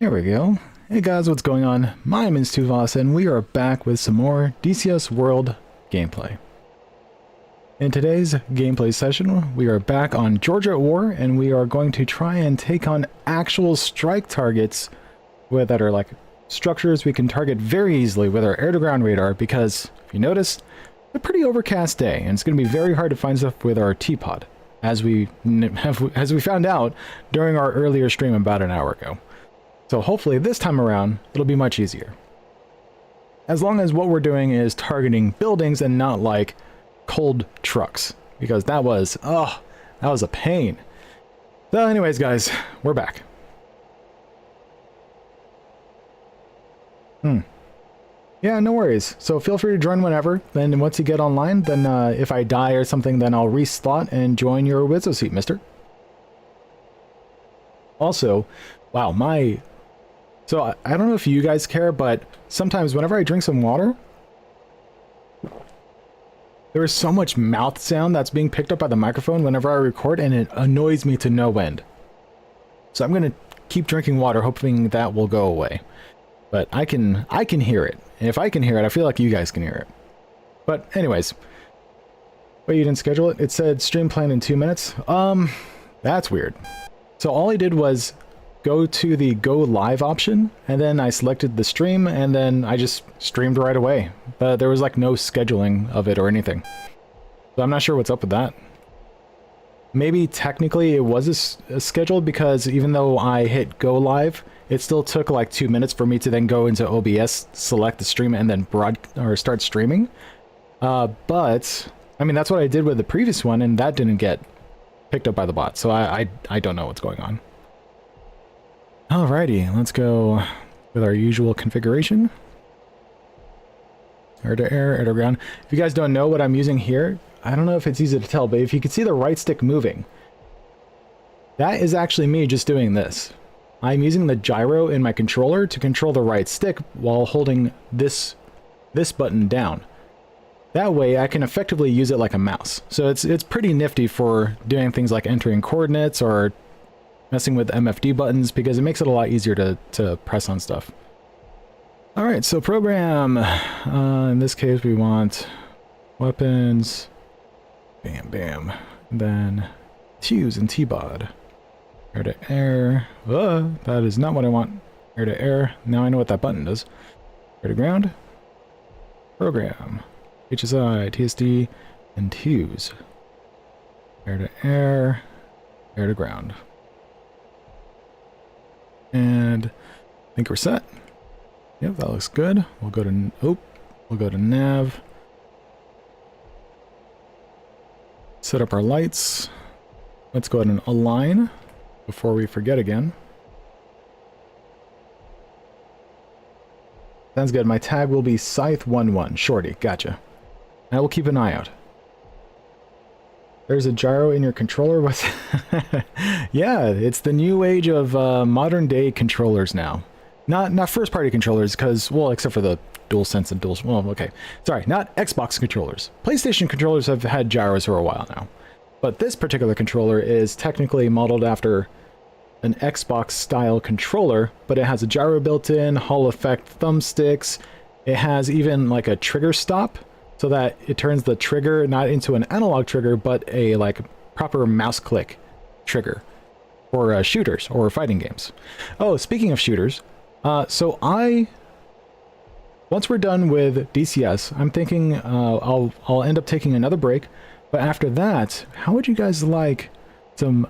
Here we go. Hey guys, what's going on? My name is Tuvas, and we are back with some more DCS World gameplay. In today's gameplay session, we are back on Georgia at War, and we are going to try and take on actual strike targets that are like structures we can target very easily with our air-to-ground radar, because, if you notice, it's a pretty overcast day, and it's going to be very hard to find stuff with our T-Pod, as we found out during our earlier stream about an hour ago. So hopefully this time around, it'll be much easier. As long as what we're doing is targeting buildings and not like cold trucks. Because that was a pain. So anyways, guys, we're back. Yeah, no worries. So feel free to join whenever. Then once you get online, then if I die or something, then I'll reslot and join your WSO seat, mister. Also, wow, So I don't know if you guys care, but sometimes whenever I drink some water, there is so much mouth sound that's being picked up by the microphone whenever I record, and it annoys me to no end. So I'm gonna keep drinking water, hoping that will go away. But I can hear it. And if I can hear it, I feel like you guys can hear it. But anyways, wait, you didn't schedule it? It said stream planned in 2 minutes. That's weird. So all I did was go to the go live option, and then I selected the stream, and then I just streamed right away. But there was like no scheduling of it or anything. So I'm not sure what's up with that. Maybe technically it was scheduled, because even though I hit go live, it still took like 2 minutes for me to then go into OBS, select the stream, and then start streaming. But I mean, that's what I did with the previous one, and that didn't get picked up by the bot. So I don't know what's going on. Alrighty, let's go with our usual configuration. Air to air, air to ground. If you guys don't know what I'm using here, I don't know if it's easy to tell, but if you can see the right stick moving, that is actually me just doing this. I'm using the gyro in my controller to control the right stick while holding this button down. That way I can effectively use it like a mouse. So it's pretty nifty for doing things like entering coordinates or messing with MFD buttons, because it makes it a lot easier to press on stuff. Alright, so program. In this case we want weapons. Bam, bam. And then T's and T-Bod. Air to air. That is not what I want. Air to air. Now I know what that button does. Air to ground. Program. HSI, TSD, and T's. Air to air. Air to ground. And I think we're set. Yep, that looks good. We'll go to nav. Set up our lights. Let's go ahead and align before we forget again. Sounds good. My tag will be Scythe11. Shorty, gotcha. I will keep an eye out. There's a gyro in your controller? What's Yeah, it's the new age of modern day controllers now. Not first party controllers, because, well, except for the DualSense and well, okay. Sorry, not Xbox controllers. PlayStation controllers have had gyros for a while now. But this particular controller is technically modeled after an Xbox style controller, but it has a gyro built in, Hall effect thumbsticks. It has even like a trigger stop, so that it turns the trigger not into an analog trigger, but a like proper mouse click trigger for shooters or fighting games. Oh, speaking of shooters, so once we're done with DCS, I'm thinking I'll end up taking another break. But after that, how would you guys like some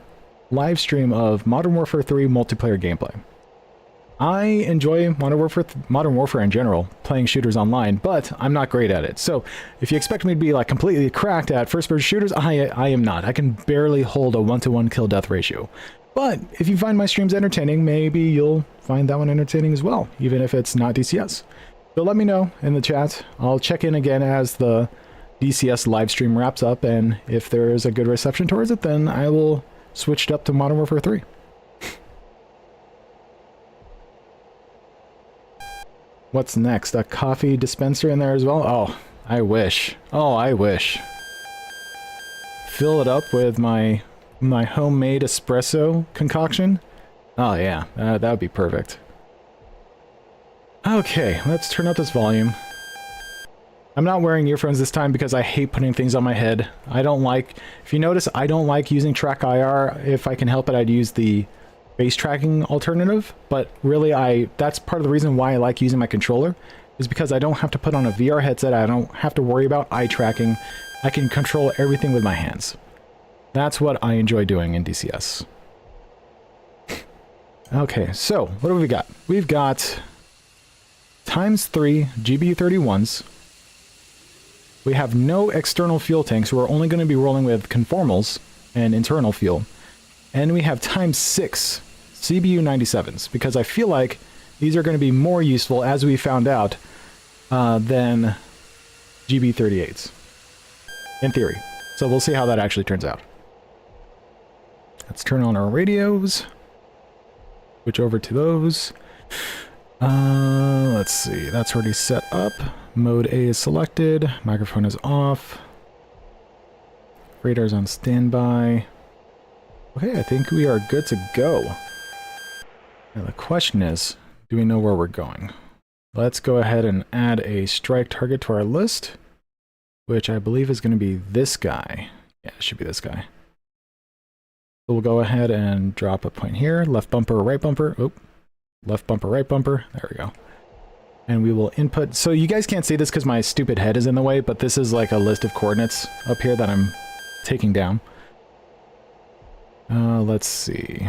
live stream of Modern Warfare 3 multiplayer gameplay? I enjoy Modern Warfare in general, playing shooters online, but I'm not great at it. So if you expect me to be like completely cracked at first-person shooters, I am not. I can barely hold a 1-to-1 kill-death ratio. But if you find my streams entertaining, maybe you'll find that one entertaining as well, even if it's not DCS. So let me know in the chat. I'll check in again as the DCS live stream wraps up, and if there is a good reception towards it, then I will switch it up to Modern Warfare 3. What's next? A coffee dispenser in there as well? Oh, I wish. Oh, I wish. Fill it up with my homemade espresso concoction. Oh yeah, that would be perfect. Okay, let's turn up this volume. I'm not wearing earphones this time because I hate putting things on my head. I don't like, if you notice, I don't like using track IR. If I can help it, I'd use the face tracking alternative. But really, that's part of the reason why I like using my controller, is because I don't have to put on a VR headset. I don't have to worry about eye tracking. I can control everything with my hands. That's what I enjoy doing in DCS. Okay, so what have we got? We've got ×3 GBU-31s. We have no external fuel tanks, so we're only going to be rolling with conformals and internal fuel. And we have ×6 CBU-97s, because I feel like these are going to be more useful, as we found out, than GB-38s. In theory. So we'll see how that actually turns out. Let's turn on our radios. Switch over to those. Let's see. That's already set up. Mode A is selected. Microphone is off. Radar's on standby. Okay, I think we are good to go. Now the question is, do we know where we're going? Let's go ahead and add a strike target to our list, which I believe is going to be this guy. Yeah, it should be this guy. So we'll go ahead and drop a point here. Left bumper, right bumper. Oh, left bumper, right bumper. There we go. And we will input. So you guys can't see this because my stupid head is in the way, but this is like a list of coordinates up here that I'm taking down. Let's see.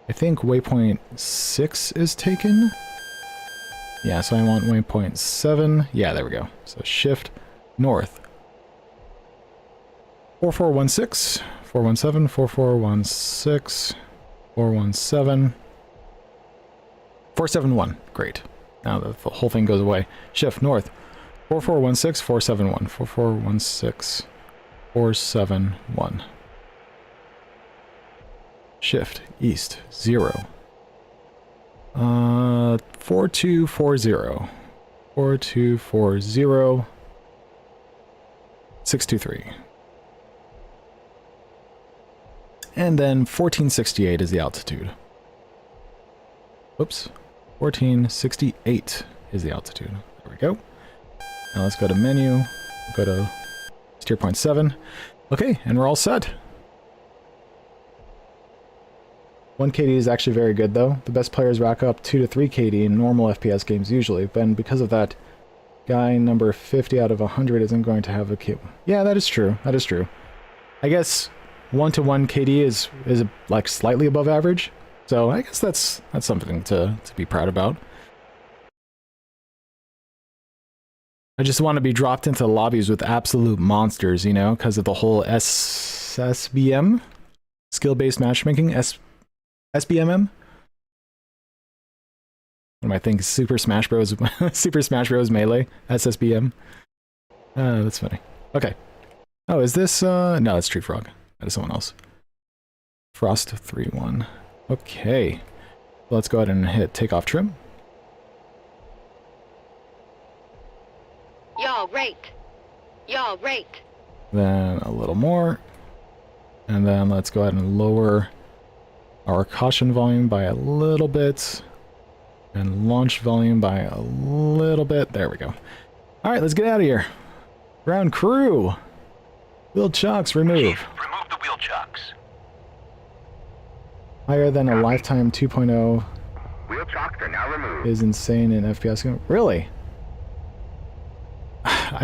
I think waypoint 6 is taken. Yeah, so I want waypoint 7. Yeah, there we go. So shift north. 4416, 417, 4416, 417, 471. Great. Now the whole thing goes away. Shift north. 4416, 471, 4416, 471. Shift east 0. 4240. 4240. 623. And then 1468 is the altitude. Whoops. 1468 is the altitude. There we go. Now let's go to menu. Go to steer point 7. Okay, and we're all set. 1 KD is actually very good though. The best players rack up 2 to 3 KD in normal FPS games usually, but because of that, guy number 50 out of 100 isn't going to have a K. Yeah, that is true. That is true. I guess 1 to 1 KD is like slightly above average. So I guess that's something to be proud about. I just want to be dropped into lobbies with absolute monsters, you know, because of the whole SBM, skill-based matchmaking, SBMM. What am I thinking? Super Smash Bros. Super Smash Bros. Melee, SSBM. That's funny. Okay. Oh, is this? No, that's Tree Frog. That is someone else. Frost 3-1. Okay. Let's go ahead and hit takeoff trim. Yaw rate. Yaw rate. Then a little more. And then let's go ahead and lower our caution volume by a little bit. And launch volume by a little bit. There we go. Alright, let's get out of here. Ground crew. Wheel chocks remove. Chief, remove the wheel chocks. Higher than a lifetime 2.0 Wheel chocks are now removed. is insane in FPS. Really?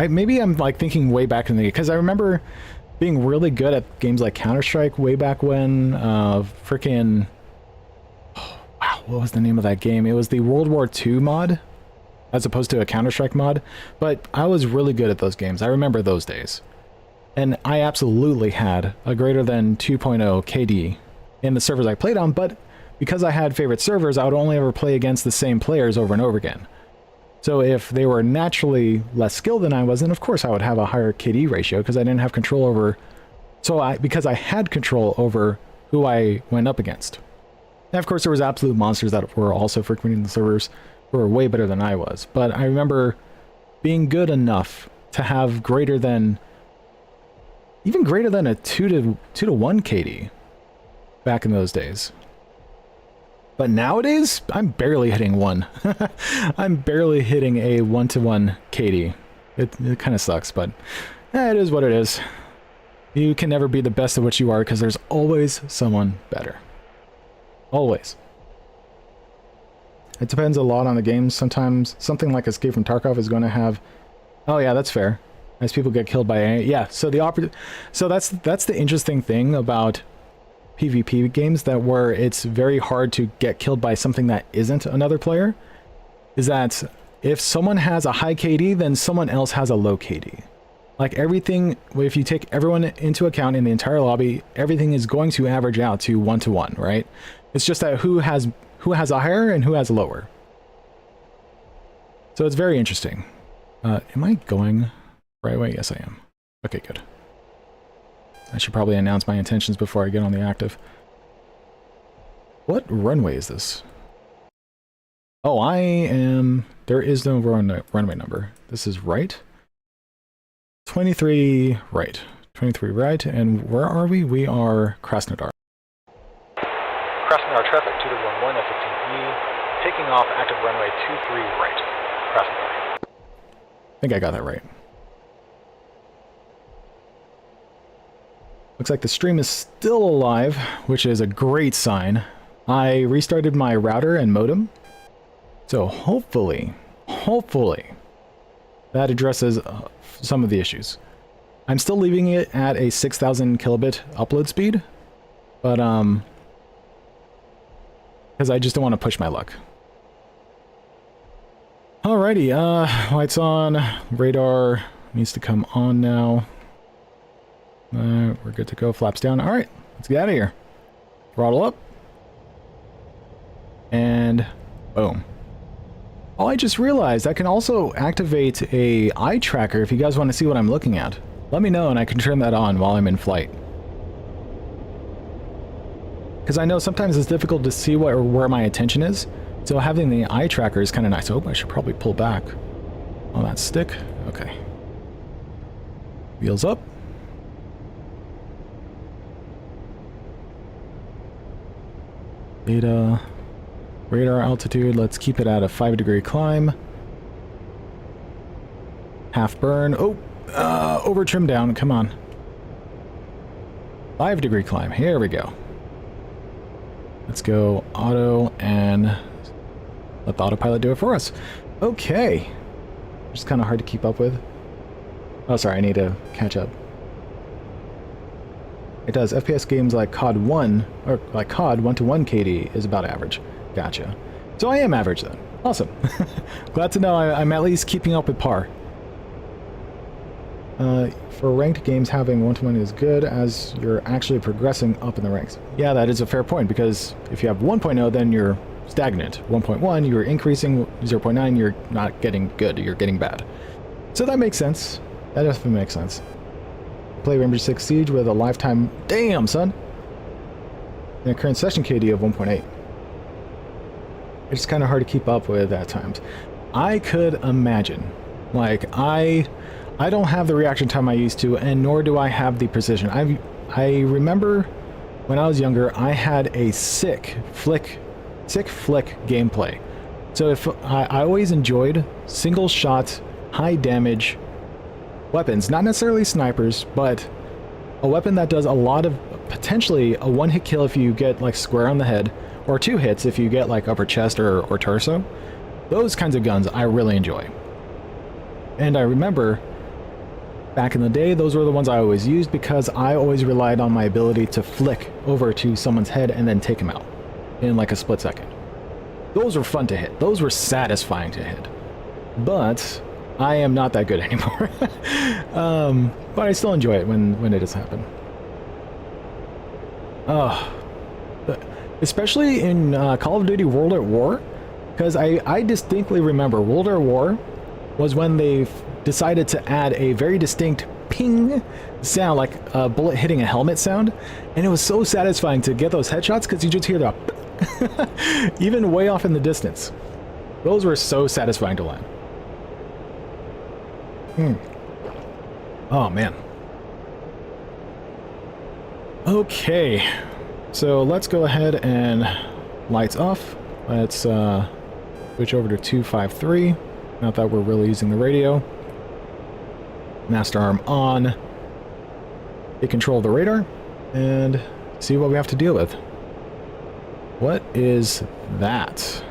Maybe I'm like thinking way back in the day, because I remember being really good at games like Counter-Strike way back when. Freaking, oh, wow, what was the name of that game? It was the World War II mod, as opposed to a Counter-Strike mod. But I was really good at those games. I remember those days, and I absolutely had a greater than 2.0 KD in the servers I played on. But because I had favorite servers, I would only ever play against the same players over and over again. So if they were naturally less skilled than I was, then of course I would have a higher KD ratio, because I didn't have control over... because I had control over who I went up against. And of course there was absolute monsters that were also frequenting the servers who were way better than I was. But I remember being good enough to have greater than... even greater than a 2 to 1 KD back in those days. But nowadays, I'm barely hitting one. I'm barely hitting a 1-to-1 KD. It kind of sucks, but it is what it is. You can never be the best at what you are because there's always someone better. Always. It depends a lot on the game. Sometimes something like Escape from Tarkov is going to have... Oh yeah, that's fair. As people get killed by... Yeah, so that's the interesting thing about PvP games, that where it's very hard to get killed by something that isn't another player, is that if someone has a high KD, then someone else has a low KD. Like everything, if you take everyone into account in the entire lobby, everything is going to average out to 1-to-1, right? It's just that who has a higher and who has a lower. So it's very interesting. Am I going right way? Yes, I am. Okay, good. I should probably announce my intentions before I get on the active. What runway is this? Oh, I am... There is no runway number. This is right. 23 right. 23 right. And where are we? We are Krasnodar. Krasnodar traffic 2111 F-15E. Taking off active runway 23 right. Krasnodar. I think I got that right. Looks like the stream is still alive, which is a great sign. I restarted my router and modem. So hopefully, that addresses some of the issues. I'm still leaving it at a 6,000 kilobit upload speed, but because I just don't want to push my luck. Alrighty, lights on, radar needs to come on now. We're good to go, flaps down. Alright, let's get out of here. Throttle up. And boom. Oh, I just realized I can also activate a eye tracker if you guys want to see what I'm looking at. Let me know and I can turn that on while I'm in flight. Because I know sometimes it's difficult to see where my attention is. So having the eye tracker is kind of nice. Oh, I should probably pull back on that stick. Okay. Wheels up. Data. Radar altitude, let's keep it at a 5-degree climb. Half burn. Oh, over trim down, come on. 5-degree climb, here we go. Let's go auto and let the autopilot do it for us. Okay. Just kind of hard to keep up with. Oh, sorry, I need to catch up. It does. FPS games like COD 1, or like COD 1-to-1 KD is about average. Gotcha. So I am average then. Awesome. Glad to know I'm at least keeping up with par. For ranked games, having 1-to-1 is good as you're actually progressing up in the ranks. Yeah, that is a fair point, because if you have 1.0, then you're stagnant. 1.1, you're increasing. 0.9, you're not getting good. You're getting bad. So that makes sense. That definitely makes sense. Play Rainbow Six Siege with a lifetime... Damn, son! And a current session KD of 1.8. It's kind of hard to keep up with at times. I could imagine. Like, I don't have the reaction time I used to, and nor do I have the precision. I remember when I was younger, I had a sick flick gameplay. So if I always enjoyed single shot, high damage weapons, not necessarily snipers, but a weapon that does a lot of, potentially a one-hit kill if you get like square on the head, or 2 hits if you get like upper chest or torso. Those kinds of guns I really enjoy. And I remember back in the day, those were the ones I always used because I always relied on my ability to flick over to someone's head and then take them out in like a split second. Those were fun to hit. Those were satisfying to hit. But I am not that good anymore. But I still enjoy it when it does happen. Especially in Call of Duty World at War, because I distinctly remember World at War was when they decided to add a very distinct ping sound, like a bullet hitting a helmet sound, and it was so satisfying to get those headshots because you just hear the even way off in the distance. Those were so satisfying to land. Oh man. Okay. So let's go ahead and lights off. Let's switch over to 253. Not that we're really using the radio. Master arm on. Take control of the radar and see what we have to deal with. What is that?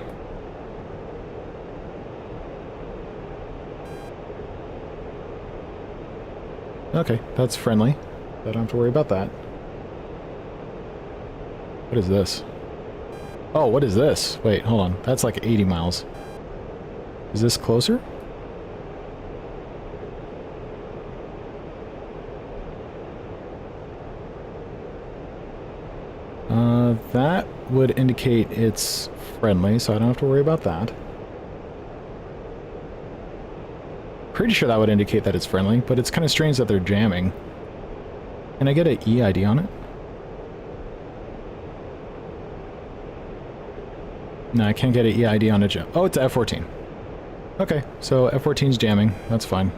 Okay, that's friendly. I don't have to worry about that. What is this? Oh, what is this? Wait, hold on. That's like 80 miles. Is this closer? That would indicate it's friendly, so I don't have to worry about that. Pretty sure that would indicate that it's friendly, but it's kind of strange that they're jamming. Can I get an EID on it? No, I can't get an EID on a jam. Oh, it's a F-14. Okay, so F-14's jamming. That's fine.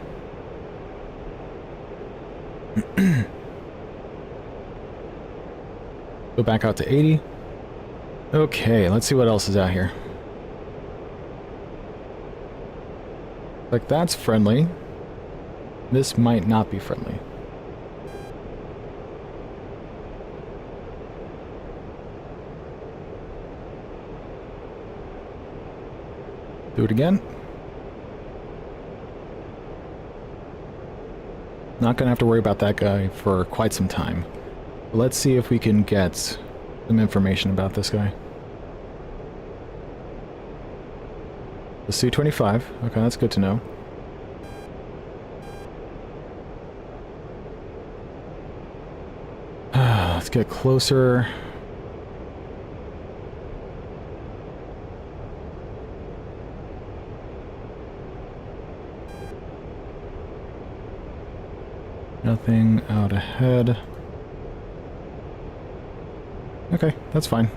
Go back out to 80. Okay, let's see what else is out here. Like, that's friendly. This might not be friendly. Do it again. Not gonna have to worry about that guy for quite some time. But let's see if we can get some information about this guy. The Su-25. Okay, that's good to know. Let's get closer. Nothing out ahead. Okay, that's fine.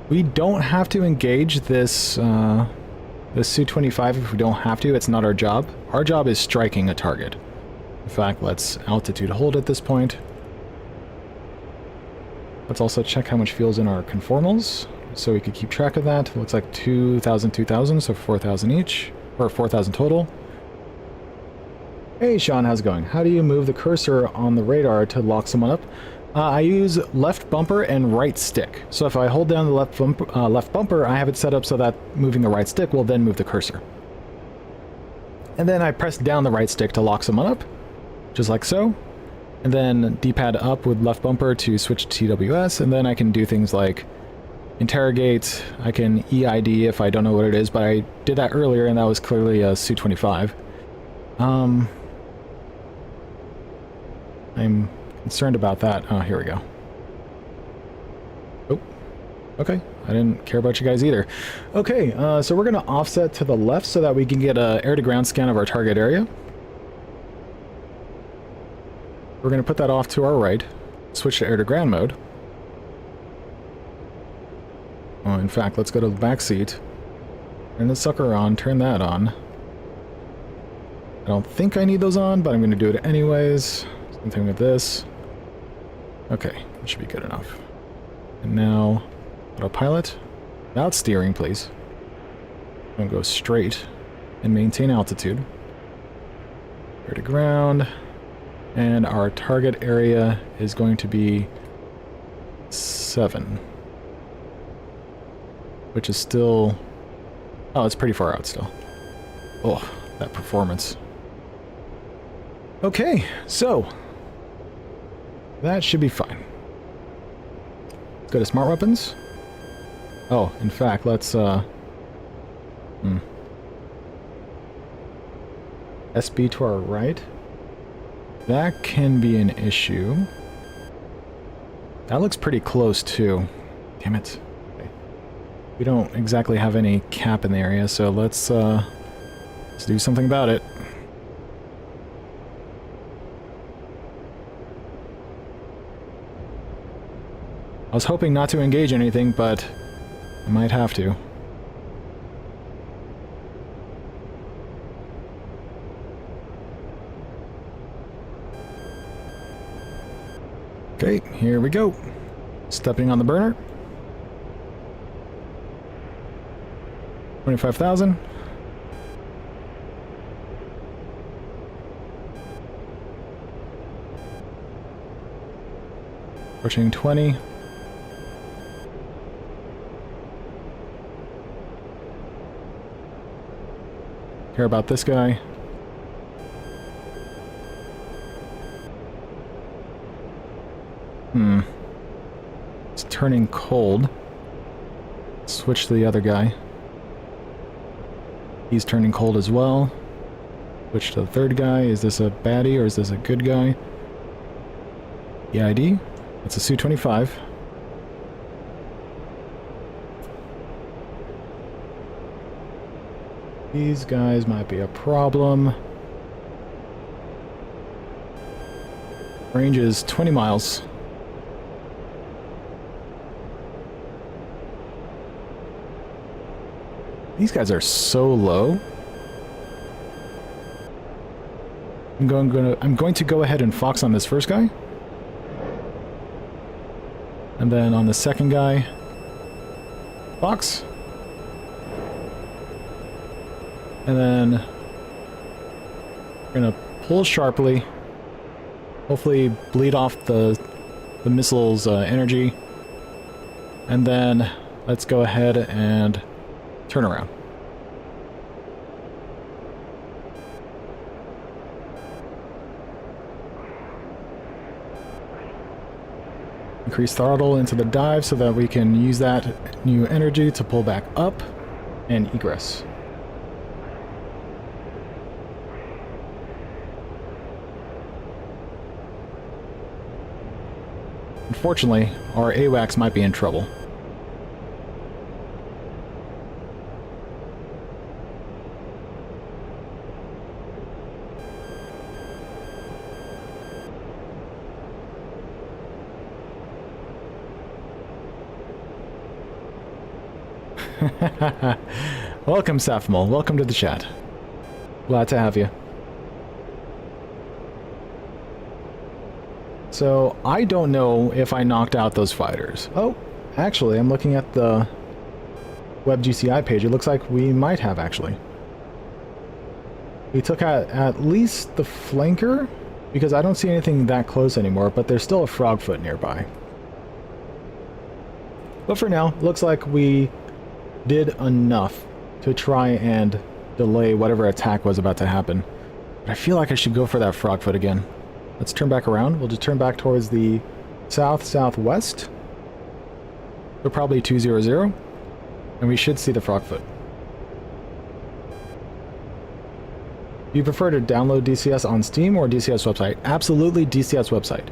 We don't have to engage this this Su-25 if we don't have to. It's not our job. Our job is striking a target. In fact, let's altitude hold at this point. Let's also check how much fuel's in our conformals, so we could keep track of that. It looks like 2,000, 2,000, so 4,000 each, or 4,000 total. Hey Sean, how's it going? How do you move the cursor on the radar to lock someone up? I use left bumper and right stick. So if I hold down the left bumper, I have it set up so that moving the right stick will then move the cursor. And then I press down the right stick to lock someone up, just like so. And then D-pad up with left bumper to switch to TWS, and then I can do things like interrogate, I can EID if I don't know what it is, but I did that earlier and that was clearly a Su-25. I'm concerned about that. Oh, here we go. Oh, okay. I didn't care about you guys either. Okay, so we're going to offset to the left so that we can get an air-to-ground scan of our target area. We're going to put that off to our right. Switch to air-to-ground mode. Oh, in fact, let's go to the back seat. Turn the sucker on, turn that on. I don't think I need those on, but I'm going to do it anyways. Same thing with this. Okay, that should be good enough. And now, autopilot. Without steering, please. I'm going to go straight and maintain altitude. Air to ground. And our target area is going to be 7. Which is still... Oh, it's pretty far out still. Oh, that performance. Okay, so... that should be fine. Let's go to smart weapons. Oh, in fact, let's, SB to our right. That can be an issue. That looks pretty close, too. Damn it. Okay. We don't exactly have any cap in the area, so let's do something about it. I was hoping not to engage anything, but I might have to. Okay, here we go. Stepping on the burner. 25,000. Pushing 20. Care about this guy. It's turning cold. Switch to the other guy. He's turning cold as well. Switch to the third guy. Is this a baddie or is this a good guy? EID. It's a Su-25. These guys might be a problem. Range is 20 miles. These guys are so low. I'm going to go ahead and fox on this first guy. And then on the second guy, fox. And then we're gonna pull sharply. Hopefully bleed off the missile's energy. And then let's go ahead and turn around. Increase throttle into the dive so that we can use that new energy to pull back up and egress. Unfortunately, our AWACS might be in trouble. Welcome, Safmol. Welcome to the chat. Glad to have you. So, I don't know if I knocked out those fighters. Oh, actually, I'm looking at the WebGCI page. It looks like we might have, actually. We took out at least the flanker, because I don't see anything that close anymore, but there's still a frogfoot nearby. But for now, looks like we did enough to try and delay whatever attack was about to happen. But I feel like I should go for that frogfoot again. Let's turn back around. We'll just turn back towards the south-southwest. So probably 200. And we should see the frogfoot. Do you prefer to download DCS on Steam or DCS website? Absolutely DCS website.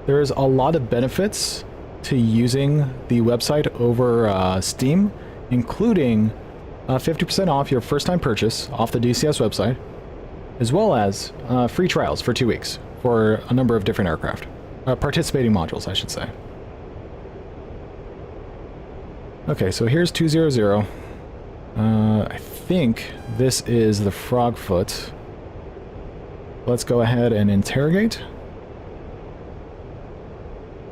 There's a lot of benefits to using the website over Steam, including 50% off your first-time purchase off the DCS website, as well as free trials for 2 weeks for a number of different aircraft. Participating modules, I should say. Okay, so here's 200. I think this is the frogfoot. Let's go ahead and interrogate.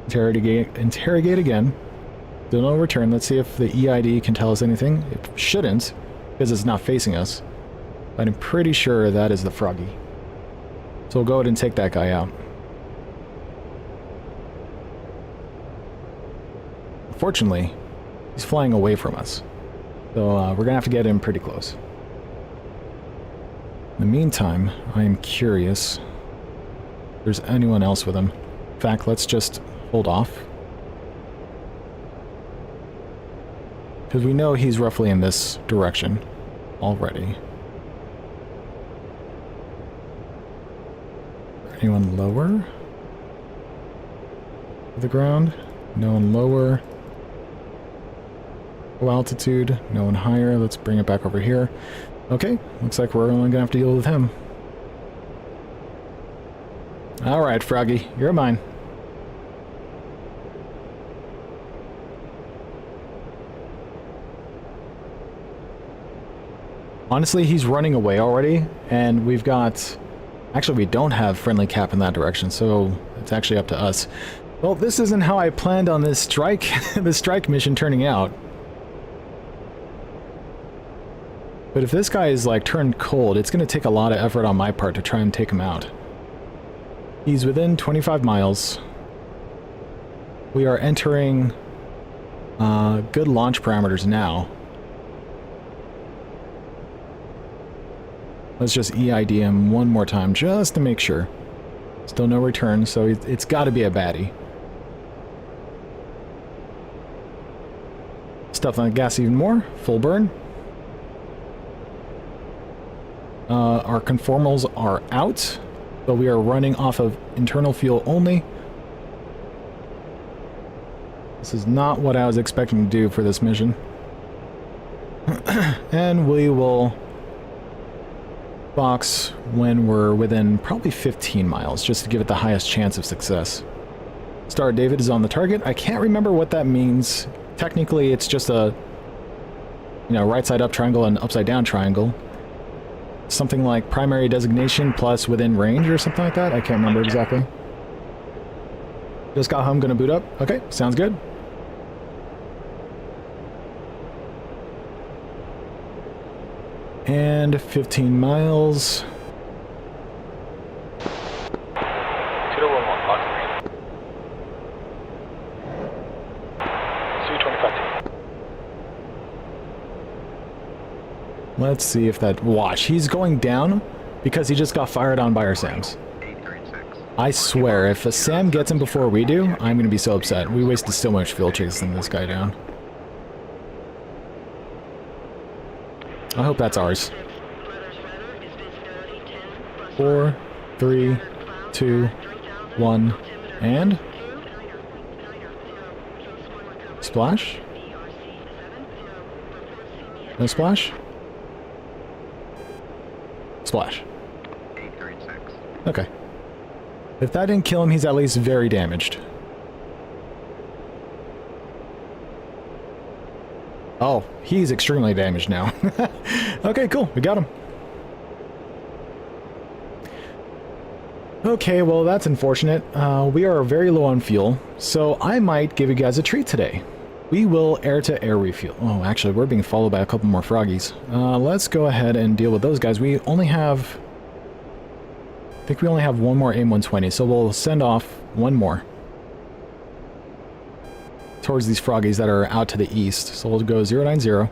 Interrogate again. Still no return. Let's see if the EID can tell us anything. It shouldn't, because it's not facing us. But I'm pretty sure that is the froggy. So we'll go ahead and take that guy out. Unfortunately, he's flying away from us. So we're going to have to get him pretty close. In the meantime, I am curious if there's anyone else with him. In fact, let's just hold off. Because we know he's roughly in this direction already. Anyone lower? To the ground? No one lower. Low altitude, no one higher. Let's bring it back over here. Okay, looks like we're only gonna have to deal with him. Alright, Froggy, you're mine. Honestly, he's running away already, and we've got... Actually, we don't have friendly cap in that direction, so it's actually up to us. Well, this isn't how I planned on this strike, this strike mission turning out. But if this guy is like turned cold, it's going to take a lot of effort on my part to try and take him out. He's within 25 miles. We are entering good launch parameters now. Let's just EID him one more time just to make sure. Still no return, so it's got to be a baddie. Stuff on the gas even more. Full burn. Our conformals are out, but we are running off of internal fuel only. This is not what I was expecting to do for this mission. And we will box when we're within probably 15 miles, just to give it the highest chance of success. Star David is on the target. I can't remember what that means. Technically, it's just a, you know, right side up triangle and upside down triangle. Something like primary designation plus within range or something like that. I can't remember exactly. Just got home, gonna boot up. Okay, sounds good. And 15 miles. 2011, Fox 3. Su-25T. Let's see if that... Watch, he's going down because he just got fired on by our SAMs. I swear, if a SAM gets him before we do, I'm going to be so upset. We wasted so much fuel chasing this guy down. I hope that's ours. 4, 3, 2, 1, and... Splash? No splash? Splash. Okay. If that didn't kill him, he's at least very damaged. Oh, he's extremely damaged now. Okay, cool. We got him. Okay, well, that's unfortunate. We are very low on fuel, so I might give you guys a treat today. We will air-to-air refuel. Oh, actually, we're being followed by a couple more froggies. Let's go ahead and deal with those guys. We only have... I think we only have one more AIM-120, so we'll send off one more towards these froggies that are out to the east. So we'll go 090.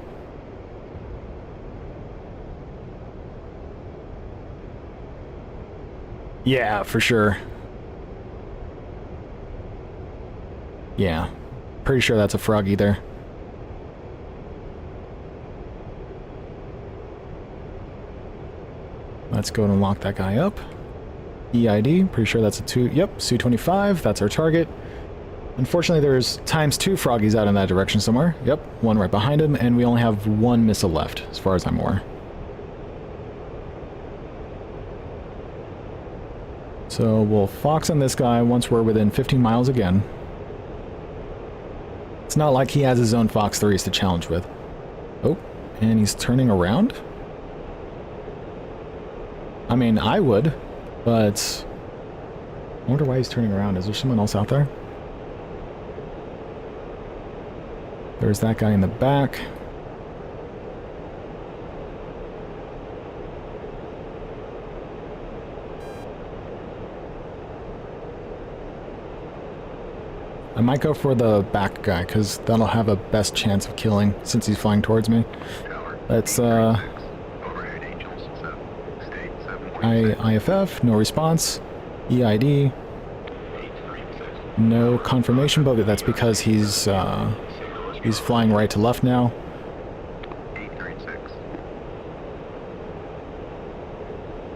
Yeah, for sure. Yeah, pretty sure that's a froggy there. Let's go and lock that guy up. EID, pretty sure that's a yep, Su-25, that's our target. Unfortunately, there's ×2 froggies out in that direction somewhere. Yep, one right behind him, and we only have one missile left, as far as I'm aware. So we'll Fox on this guy once we're within 15 miles again. It's not like he has his own Fox 3s to challenge with. Oh, and he's turning around? I mean, I would, but... I wonder why he's turning around. Is there someone else out there? There's that guy in the back. I might go for the back guy, because that'll have a best chance of killing, since he's flying towards me. Let's, IFF, no response. EID. No confirmation, but that's because he's flying right to left now.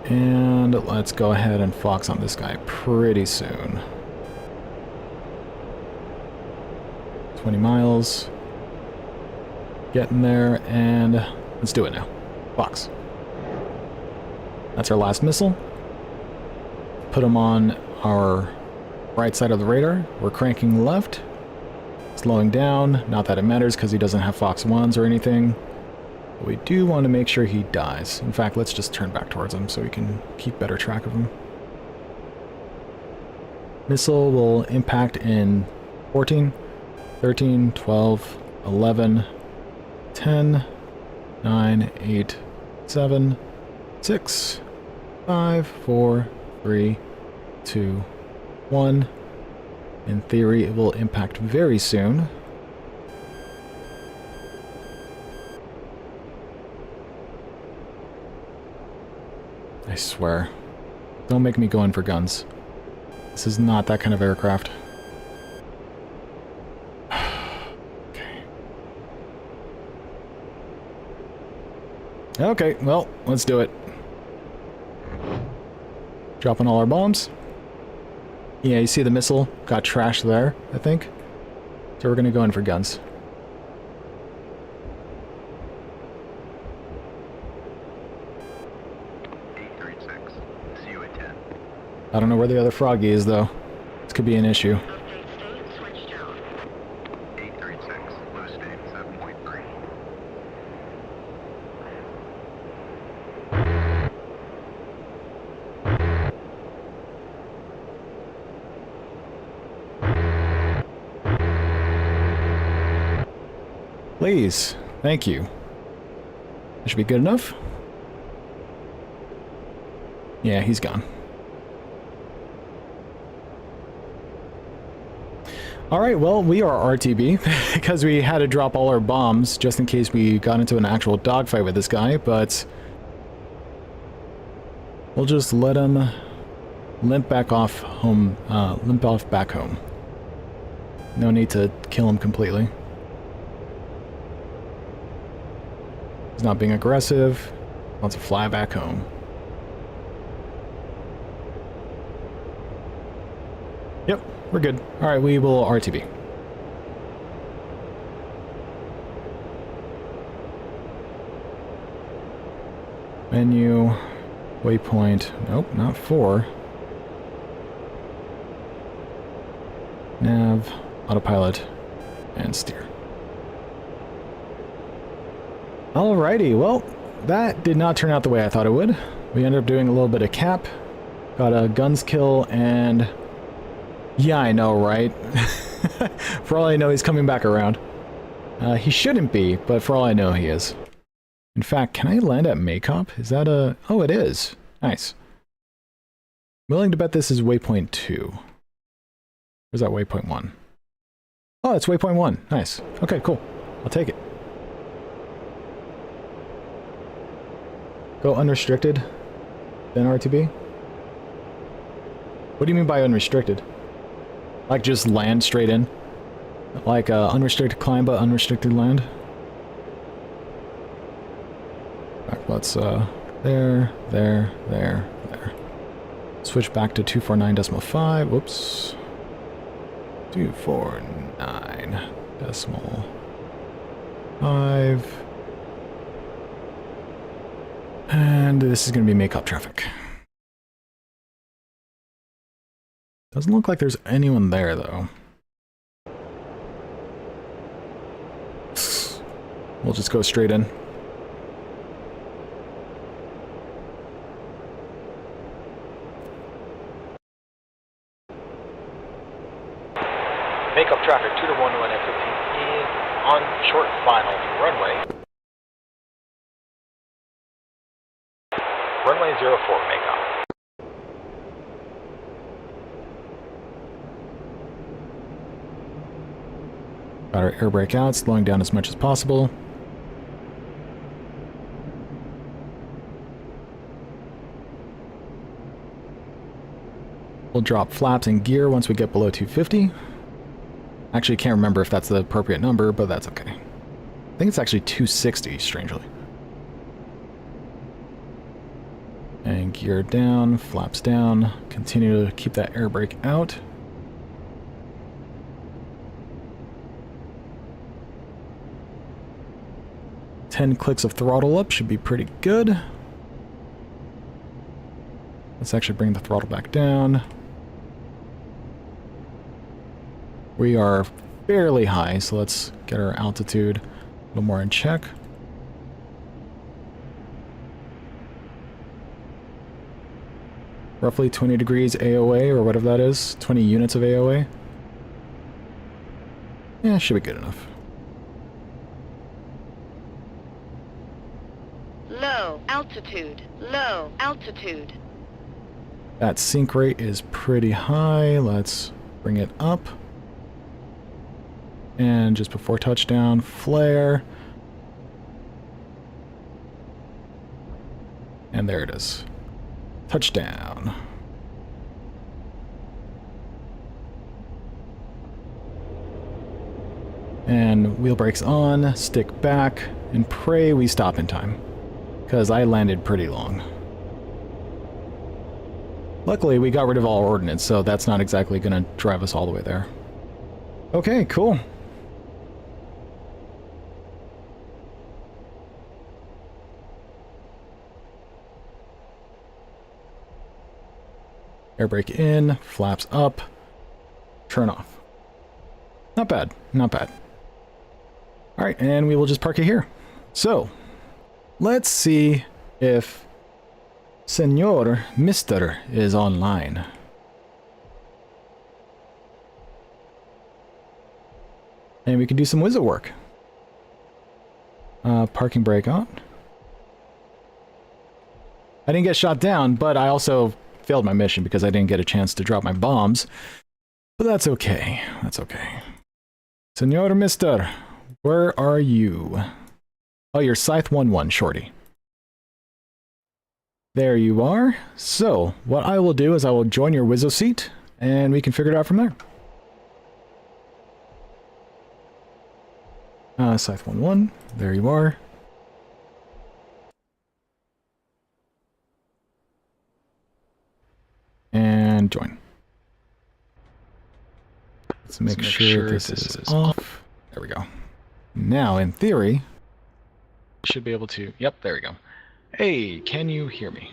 And let's go ahead and Fox on this guy pretty soon. 20 miles. Getting there, and let's do it now. Fox. That's our last missile. Put him on our right side of the radar. We're cranking left. Slowing down. Not that it matters because he doesn't have Fox 1s or anything. But we do want to make sure he dies. In fact, let's just turn back towards him so we can keep better track of him. Missile will impact in 14, 13, 12, 11, 10, 9, 8, 7, 6, 5, 4, 3, 2, 1. In theory, it will impact very soon. I swear. Don't make me go in for guns. This is not that kind of aircraft. Okay. Okay, well, let's do it. Dropping all our bombs. Yeah, you see the missile got trashed there, I think. So we're gonna go in for guns. I don't know where the other froggy is, though. This could be an issue. Update state switched out. 836, low state 7.3. Please. Thank you. That should be good enough. Yeah, he's gone. Alright, well, we are RTB, because we had to drop all our bombs, just in case we got into an actual dogfight with this guy, but we'll just let him limp back off home, limp off back home. No need to kill him completely. He's not being aggressive, wants to fly back home. Yep. We're good. Alright, we will RTB. Menu, waypoint, nope, not 4. Nav, autopilot, and steer. Alrighty, well, that did not turn out the way I thought it would. We ended up doing a little bit of cap, got a guns kill, and... yeah, I know, right? For all I know, he's coming back around. He shouldn't be, but for all I know, he is. In fact, can I land at Maycop? Is that a... oh, it is. Nice. Willing to bet this is waypoint 2. Or is that waypoint 1? Oh, it's waypoint 1. Nice. Okay, cool. I'll take it. Go unrestricted, then RTB? What do you mean by unrestricted? Like just land straight in? Like unrestricted climb but unrestricted land? Back, let's there. Switch back to 249.5. Whoops. 249.5. And this is going to be make-up traffic. Doesn't look like there's anyone there, though. We'll just go straight in. Make up traffic 2-1 F-15E on short final runway. Runway 04, make up. Got our air brake out, slowing down as much as possible. We'll drop flaps and gear once we get below 250. Actually, can't remember if that's the appropriate number, but that's okay. I think it's actually 260, strangely. And gear down, flaps down. Continue to keep that air brake out. Ten clicks of throttle up should be pretty good. Let's actually bring the throttle back down. We are fairly high, so let's get our altitude a little more in check. Roughly 20 degrees AOA, or whatever that is. 20 units of AOA. Yeah, should be good enough. Low altitude. Low altitude. That sink rate is pretty high. Let's bring it up. And just before touchdown, flare. And there it is. Touchdown. And wheel brakes on, stick back, and pray we stop in time. Because I landed pretty long. Luckily, we got rid of all ordnance, so that's not exactly going to drive us all the way there. Okay, cool. Air brake in, flaps up, turn off. Not bad, not bad. Alright, and we will just park it here. So, let's see if Senor Mr. is online. And we can do some wizard work. Parking brake on. I didn't get shot down, but I also failed my mission because I didn't get a chance to drop my bombs. But that's okay. That's okay. Senor Mister, where are you? Oh, you're Scythe 1-1, shorty. There you are. So, what I will do is I will join your Wizzo seat, and we can figure it out from there. Scythe 1-1, there you are. And join. Let's make sure this is off. There we go. Now, in theory, should be able to... Yep, there we go. Hey, can you hear me?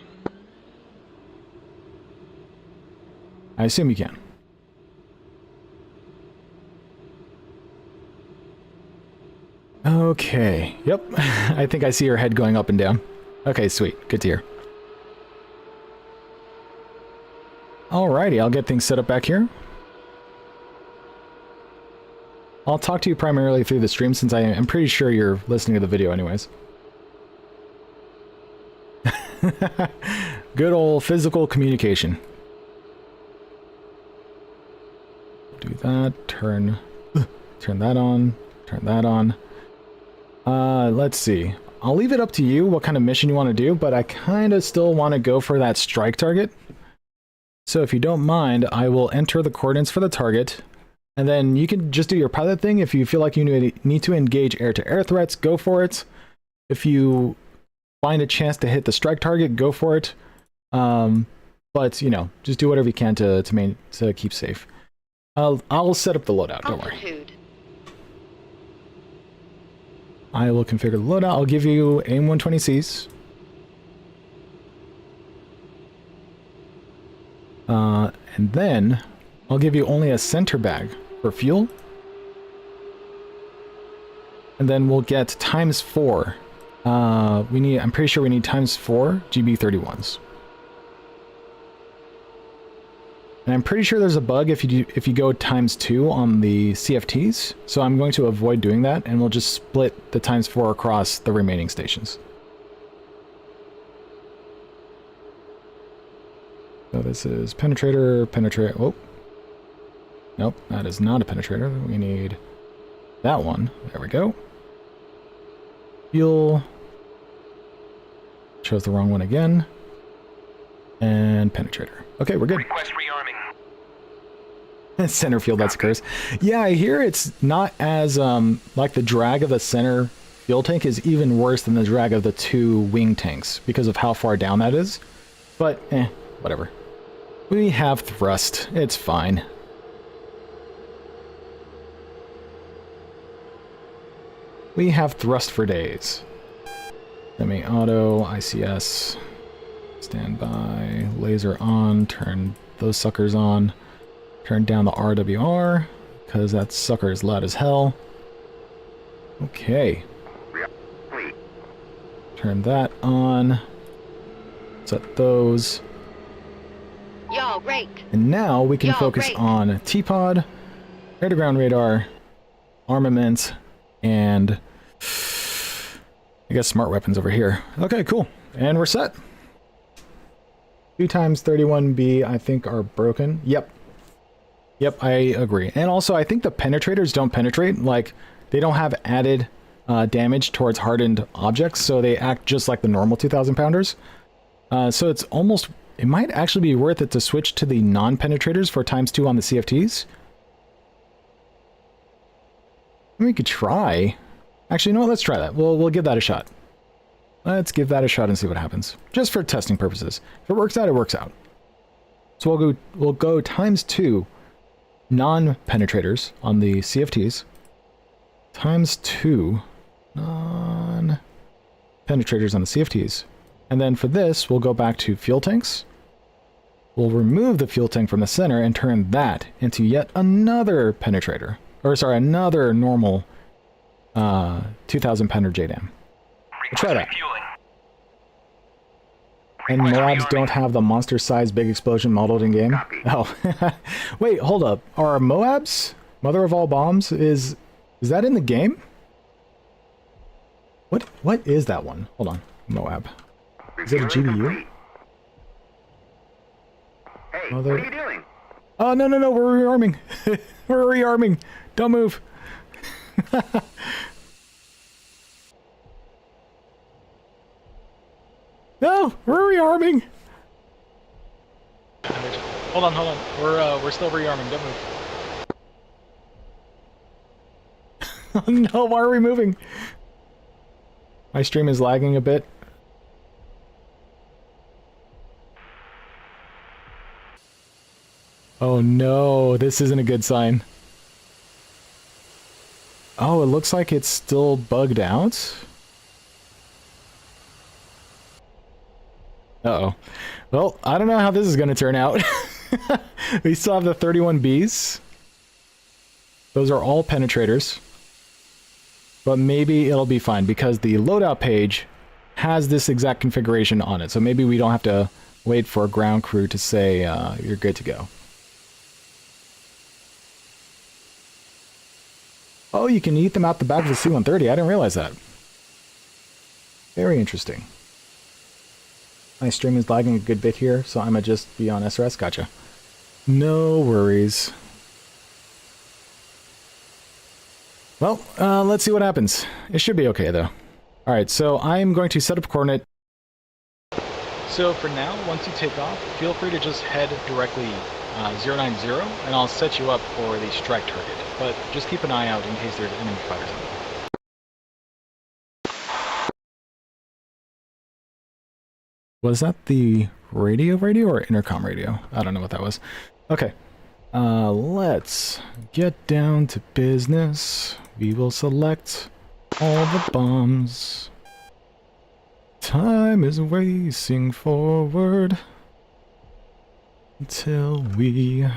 I assume you can. Okay. Yep. I think I see your head going up and down. Okay, sweet. Good to hear. Alrighty, I'll get things set up back here. I'll talk to you primarily through the stream since I am pretty sure you're listening to the video anyways. Good old physical communication. Do that, turn that on, turn that on. Let's see. I'll leave it up to you what kind of mission you want to do, but I kind of still want to go for that strike target. So if you don't mind, I will enter the coordinates for the target, and then you can just do your pilot thing. If you feel like you need to engage air-to-air threats, go for it. If you find a chance to hit the strike target, go for it. But, you know, just do whatever you can to keep safe. I'll set up the loadout, don't worry. I will configure the loadout. I'll give you AIM 120Cs. And then I'll give you only a center bag for fuel. And then we'll get ×4. I'm pretty sure we need ×4 GB31s. And I'm pretty sure there's a bug if you go ×2 on the CFTs. So I'm going to avoid doing that, and we'll just split the ×4 across the remaining stations. So this is penetrator, oh. Nope, that is not a penetrator. We need that one. There we go. Fuel. Chose the wrong one again. And penetrator. Okay, we're good. Request rearming. Center field, that's a curse. Yeah, I hear it's not as, like the drag of the center fuel tank is even worse than the drag of the two wing tanks because of how far down that is. But, whatever. We have thrust. It's fine. We have thrust for days. Semi-auto, ICS, standby, laser on, turn those suckers on, turn down the RWR, because that sucker is loud as hell. Okay. Turn that on, set those. Yaw rate. And now we can Yaw focus rate. on T-Pod, air-to-ground radar, armament, and I guess smart weapons over here. Okay, cool. And we're set. 2 times 31B, I think, are broken. Yep. Yep, I agree. And also, I think the penetrators don't penetrate. Like, they don't have added damage towards hardened objects, so they act just like the normal 2,000 pounders. So it's almost... It might actually be worth it to switch to the non-penetrators for ×2 on the CFTs. We could try. Actually, you know what? Let's try that. We'll give that a shot. Let's give that a shot and see what happens. Just for testing purposes. If it works out, it works out. So we'll go ×2 non-penetrators on the CFTs. ×2 non-penetrators on the CFTs. And then for this, we'll go back to fuel tanks. We'll remove the fuel tank from the center and turn that into yet another penetrator. Or sorry, another normal 2,000 pounder JDAM. We'll try that. And Moabs don't have the monster-sized big explosion modeled in game? Oh. Wait, hold up. Are Moabs, Mother of all bombs, is that in the game? What is that one? Hold on. Moab. Is it a GBU? Hey, Mother... what are you doing? Oh, no, we're rearming. We're rearming. Don't move. No, we're rearming. Hold on. We're still rearming. Don't move. Oh no, why are we moving? My stream is lagging a bit. Oh no, this isn't a good sign. Oh, it looks like it's still bugged out. Uh-oh. Well, I don't know how this is going to turn out. We still have the 31Bs. Those are all penetrators. But maybe it'll be fine because the loadout page has this exact configuration on it. So maybe we don't have to wait for a ground crew to say you're good to go. Oh, you can eat them out the back of the C-130. I didn't realize that. Very interesting. My stream is lagging a good bit here, so I'm gonna just be on SRS. Gotcha. No worries. Well, let's see what happens. It should be okay, though. Alright, so I'm going to set up coordinate. So for now, once you take off, feel free to just head directly 090, and I'll set you up for the strike target. But just keep an eye out in case there's enemy fighters on it. Was that the radio or intercom radio? I don't know what that was. Okay. Let's get down to business. We will select all the bombs. Time is racing forward until we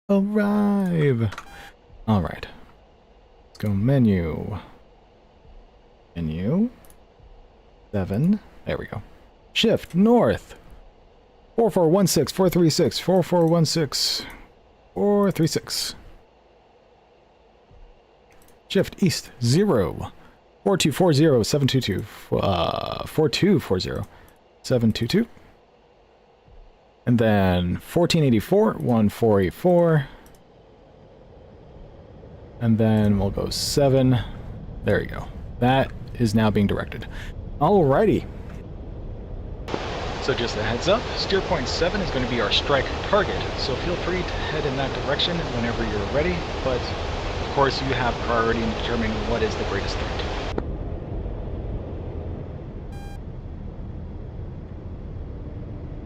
arrive. Alright. Let's go menu. Menu. 7. There we go. Shift north. 4416, 436, 4416, 436. Shift east 0. 4240, 722, 4240, 722. And then 1484, 1484. And then we'll go 7. There you go. That is now being directed. Alrighty. So just a heads up, steer point 7 is going to be our strike target, so feel free to head in that direction whenever you're ready, but of course you have priority in determining what is the greatest threat.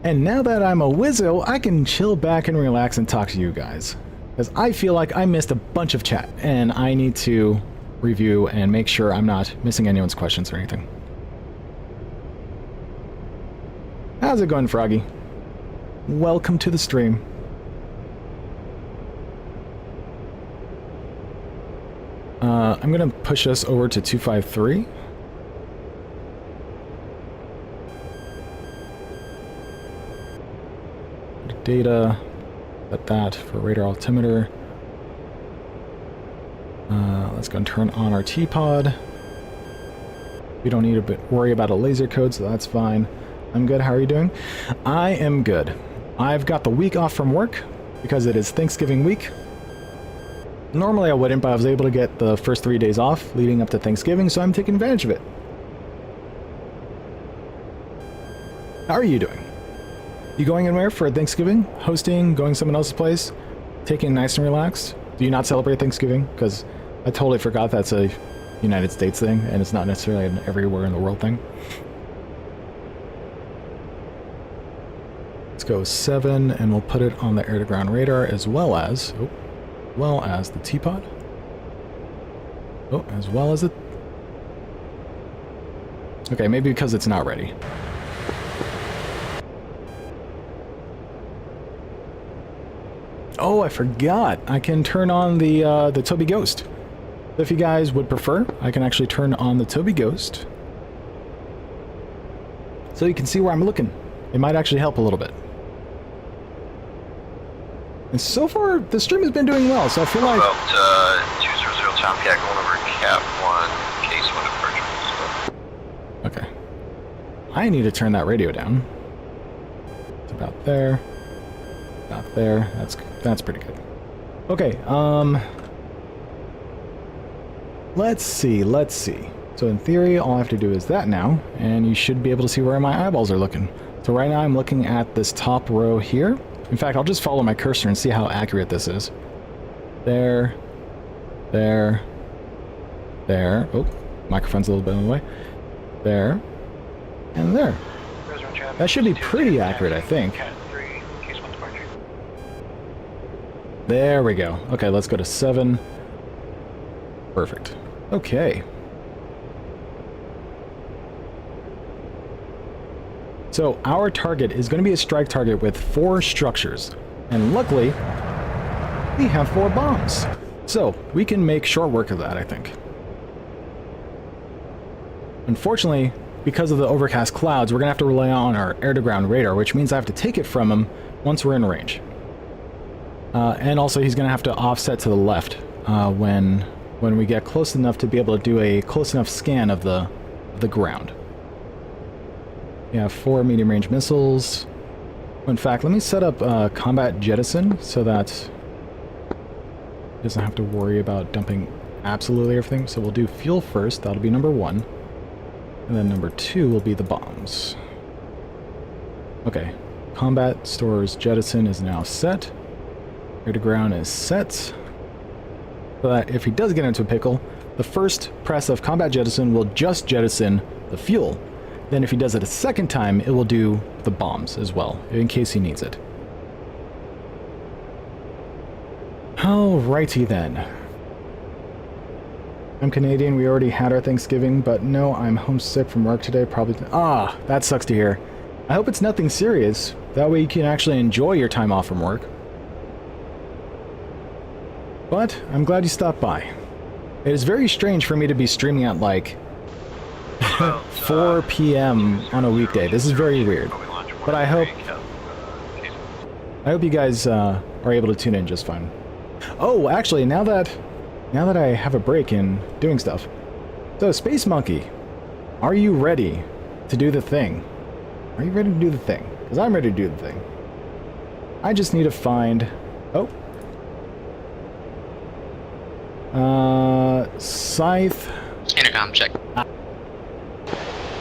And now that I'm a wizzo, I can chill back and relax and talk to you guys. Because I feel like I missed a bunch of chat, and I need to review and make sure I'm not missing anyone's questions or anything. How's it going, Froggy? Welcome to the stream. I'm gonna push us over to 253. data. Set that for radar altimeter. Let's go and turn on our T-pod. We don't need to worry about a laser code, so that's fine. I'm good. How are you doing? I am good. I've got the week off from work because it is Thanksgiving week. Normally I wouldn't, but I was able to get the first 3 days off leading up to Thanksgiving, so I'm taking advantage of it. How are you doing? You going anywhere for Thanksgiving? Hosting? Going someone else's place? Taking it nice and relaxed? Do you not celebrate Thanksgiving? Because I totally forgot that's a United States thing, and it's not necessarily an everywhere in the world thing. Let's go 7, and we'll put it on the air-to-ground radar as well as the T-pod. Oh, as well as it. Okay, maybe because it's not ready. Oh, I forgot. I can turn on the Toby Ghost. If you guys would prefer, I can actually turn on the Toby Ghost, so you can see where I'm looking. It might actually help a little bit. And so far, the stream has been doing well, so I feel like... About 200 Tomcat going over Cap 1, Case 1 departure. Okay. I need to turn that radio down. It's about there. About there. That's pretty good. Okay, let's see. So in theory, all I have to do is that now, and you should be able to see where my eyeballs are looking. So right now I'm looking at this top row here. In fact, I'll just follow my cursor and see how accurate this is. There. There. There. Oh, microphone's a little bit in the way. There. And there. That should be pretty accurate, I think. There we go. Okay, let's go to 7. Perfect. Okay. So our target is going to be a strike target with 4 structures. And luckily, we have 4 bombs. So we can make short work of that, I think. Unfortunately, because of the overcast clouds, we're going to have to rely on our air-to-ground radar, which means I have to take it from him once we're in range. And also he's going to have to offset to the left when we get close enough to be able to do a close enough scan of the ground. We have 4 medium-range missiles. In fact, let me set up combat jettison so that he doesn't have to worry about dumping absolutely everything. So we'll do fuel first. That'll be number 1. And then number 2 will be the bombs. Okay. Combat stores jettison is now set. Air to ground is set. So that if he does get into a pickle, the first press of combat jettison will just jettison the fuel. Then if he does it a second time, it will do the bombs as well, in case he needs it. Alrighty then. I'm Canadian, we already had our Thanksgiving, but no, I'm homesick from work today, probably... Ah, that sucks to hear. I hope it's nothing serious. That way you can actually enjoy your time off from work. But I'm glad you stopped by. It is very strange for me to be streaming at like 4 p.m. on a weekday. This is very weird. But I hope you guys are able to tune in just fine. Oh, actually, now that I have a break in doing stuff. So, Space Monkey, are you ready to do the thing? Are you ready to do the thing? Because I'm ready to do the thing. I just need to find... Oh. Scythe. Intercom check.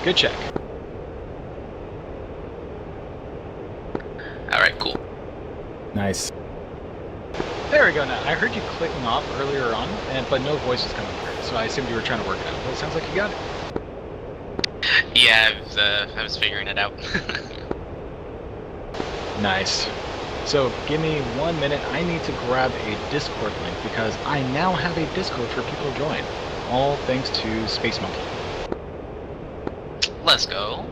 Good check. Alright, cool. Nice. There we go now. I heard you clicking off earlier on, but no voice was coming through, so I assumed you were trying to work it out. Well, it sounds like you got it. Yeah, I was figuring it out. Nice. So, give me 1 minute. I need to grab a Discord link because I now have a Discord for people to join. All thanks to Space Monkey. Let's go.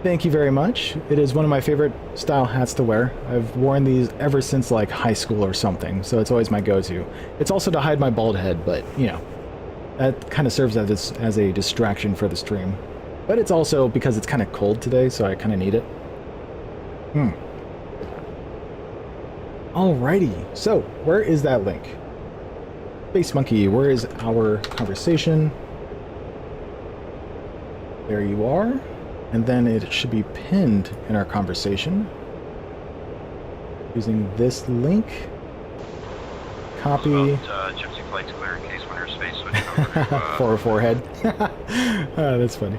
Thank you very much. It is one of my favorite style hats to wear. I've worn these ever since like high school or something, so it's always my go-to. It's also to hide my bald head, but you know, that kind of serves as a distraction for the stream. But it's also because it's kind of cold today, so I kind of need it. Alrighty, so where is that link? Space Monkey, where is our conversation? There you are. And then it should be pinned in our conversation. Using this link. Copy. Gypsy flight's clear in case when airspace switching over to... 404 head. That's funny.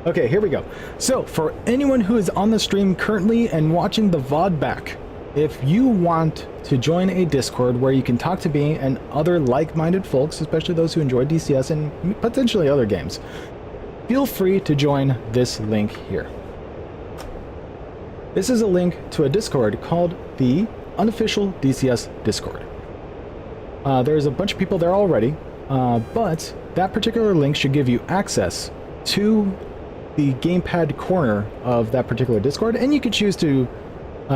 Okay, here we go. So, for anyone who is on the stream currently and watching the VOD back, if you want to join a Discord where you can talk to me and other like-minded folks, especially those who enjoy DCS and potentially other games, feel free to join this link here. This is a link to a Discord called the Unofficial DCS Discord. There's a bunch of people there already, but that particular link should give you access to the gamepad corner of that particular Discord, and you could choose to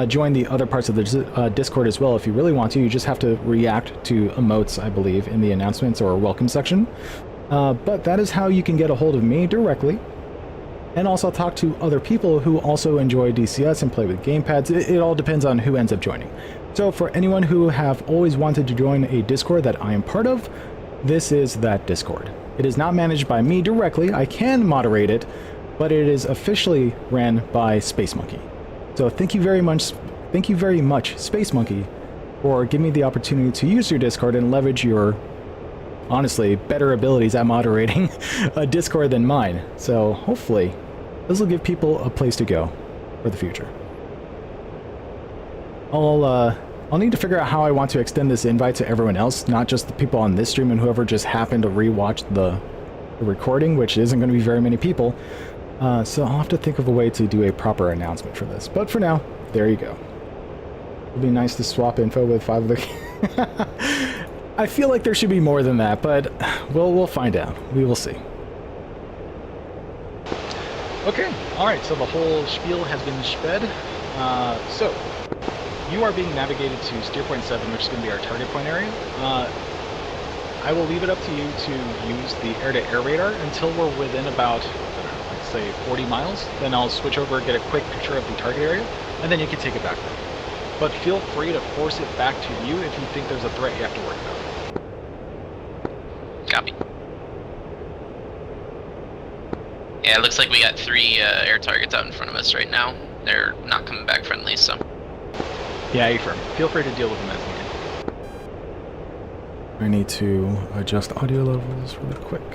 join the other parts of the Discord as well if you really want to. You just have to react to emotes, I believe, in the announcements or welcome section. But that is how you can get a hold of me directly, and also talk to other people who also enjoy DCS and play with gamepads. It all depends on who ends up joining. So for anyone who have always wanted to join a Discord that I am part of, this is that Discord. It is not managed by me directly. I can moderate it, but it is officially ran by Space Monkey. So thank you very much, Space Monkey, for giving me the opportunity to use your Discord and leverage your, honestly, better abilities at moderating a Discord than mine. So hopefully this will give people a place to go for the future. I'll need to figure out how I want to extend this invite to everyone else, not just the people on this stream and whoever just happened to rewatch the recording, which isn't going to be very many people. So I'll have to think of a way to do a proper announcement for this. But for now, there you go. It'd be nice to swap info with 5 other... I feel like there should be more than that, but we'll find out. We will see. Okay, alright, so the whole spiel has been sped. So, you are being navigated to steer point 7, which is going to be our target point area. I will leave it up to you to use the air-to-air radar until we're within about, let's say, 40 miles. Then I'll switch over, get a quick picture of the target area, and then you can take it back there. But feel free to force it back to you if you think there's a threat you have to worry about. Copy. Yeah, it looks like we got 3 air targets out in front of us right now. They're not coming back friendly, so... Yeah, affirm. Feel free to deal with them as needed. I need to adjust audio levels really quick.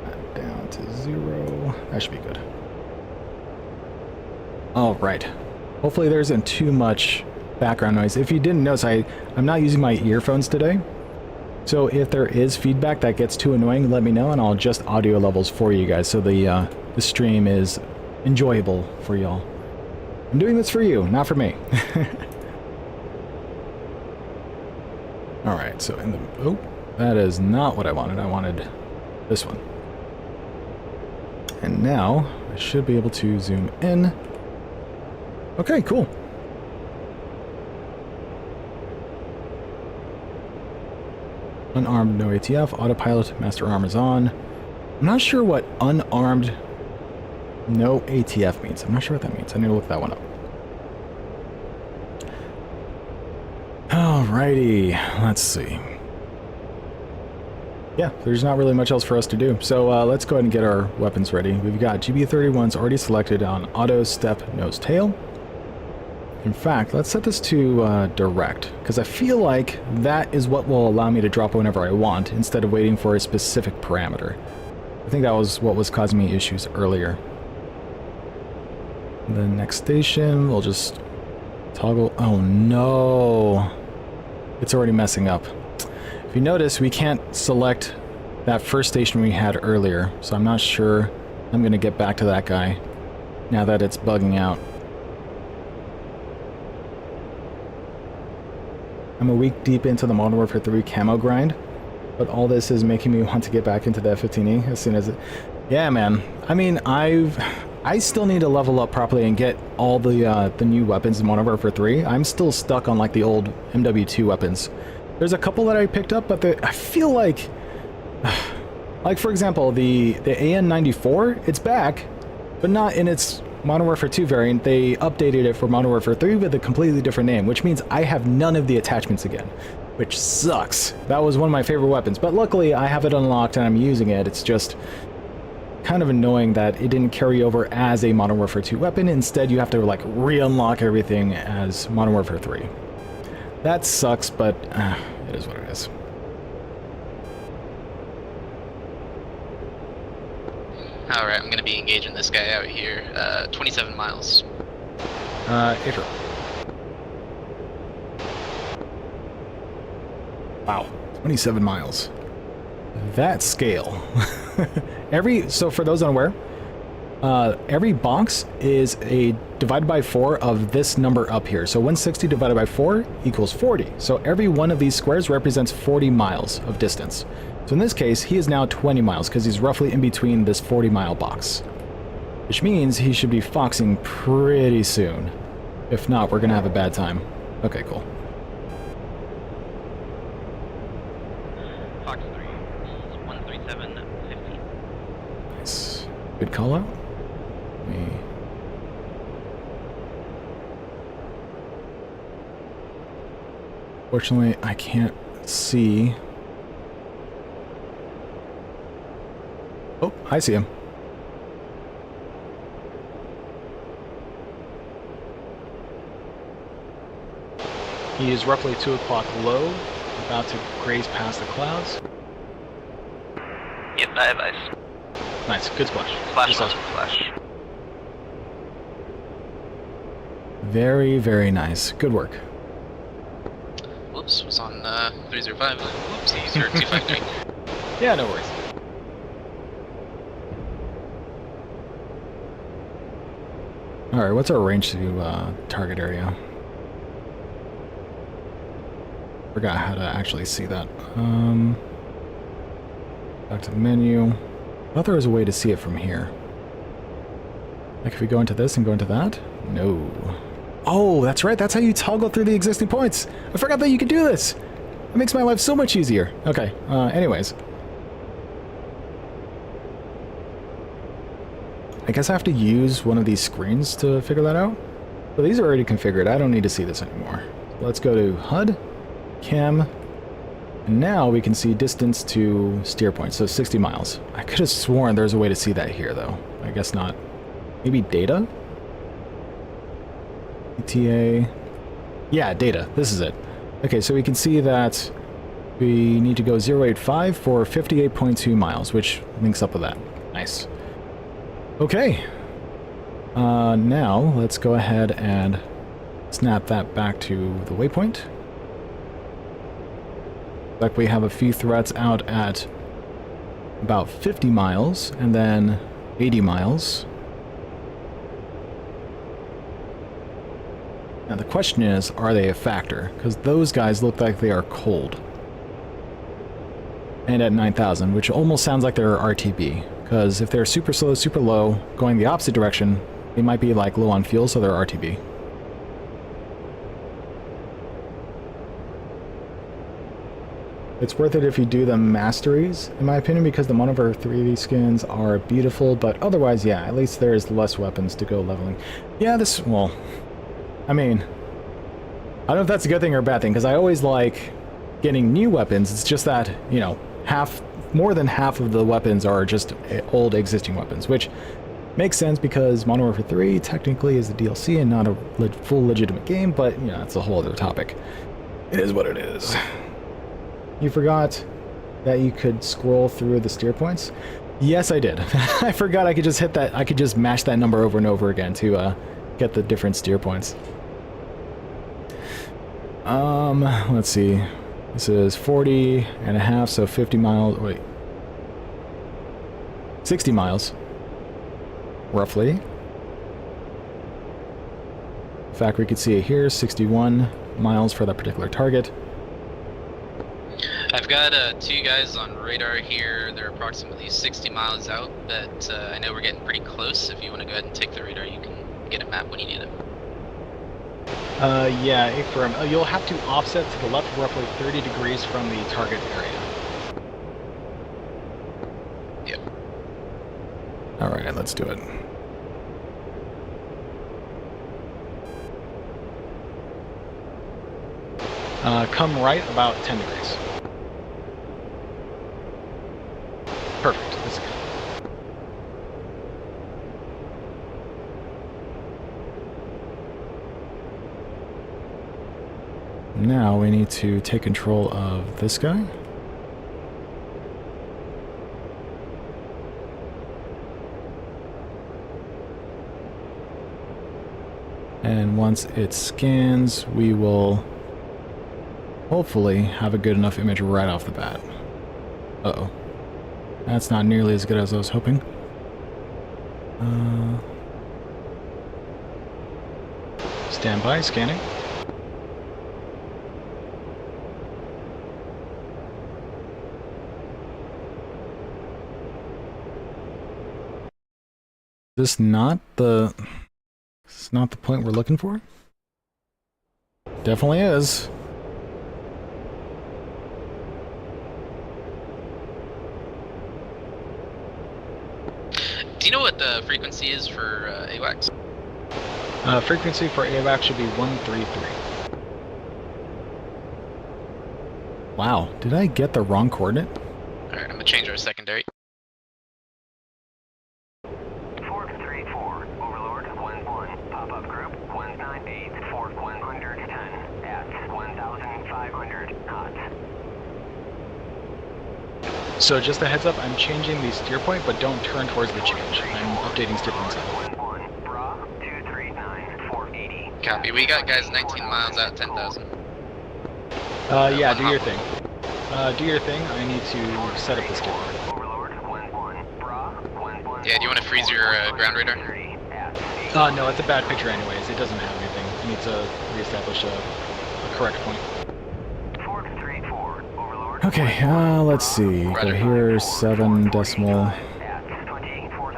That down to 0. That should be good. Alright. Hopefully there isn't too much background noise. If you didn't notice, I'm not using my earphones today. So if there is feedback that gets too annoying, let me know and I'll adjust audio levels for you guys so the stream is enjoyable for y'all. I'm doing this for you, not for me. Alright, so in the... Oh, that is not what I wanted. I wanted this one. And now, I should be able to zoom in. Okay, cool. Unarmed, no ATF. Autopilot, master armor's on. I'm not sure what unarmed, no ATF means. I'm not sure what that means. I need to look that one up. Alrighty, let's see. Yeah, there's not really much else for us to do. So let's go ahead and get our weapons ready. We've got GB31s already selected on auto, step, nose, tail. In fact, let's set this to direct, because I feel like that is what will allow me to drop whenever I want, instead of waiting for a specific parameter. I think that was what was causing me issues earlier. The next station, we'll just toggle... Oh no! It's already messing up. If you notice, we can't select that first station we had earlier, so I'm not sure I'm going to get back to that guy now that it's bugging out. I'm a week deep into the Modern Warfare 3 camo grind, but all this is making me want to get back into the F-15E as soon as it... Yeah, man. I mean, I still need to level up properly and get all the new weapons in Modern Warfare 3. I'm still stuck on, like, the old MW2 weapons. There's a couple that I picked up, but I feel like... Like, for example, the AN-94, it's back, but not in its Modern Warfare 2 variant, they updated it for Modern Warfare 3 with a completely different name, which means I have none of the attachments again, which sucks. That was one of my favorite weapons, but luckily I have it unlocked and I'm using it. It's just kind of annoying that it didn't carry over as a Modern Warfare 2 weapon. Instead, you have to like re-unlock everything as Modern Warfare 3. That sucks, but it is what it is. Alright, I'm gonna be engaging this guy out here. 27 miles. April. Wow, 27 miles. That scale. So for those unaware, every box is a divided by 4 of this number up here. So 160 divided by 4 equals 40. So every one of these squares represents 40 miles of distance. So in this case, he is now 20 miles because he's roughly in between this 40-mile box. Which means he should be foxing pretty soon. If not, we're going to have a bad time. Okay, cool. Fox 3, 137.15. Nice. Good call out. Fortunately, I can't see. Oh, I see him. He is roughly 2 o'clock low, about to graze past the clouds. Yep, I have ice. Nice, good splash. Flash, Just flash, us. flash. Very, very nice. Good work. Whoops, was on 305. Whoopsies, you're 253. Yeah, no worries. Alright, what's our range to target area? Forgot how to actually see that. Back to the menu. I thought there was a way to see it from here. Like if we go into this and go into that? No. Oh, that's right, that's how you toggle through the existing points! I forgot that you could do this! It makes my life so much easier. Okay, anyways. I guess I have to use one of these screens to figure that out. But these are already configured, I don't need to see this anymore. Let's go to HUD, Cam, and now we can see distance to steer point, so 60 miles. I could have sworn there's a way to see that here though. I guess not. Maybe data? ETA. Yeah, data. This is it. Okay, so we can see that we need to go 085 for 58.2 miles, which links up with that. Nice. Okay. Now let's go ahead and snap that back to the waypoint. Like we have a few threats out at about 50 miles and then 80 miles. Now the question is, are they a factor? Because those guys look like they are cold. And at 9,000, which almost sounds like they're RTB. Because if they're super slow, super low, going the opposite direction, they might be like low on fuel, so they're RTB. It's worth it if you do the masteries, in my opinion, because the Modern Warfare 3 skins are beautiful, but otherwise, yeah, at least there's less weapons to go leveling. Yeah, well, I mean, I don't know if that's a good thing or a bad thing, because I always like getting new weapons. It's just that, you know, more than half of the weapons are just old existing weapons, which makes sense because Modern Warfare 3 technically is a DLC and not a full legitimate game, but, you know, it's a whole other topic. It is what it is. You forgot that you could scroll through the steer points? Yes, I did. I forgot I could just hit that, I could just mash that number over and over again to get the different steer points. Let's see. This is 40 and a half, so 50 miles, wait. 60 miles, roughly. In fact, we could see it here, 61 miles for that particular target. I've got 2 guys on radar here. They're approximately 60 miles out, but I know we're getting pretty close. If you want to go ahead and take the radar, you can get a map when you need it. Yeah, affirm. You'll have to offset to the left roughly 30 degrees from the target area. Yep. Alright, let's do it. Come right about 10 degrees. Perfect. That's good. Now we need to take control of this guy. And once it scans, we will hopefully have a good enough image right off the bat. Uh-oh. That's not nearly as good as I was hoping. Stand by, scanning. It's not the point we're looking for? Definitely is. Do you know what the frequency is for AWACS? Frequency for AWACS should be 133. Wow, did I get the wrong coordinate? Alright, I'm gonna change our secondary. So just a heads up, I'm changing the steer point, but don't turn towards the change. I'm updating steer points now. Copy. We got guys 19 miles out, 10,000. Yeah, do your thing. Do your thing. I need to set up the steer point. Yeah, do you want to freeze your ground radar? No, it's a bad picture anyways. It doesn't have anything. I need to reestablish a correct point. Okay, let's see. Go here, 7 decimal.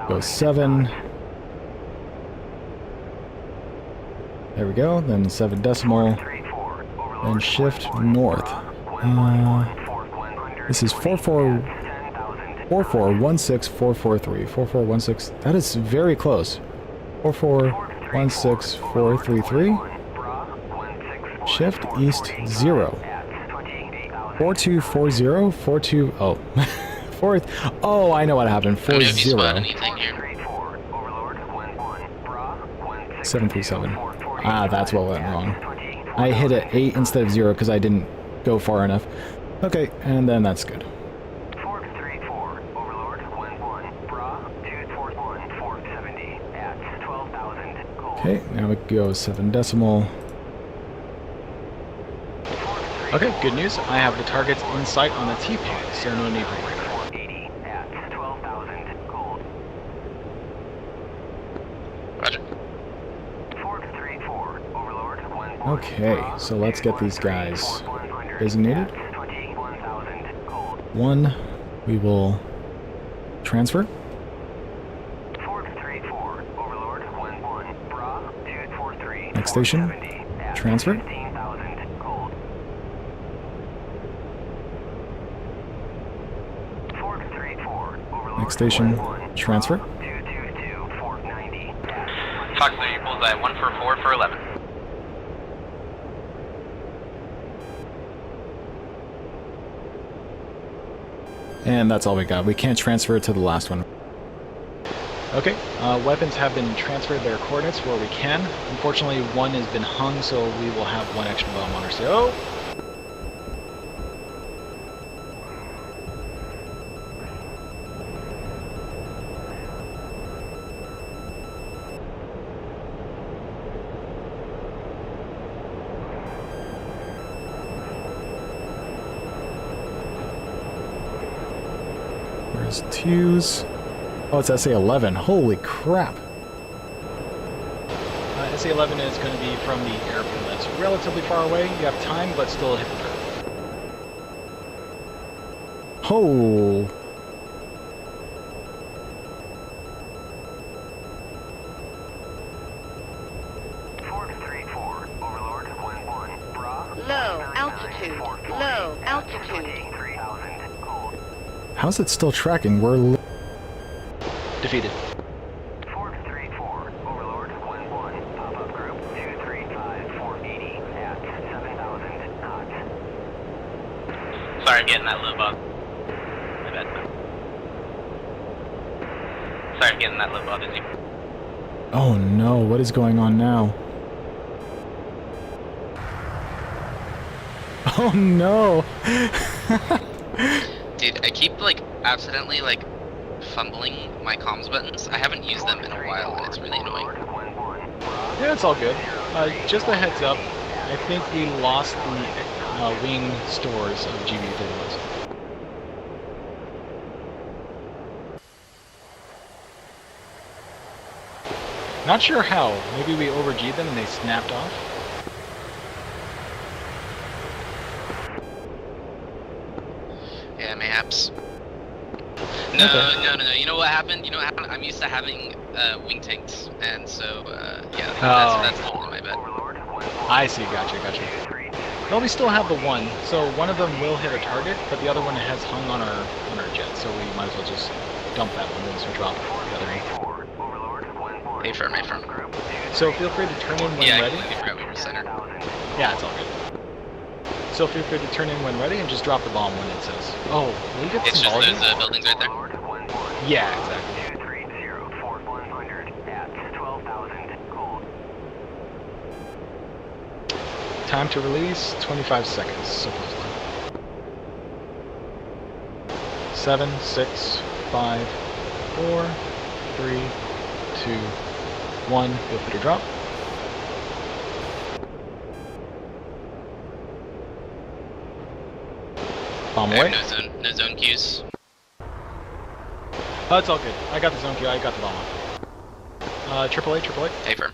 Go 7. There we go, then 7 decimal. Then shift north. This is 4416443. 4416. That is very close. 4416433. Shift east 0. 4240, 42, oh. 4, oh, I know what happened, 40. 737. Ah, that's what went wrong. I hit it 8 instead of 0 because I didn't go far enough. Okay, and then that's good. Okay, now we go 7 decimal. Okay, good news. I have the targets in sight on the T-pod, so no need for radar. Roger. Okay, so let's get these guys designated. 1, we will transfer. Next station, transfer. Next station, transfer. Fox 3 bullseye, 144 for 11. And that's all we got. We can't transfer to the last one. Okay, weapons have been transferred their coordinates where we can. Unfortunately, one has been hung, so we will have one extra bomb on our CO. Where's Twos? Oh, it's SA-11. Holy crap. SA-11 is going to be from the airfield. That's relatively far away. You have time, but still hit the turret. Oh. Low altitude. Low altitude. How's it still tracking? We're Defeated. Sorry, I'm getting that low, Bob. My bad. Sorry, I'm getting that low, Bob. Oh no, what is going on now? Oh no! Dude, I keep like accidentally like fumbling my comms buttons. I haven't used them in a while and it's really annoying. Yeah, it's all good. Just a heads up, I think we lost the wing stores of GB31s. Not sure how. Maybe we over-G'd them and they snapped off? Yeah, mayhaps. No, Okay. no. You know what happened? I'm used to having wing tanks, and so yeah, Oh. that's totally my bad. I see, gotcha. Well, we still have the one, so one of them will hit a target, but the other one has hung on our jet, so we might as well just dump that one once we drop the other one. Affirm. So feel free to turn in when Yeah, ready. I completely forgot we were centered. Yeah, it's all good. So feel free to turn in when ready and just drop the bomb when it says. Oh, will you get It's some just volume? those buildings right there. Yeah, exactly. Time to release, 25 seconds, supposedly. 7, 6, 5, 4, 3, 2, 1. Feel free to drop. Bomb I away. have no zone cues. Oh, it's all good. I got the zone queue, I got the bomb off. AAA. Affirm.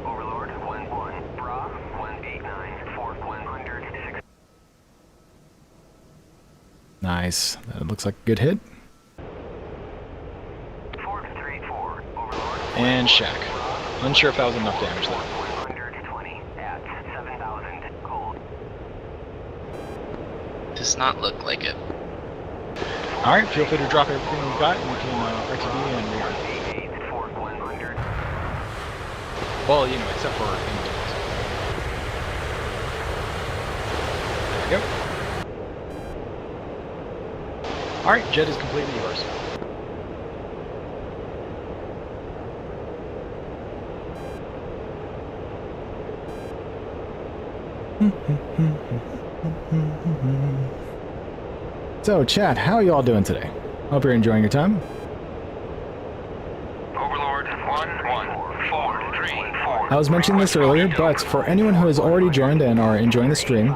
Overlord, 1-1, Bra, 189, 4100. Nice. That looks like a good hit. 434, Overlord. And Shack. Unsure if that was enough damage though. 120 at 7,000 cold. Does not look like it. Alright, feel free to drop everything we've got and we can RTB and reroll. 188, 4100. Well, except for inputs. There we go. Alright, jet is completely yours. So, chat, how are you all doing today? Hope you're enjoying your time. Overlord, 1-1-4-3-4. I was mentioning this earlier, but for anyone who has already joined and are enjoying the stream,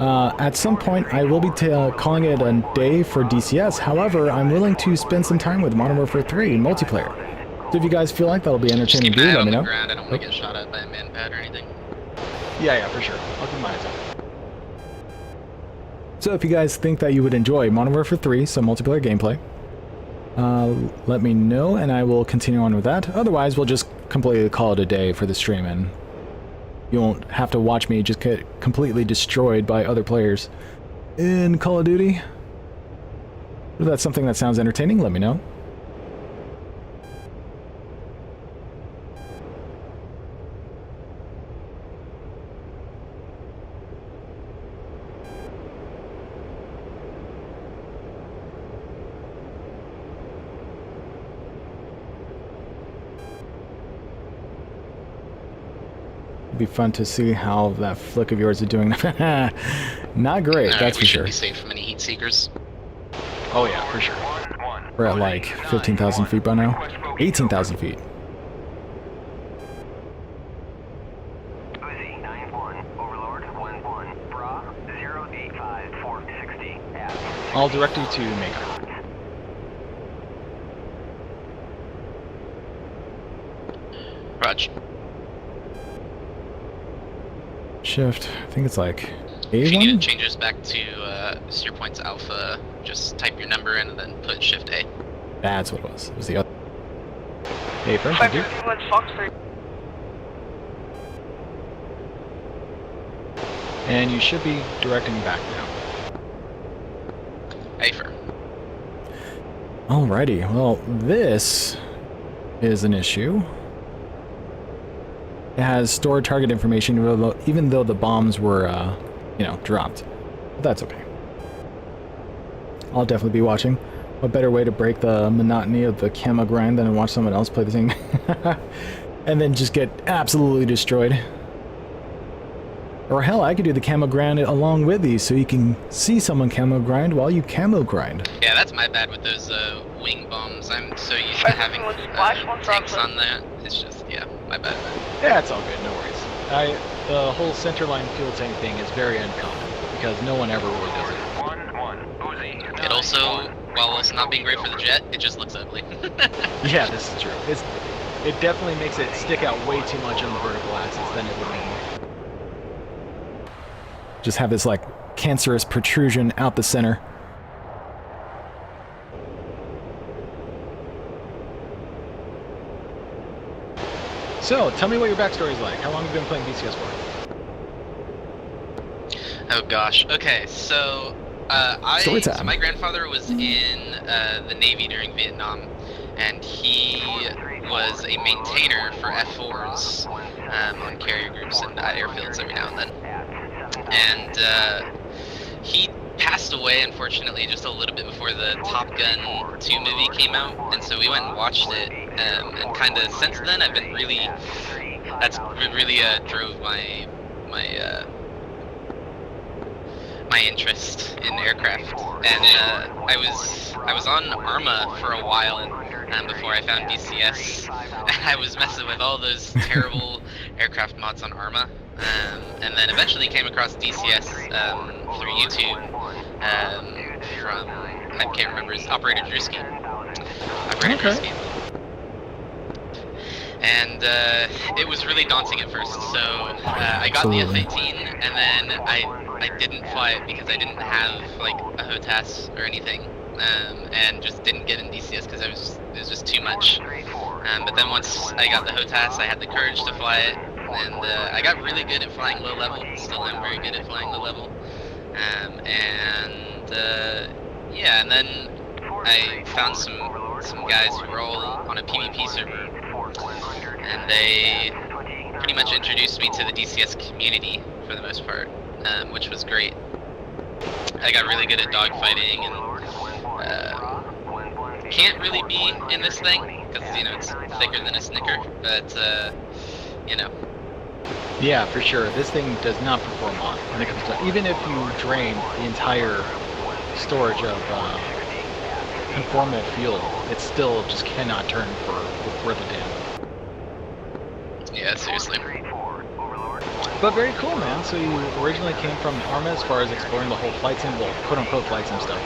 at some point I will be calling it a day for DCS. However, I'm willing to spend some time with Modern Warfare 3 multiplayer. So if you guys feel like that'll be Just entertaining, keep an do eye let on me the know. ground. I don't want to get shot at by a man pad or anything. Yeah, for sure. I'll keep my eyes out. So if you guys think that you would enjoy Modern Warfare 3, some multiplayer gameplay, let me know and I will continue on with that. Otherwise, we'll just completely call it a day for the stream and you won't have to watch me just get completely destroyed by other players in Call of Duty. If that's something that sounds entertaining, let me know. It'd be fun to see how that flick of yours is doing. Not great, Alright, that's we for should sure. be safe from any heat seekers. Oh yeah, for sure. We're at like 15,000 feet by now. 18,000 feet. Uzi, 9-1, Overlord, 1-1, Bra, 085-460 at I'll direct you to Mako. Raj. Shift, I think it's like If you need to A1? change us back to steer points alpha, just type your number in and then put shift A. That's what it was. It was the other. Hey, friend, thank you. 551 Foxtrot. And you should be directing back now. Affirm. Alrighty, well, this is an issue. It has stored target information even though the bombs were, dropped. But that's okay. I'll definitely be watching. What better way to break the monotony of the camo grind than to watch someone else play the same and then just get absolutely destroyed. Or hell, I could do the camo grind along with you so you can see someone camo grind while you camo grind. Yeah, that's my bad with those wing bombs. I'm so used to having tanks on that. It's just, yeah, my bad. Yeah, it's all good, no worries. The whole centerline fuel tank thing is very uncommon, because no one ever really does it. 1-1. Uzi. It also, while also not being great for the jet, it just looks ugly. Yeah, this is true. It definitely makes it stick out way too much on the vertical axis than it would normally. Just have this like cancerous protrusion out the center. So, tell me what your backstory is like. How long have you been playing DCS for? Oh gosh. Okay, so so my grandfather was in the Navy during Vietnam, and he was a maintainer for F4s on carrier groups and airfields every now and then. And he passed away, unfortunately, just a little bit before the Top Gun 2 movie came out, and so we went and watched it, and kind of since then I've been really, that's really drove my interest in aircraft. And I was on ARMA for a while before I found DCS. I was messing with all those terrible aircraft mods on ARMA. And then eventually came across DCS through YouTube from, I can't remember, his Operator Drewski. Drewski. And it was really daunting at first, so I got the F-18, and then I didn't fly it because I didn't have like a HOTAS or anything, and just didn't get in DCS because it was just too much. But then once I got the HOTAS, I had the courage to fly it. And I got really good at flying low level. Still am very good at flying low level. Yeah, and then I found some guys who were all on a PvP server, and they pretty much introduced me to the DCS community for the most part, which was great. I got really good at dogfighting, and can't really be in this thing because you know it's thicker than a Snicker, but you know. Yeah, for sure. This thing does not perform on when it comes to, even if you drain the entire storage of conformal fuel, it still just cannot turn for worth a damn. Yeah, seriously. But very cool, man. So you originally came from ARMA as far as exploring the whole flight sim, well, quote-unquote flight sim stuff,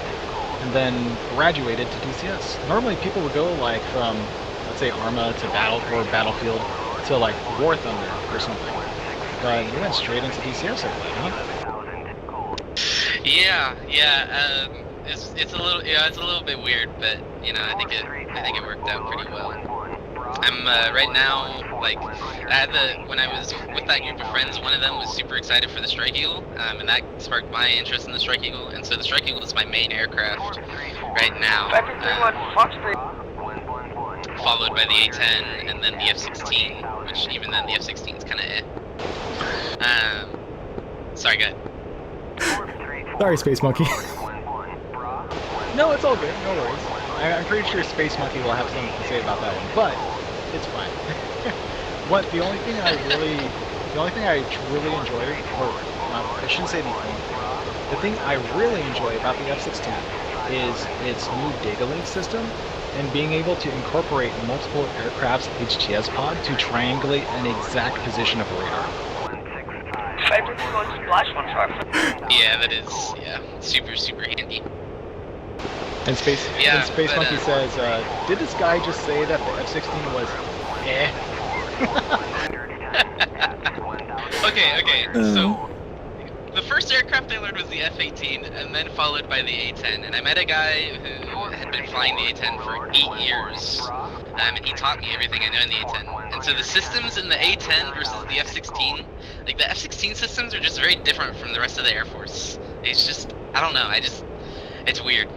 and then graduated to DCS. Normally people would go like from, let's say, ARMA to Battlefield to like War Thunder or something. But you went straight into DCS, I believe, huh? Yeah. It's a little bit weird, but you know, I think it worked out pretty well. I'm right now, like, when I was with that group of friends, one of them was super excited for the Strike Eagle, and that sparked my interest in the Strike Eagle, and so the Strike Eagle is my main aircraft right now. Followed by the A-10 and then the F-16, which even then the F-16 is kind of sorry, go ahead. Sorry, Space Monkey. No, it's all good, no worries. I'm pretty sure Space Monkey will have something to say about that one, but it's fine. The only thing I really enjoy, or I shouldn't say the thing I really enjoy about the F-16 is its new data link system, and being able to incorporate multiple aircraft's HTS pod to triangulate an exact position of a radar. Yeah, that is super handy. And Space Monkey says, did this guy just say that the F-16 was Okay, so the first aircraft I learned was the F-18, and then followed by the A-10, and I met a guy who had been flying the A-10 for 8 years, and he taught me everything I know in the A-10. And so the systems in the A-10 versus the F-16, like the F-16 systems are just very different from the rest of the Air Force. It's just, I don't know, it's weird.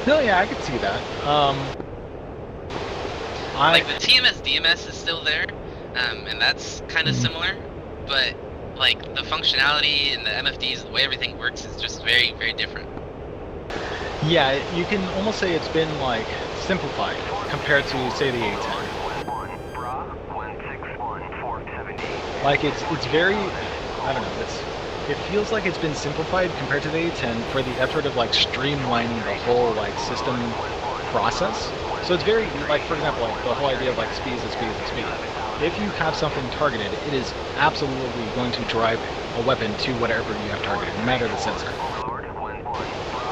No, yeah, I could see that. Like the TMS DMS is still there, and that's kind of similar, but like the functionality and the MFDs, the way everything works is just very different. Yeah, you can almost say it's been like simplified compared to say the A10. Like it's very, I don't know, it feels like it's been simplified compared to the A10 for the effort of like streamlining the whole like system process. So it's very, like for example, like the whole idea of like speed is speed is speed. If you have something targeted, it is absolutely going to drive a weapon to whatever you have targeted, no matter the sensor.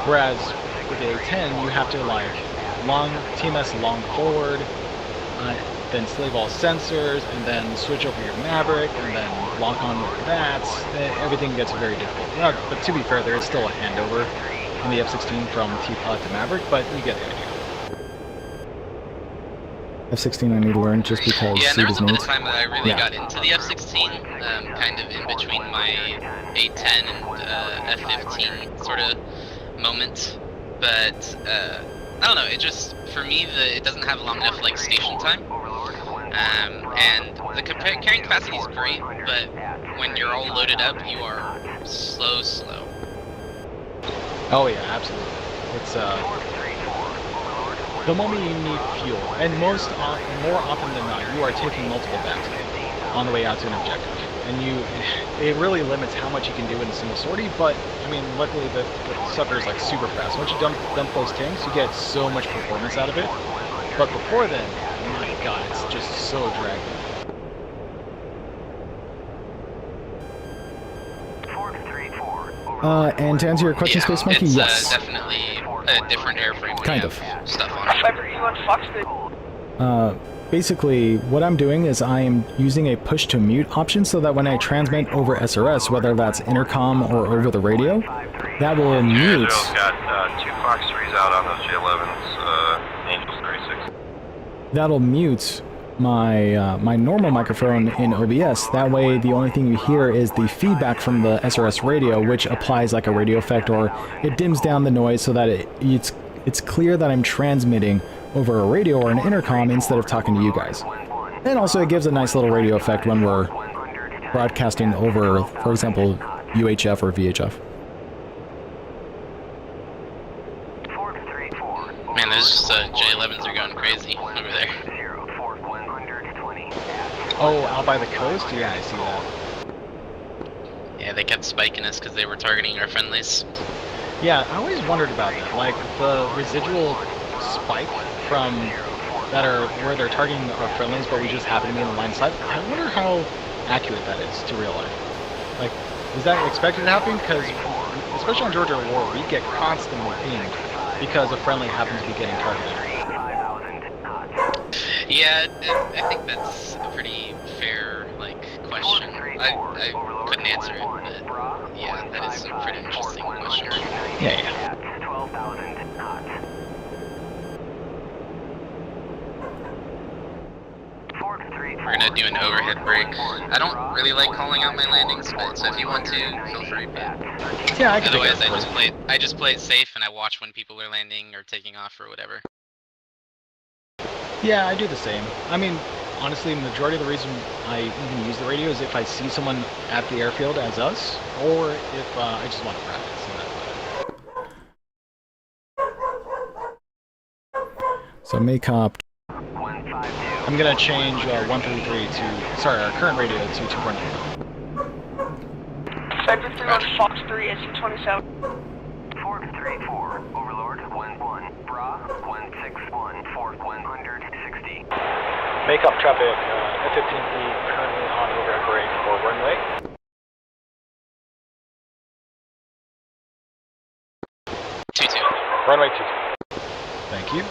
Whereas with the A10, you have to like TMS long forward, then slave all sensors, and then switch over your Maverick, and then lock on with that. Everything gets very difficult. But to be fair, there is still a handover in the F-16 from T-Pod to Maverick, but you get the idea. F-16 I need to learn just because yeah, and there was Seed is a bit neat. of time that I really got into the F-16, kind of in between my A10 and F-15 sort of moment. But I don't know. It just for me it doesn't have long enough like station time, and the carrying capacity is great, but when you're all loaded up, you are slow. Oh yeah, absolutely. It's the moment you need fuel, and more often than not, you are taking multiple bags on the way out to an objective, and it really limits how much you can do in a single sortie. But I mean, luckily the sucker is like super fast. Once you dump those tanks, you get so much performance out of it. But before then, my god, it's just so draggy. And to answer your question, Yeah, Space Monkey, it's yes. definitely a different airframe. Kind of. Stuff on it. Basically, what I'm doing is I am using a push to mute option so that when I transmit over SRS, whether that's intercom or over the radio, that will mute. Got 2 Fox 3s out on those J11s, Angels 36. That'll mute my my normal microphone in OBS. That way, the only thing you hear is the feedback from the SRS radio, which applies like a radio effect, or it dims down the noise so that it's clear that I'm transmitting over a radio or an intercom instead of talking to you guys. And also, it gives a nice little radio effect when we're broadcasting over, for example, UHF or VHF. Man, those J11s are going crazy over there. Oh, out by the coast? Yeah, I see that. Yeah, they kept spiking us because they were targeting our friendlies. Yeah, I always wondered about that. Like, the residual spike from where they're targeting our friendlies, but we just happen to be in the line of sight. I wonder how accurate that is to real life. Like, is that expected to happen? Because, especially on Georgia War, we get constantly pinged because a friendly happens to be getting targeted. Yeah, I think that's a pretty fair, like, question. I couldn't answer it, but yeah, that is a pretty interesting question. Yeah. We're gonna do an overhead break. I don't really like calling out my landings, but so if you want to, feel free. But Yeah, I can otherwise, I just play it safe and I watch when people are landing or taking off or whatever. Yeah, I do the same. I mean, honestly, the majority of the reason I even use the radio is if I see someone at the airfield as us, or if I just want to practice, and that's about it. So Maycop. I'm gonna change 133 to, sorry, our current radio to 2.9. Cyber 3 on Fox 3, SU-27. 434, Overlord, 1-1, Bra, 161, 160. Make up traffic, F-15E currently on overhead break for runway. 22. Runway 22. Thank you.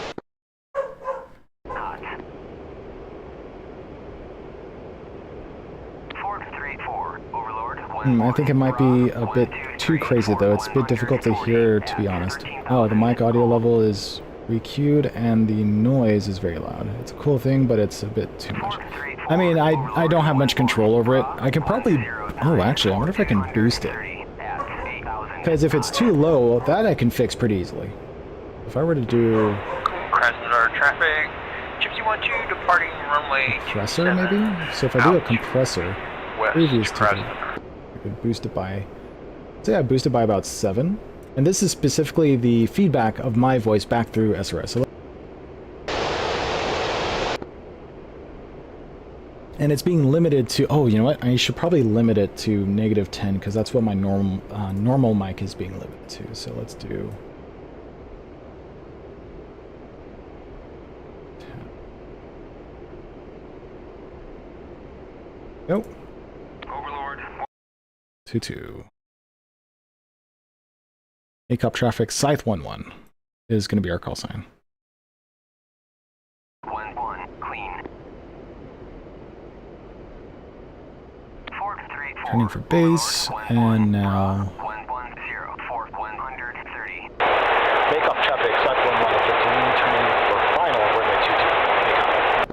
I think it might be a bit too crazy though. It's a bit difficult to hear, to be honest. Oh, the mic audio level is recued and the noise is very loud. It's a cool thing, but it's a bit too much. I mean, I don't have much control over it. I can probably... Oh, actually, I wonder if I can boost it. Because if it's too low, that I can fix pretty easily. If I were to do... Krasnodar traffic, Gypsy 12 departing runway... Compressor, maybe? So if I do a compressor, previous to Krasnodar. I could boost it by... Say I boost it by about 7. And this is specifically the feedback of my voice back through SRS. So, and it's being limited to, oh, you know what? I should probably limit it to -10 because that's what my normal mic is being limited to. So let's do... Nope. Overlord. 2-2. Takeoff traffic, Scythe 1-1 is going to be our call sign. 1-1, clean. Turning for base, and now... 110, 130. Takeoff traffic, Scythe 1-1 at 15, turning for final, runway 22. Takeoff.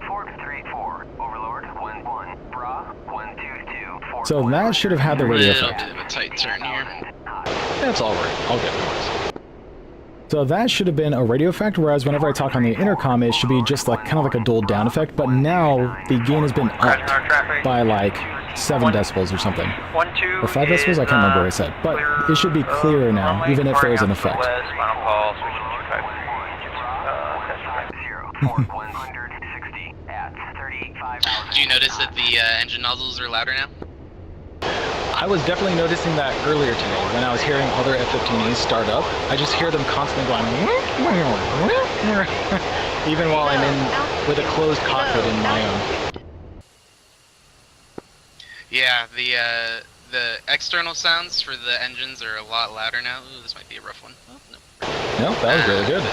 434, Overlord, 1-1, Bra, 122, So that should have had the radio Little effect. bit of a tight turn here. That's alright, I'll get it. So that should have been a radio effect, whereas whenever I talk on the intercom, it should be just like kind of like a dulled down effect, but now the gain has been upped by like 7 decibels or something. 1-2 Or 5 decibels? I can't remember what I said. But it should be clearer now, even if there is an effect. Final call, switching 160 at 35,000. Do you notice that the engine nozzles are louder now? I was definitely noticing that earlier today when I was hearing other F-15Es start up. I just hear them constantly going even while I'm in with a closed cockpit in my own. Yeah, the external sounds for the engines are a lot louder now. Ooh, this might be a rough one. Oh, no. Nope, that was really good.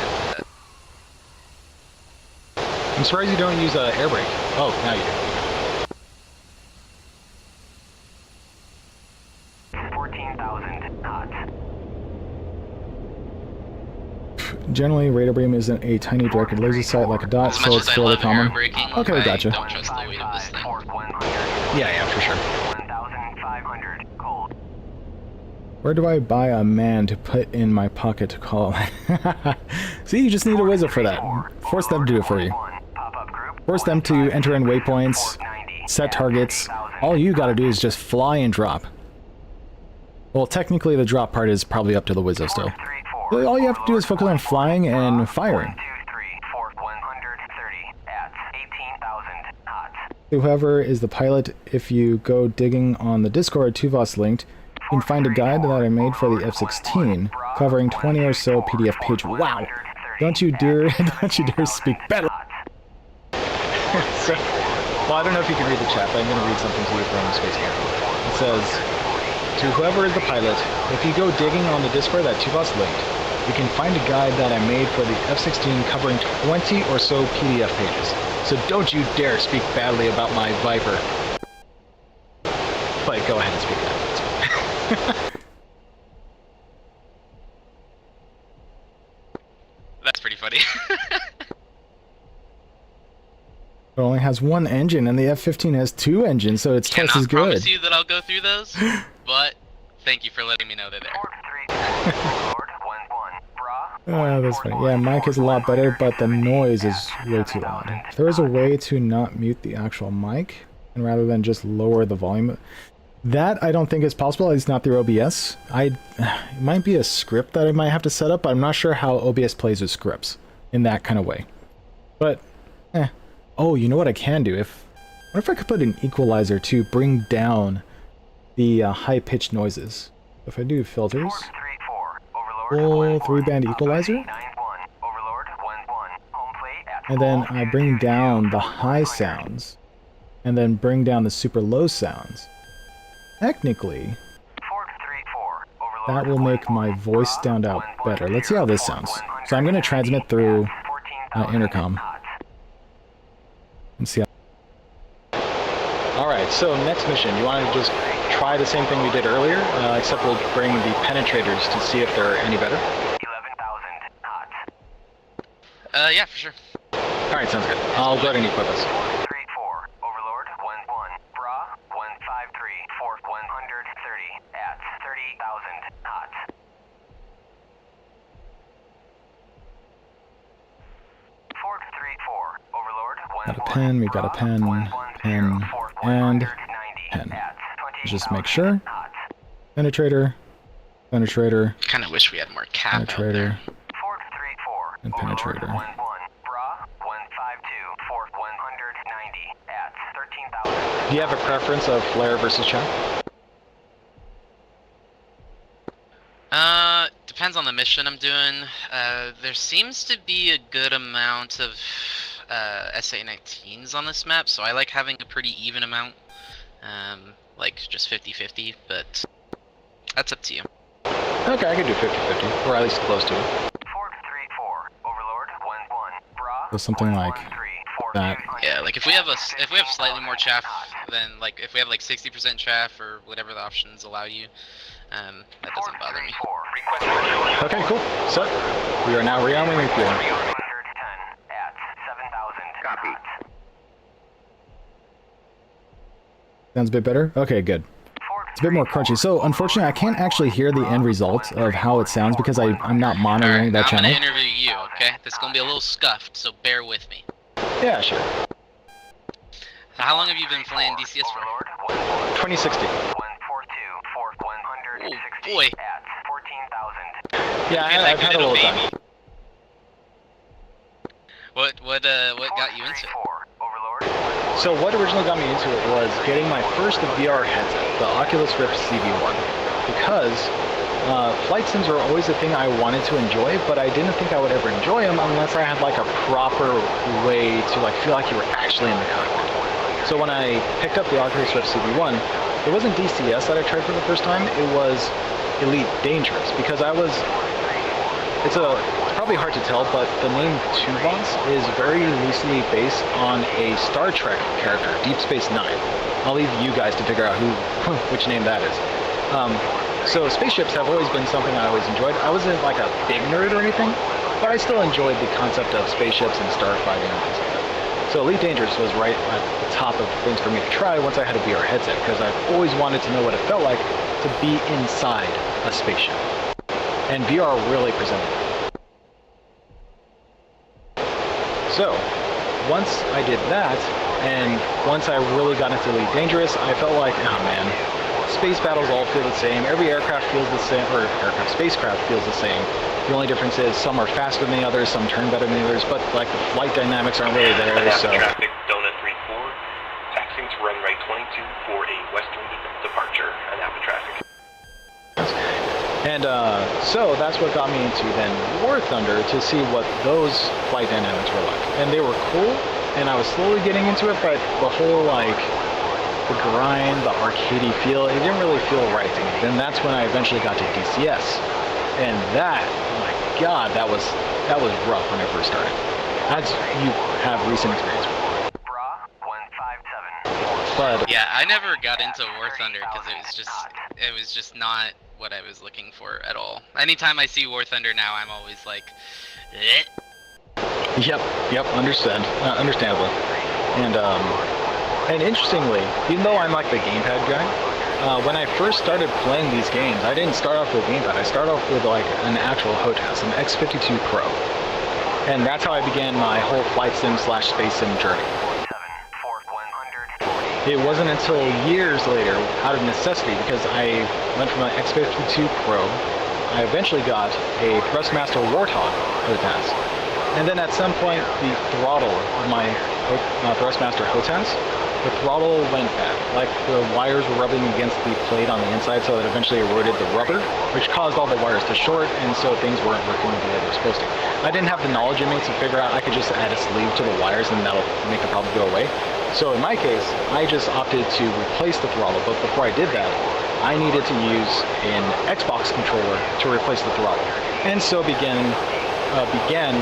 I'm surprised you don't use air brake. Oh, now you do. 14,000 knots. Generally, radar beam isn't a tiny directed laser sight like a dot, As so much it's as I fairly love common. air braking, Okay, I gotcha. don't trust the weight of this thing. Yeah, for sure. 1,500 cold. Where do I buy a man to put in my pocket to call? See, you just need a wizard for that. Force them to do it for you. Force them to enter in waypoints, set targets. All you gotta do is just fly and drop. Well, technically the drop part is probably up to the Wizzo still. All you have to do is focus on flying and firing. Whoever is the pilot, if you go digging on the Discord, Tuvos linked, you can find a guide that I made for the F-16, covering 20 or so PDF page. Wow! Don't you dare speak better! So, well, I don't know if you can read the chat, but I'm going to read something to you from Space Camp. It says, to whoever is the pilot, if you go digging on the Discord that Tuvos linked, you can find a guide that I made for the F-16 covering 20 or so PDF pages. So don't you dare speak badly about my Viper. But go ahead and speak badly. That's pretty funny. It only has one engine, and the F-15 has 2 engines, so it's twice as Cannot promise good. you that I'll go through those, but thank you for letting me know they're there. Oh, that's funny. Yeah, mic is a lot better, but the noise is way too loud. If there was a way to not mute the actual mic, and rather than just lower the volume, that I don't think is possible, at least not through OBS. It might be a script that I might have to set up, but I'm not sure how OBS plays with scripts in that kind of way. But, Oh, you know what I can do? What if I could put an equalizer to bring down the high-pitched noises? If I do filters, full 3-band equalizer, and then I bring down the high sounds, and then bring down the super low sounds. Technically, that will make my voice stand out better. Let's see how this sounds. So I'm going to transmit through intercom. And see how. Alright, so next mission, you want to just try the same thing we did earlier, except we'll bring the penetrators to see if they're any better? 11,000 knots. Yeah, for sure. Alright, sounds good. I'll go ahead and equip us. 434, Overlord, 1-1, Bra, 153, 130 at 30,000 knots. 434, Overlord, 1-1, Got a pen, we got a pen, and pen. Let's just make sure. Penetrator, Penetrator. Kind of wish we had more cap out Penetrator. there. Fort 3-4. And penetrator. Overlord 1-1. Bra 152. Fort 190 at 13,000. Do you have a preference of flare versus chaff? Depends on the mission I'm doing. There seems to be a good amount of SA-19s on this map, so I like having a pretty even amount. Like just 50-50, but that's up to you. Okay, I could do 50-50, or at least close to it. Fort 3-4. Overlord 1-1. Bra So something like 113. Fort that. 200. Yeah, like if we have slightly more chaff, then like if we have like 60% chaff or whatever the options allow you, that doesn't bother me. Okay, cool. So, we are now rearming and fueling. 310 at 7,000. Copy. Sounds a bit better? Okay, good. It's a bit more crunchy. So, unfortunately, I can't actually hear the end result of how it sounds because I'm not monitoring that I'm channel. gonna interview you, okay? This is gonna be a little scuffed, so bear with me. Yeah, sure. How long have you been playing DCS for? 2016. 142. Fort 160 Oh, boy. at 14,000. Yeah, You're like I've had a little baby. time. What got you into it? Overlord So what originally got me into it was getting my first VR headset, the Oculus Rift CV1, because flight sims were always a thing I wanted to enjoy, but I didn't think I would ever enjoy them unless I had like a proper way to like feel like you were actually in the cockpit. So when I picked up the Oculus Rift CV1, it wasn't DCS that I tried for the first time, it was Elite Dangerous, because it's probably hard to tell, but the name Tuvos is very loosely based on a Star Trek character, Deep Space Nine. I'll leave you guys to figure out which name that is. So spaceships have always been something I always enjoyed. I wasn't like a big nerd or anything, but I still enjoyed the concept of spaceships and starfighting and things like that. So Elite Dangerous was right at the top of things for me to try once I had a VR headset, because I've always wanted to know what it felt like to be inside a spaceship. And VR really presented it. So, once I did that, and once I really got into Elite Dangerous, I felt like, oh man, space battles all feel the same, every aircraft feels the same, or spacecraft feels the same. The only difference is some are faster than the others, some turn better than the others, but like the flight dynamics aren't really there, so... Traffic, Donut 34, taxiing to runway 22 for a western departure, Anapa traffic. And so that's what got me into then War Thunder, to see what those flight dynamics were like. And they were cool, and I was slowly getting into it, but the whole like the grind, the arcadey feel, it didn't really feel right to me. Then that's when I eventually got to DCS. And that, my god, that was rough when I first started. That's, you have recent experience with. Bra 157. But Yeah, I never got into War Thunder because it was just not what I was looking for at all. Anytime I see War Thunder now, I'm always like, eh. Yep, understandably. And interestingly, even though I'm like the gamepad guy, when I first started playing these games, I didn't start off with a gamepad. I started off with like an actual HOTAS, an X-52 Pro. And that's how I began my whole flight sim / space sim journey. It wasn't until years later, out of necessity, because I went from an X-52 Pro, I eventually got a Thrustmaster Warthog HOTAS. And then at some point, the throttle of my Thrustmaster HOTAS, the throttle went bad. Like the wires were rubbing against the plate on the inside, so it eventually eroded the rubber, which caused all the wires to short, and so things weren't working the way they were supposed to. I didn't have the knowledge in me to figure out I could just add a sleeve to the wires and that'll make the problem go away. So in my case, I just opted to replace the throttle, but before I did that, I needed to use an Xbox controller to replace the throttle. And so began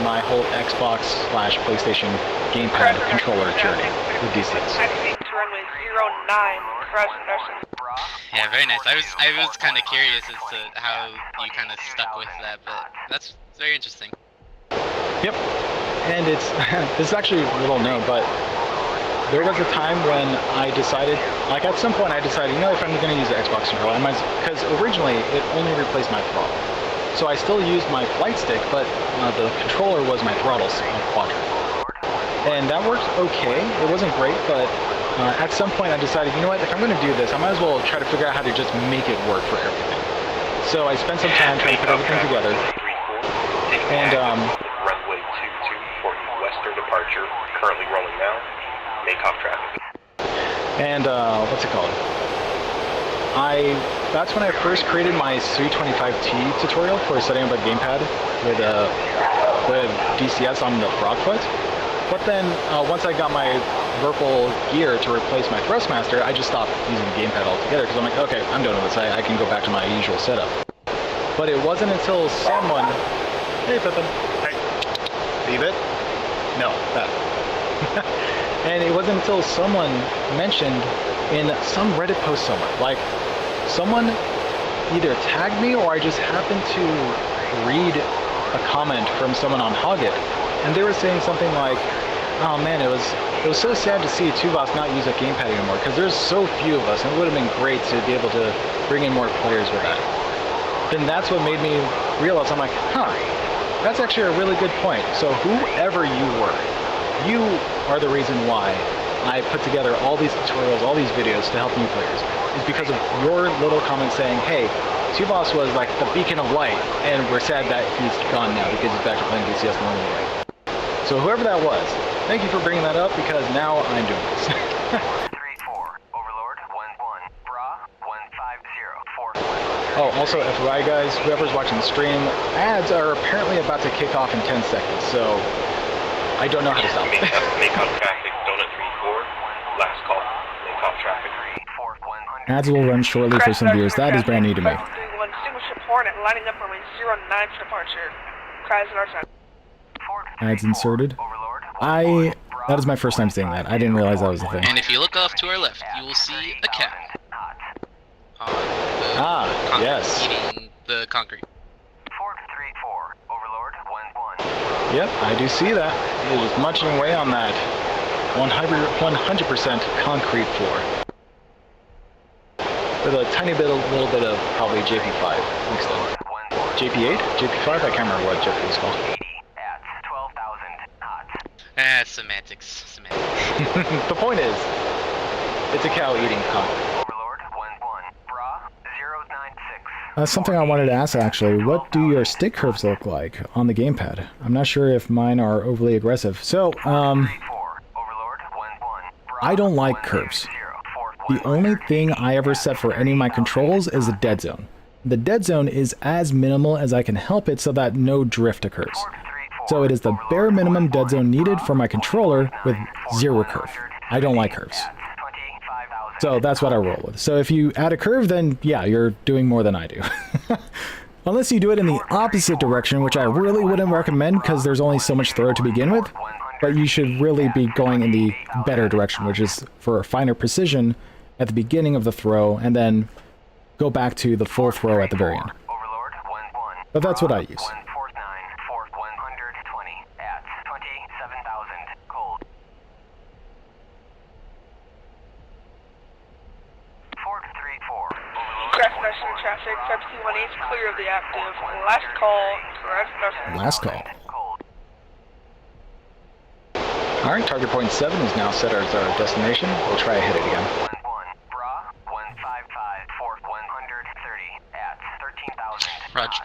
my whole Xbox / PlayStation gamepad controller journey with DCS. Taxiing to runway 09, crossing Nelson. Yeah, very nice. I was kind of curious as to how you kind of stuck with that, but that's very interesting. Yep, and it's actually little known, but there was a time when I decided, like at some point I decided, you know, if I'm going to use the Xbox controller, I might, because originally it only replaced my throttle. So I still used my flight stick, but the controller was my throttle quadrant. And that worked okay. It wasn't great, but at some point I decided, you know what, if I'm going to do this, I might as well try to figure out how to just make it work for everything. So I spent some time trying to put everything together. And runway 22 for western departure, currently rolling now. Takeoff traffic. And what's it called? That's when I first created my C25T tutorial for setting up a gamepad with DCS on the Frogfoot. But then once I got my Verpal gear to replace my Thrustmaster, I just stopped using the gamepad altogether because I'm like, okay, I'm done with this. I can go back to my usual setup. But it wasn't until someone, hey Pippin, hey, leave it? No, that. And it wasn't until someone mentioned in some Reddit post somewhere, like someone either tagged me or I just happened to read a comment from someone on Hoggit, and they were saying something like, oh man, it was so sad to see Tuvas not use a gamepad anymore because there's so few of us and it would have been great to be able to bring in more players with that. Then that's what made me realize, I'm like, huh, that's actually a really good point. So whoever you were, you are the reason why I put together all these tutorials, all these videos to help new players. It's because of your little comment saying, hey, Tuvas was like the beacon of light, and we're sad that he's gone now because he's back to playing DCS the normal way. So whoever that was, thank you for bringing that up because now I'm doing this. 3-4, Overlord, 1-1, Bra, 150, 4. Oh, also FYI guys, whoever's watching the stream, ads are apparently about to kick off in 10 seconds, so I don't know how to stop it. Takeoff traffic, Donut 3-4, last call, takeoff traffic. Ads will run shortly for some viewers. That is brand new to me. Distinguished Hornet lining up for a 09 departure. Cries at our side. Ads inserted. That is my first time seeing that. I didn't realize that was a thing. And if you look off to our left, you will see a cat. On the yes. eating the concrete. 4-3-4, Overlord, 1-1. Yep, I do see that. It is munching away on that 100% concrete floor. With a tiny bit, little bit of probably JP5 mixed in. JP8? JP5? I can't remember what JP was called. Semantics. The point is, it's a cow eating concrete. Overlord, 1-1, Bra, 096. That's something I wanted to ask actually. What do your stick curves look like on the gamepad? I'm not sure if mine are overly aggressive. So, I don't like curves. The only thing I ever set for any of my controls is a dead zone. The dead zone is as minimal as I can help it so that no drift occurs. So it is the bare minimum dead zone needed for my controller with zero curve. I don't like curves. So that's what I roll with. So if you add a curve, then yeah, you're doing more than I do. Unless you do it in the opposite direction, which I really wouldn't recommend because there's only so much throw to begin with. But you should really be going in the better direction, which is for finer precision at the beginning of the throw, and then go back to the full throw at the very end. But that's what I use. 149 at 27,000 cold. 4-3-4. Crash Nation traffic, F-15E is clear of the active. Last call, Crash Nation. Last call. Alright, target point 7 is now set as our destination. We'll try to hit it again. 1-1, Bra, 155, 130 at 13,000. Roger.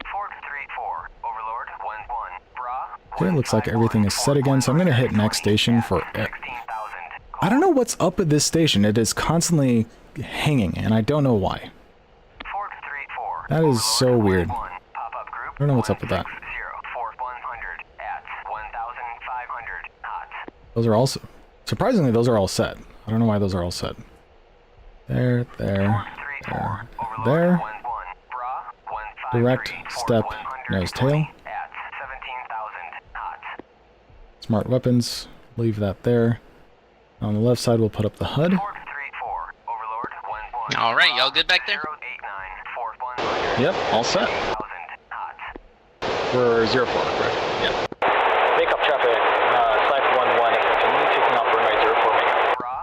4-3-4, Overlord, 1-1, Bra. Okay, looks like everything is set again, so I'm going to hit next station for it. I don't know what's up with this station. It is constantly hanging, and I don't know why. 4-3-4. That is so weird. I don't know what's up with that. Those are also... Surprisingly, those are all set. I don't know why those are all set. There. Direct, step, nose, tail. Smart weapons. Leave that there. On the left side, we'll put up the HUD. Alright, y'all good back there? Yep, all set. We're 04, correct? Yeah. Makeup traffic, Cypher 11, continue taking off runway 04 makeup. Bra,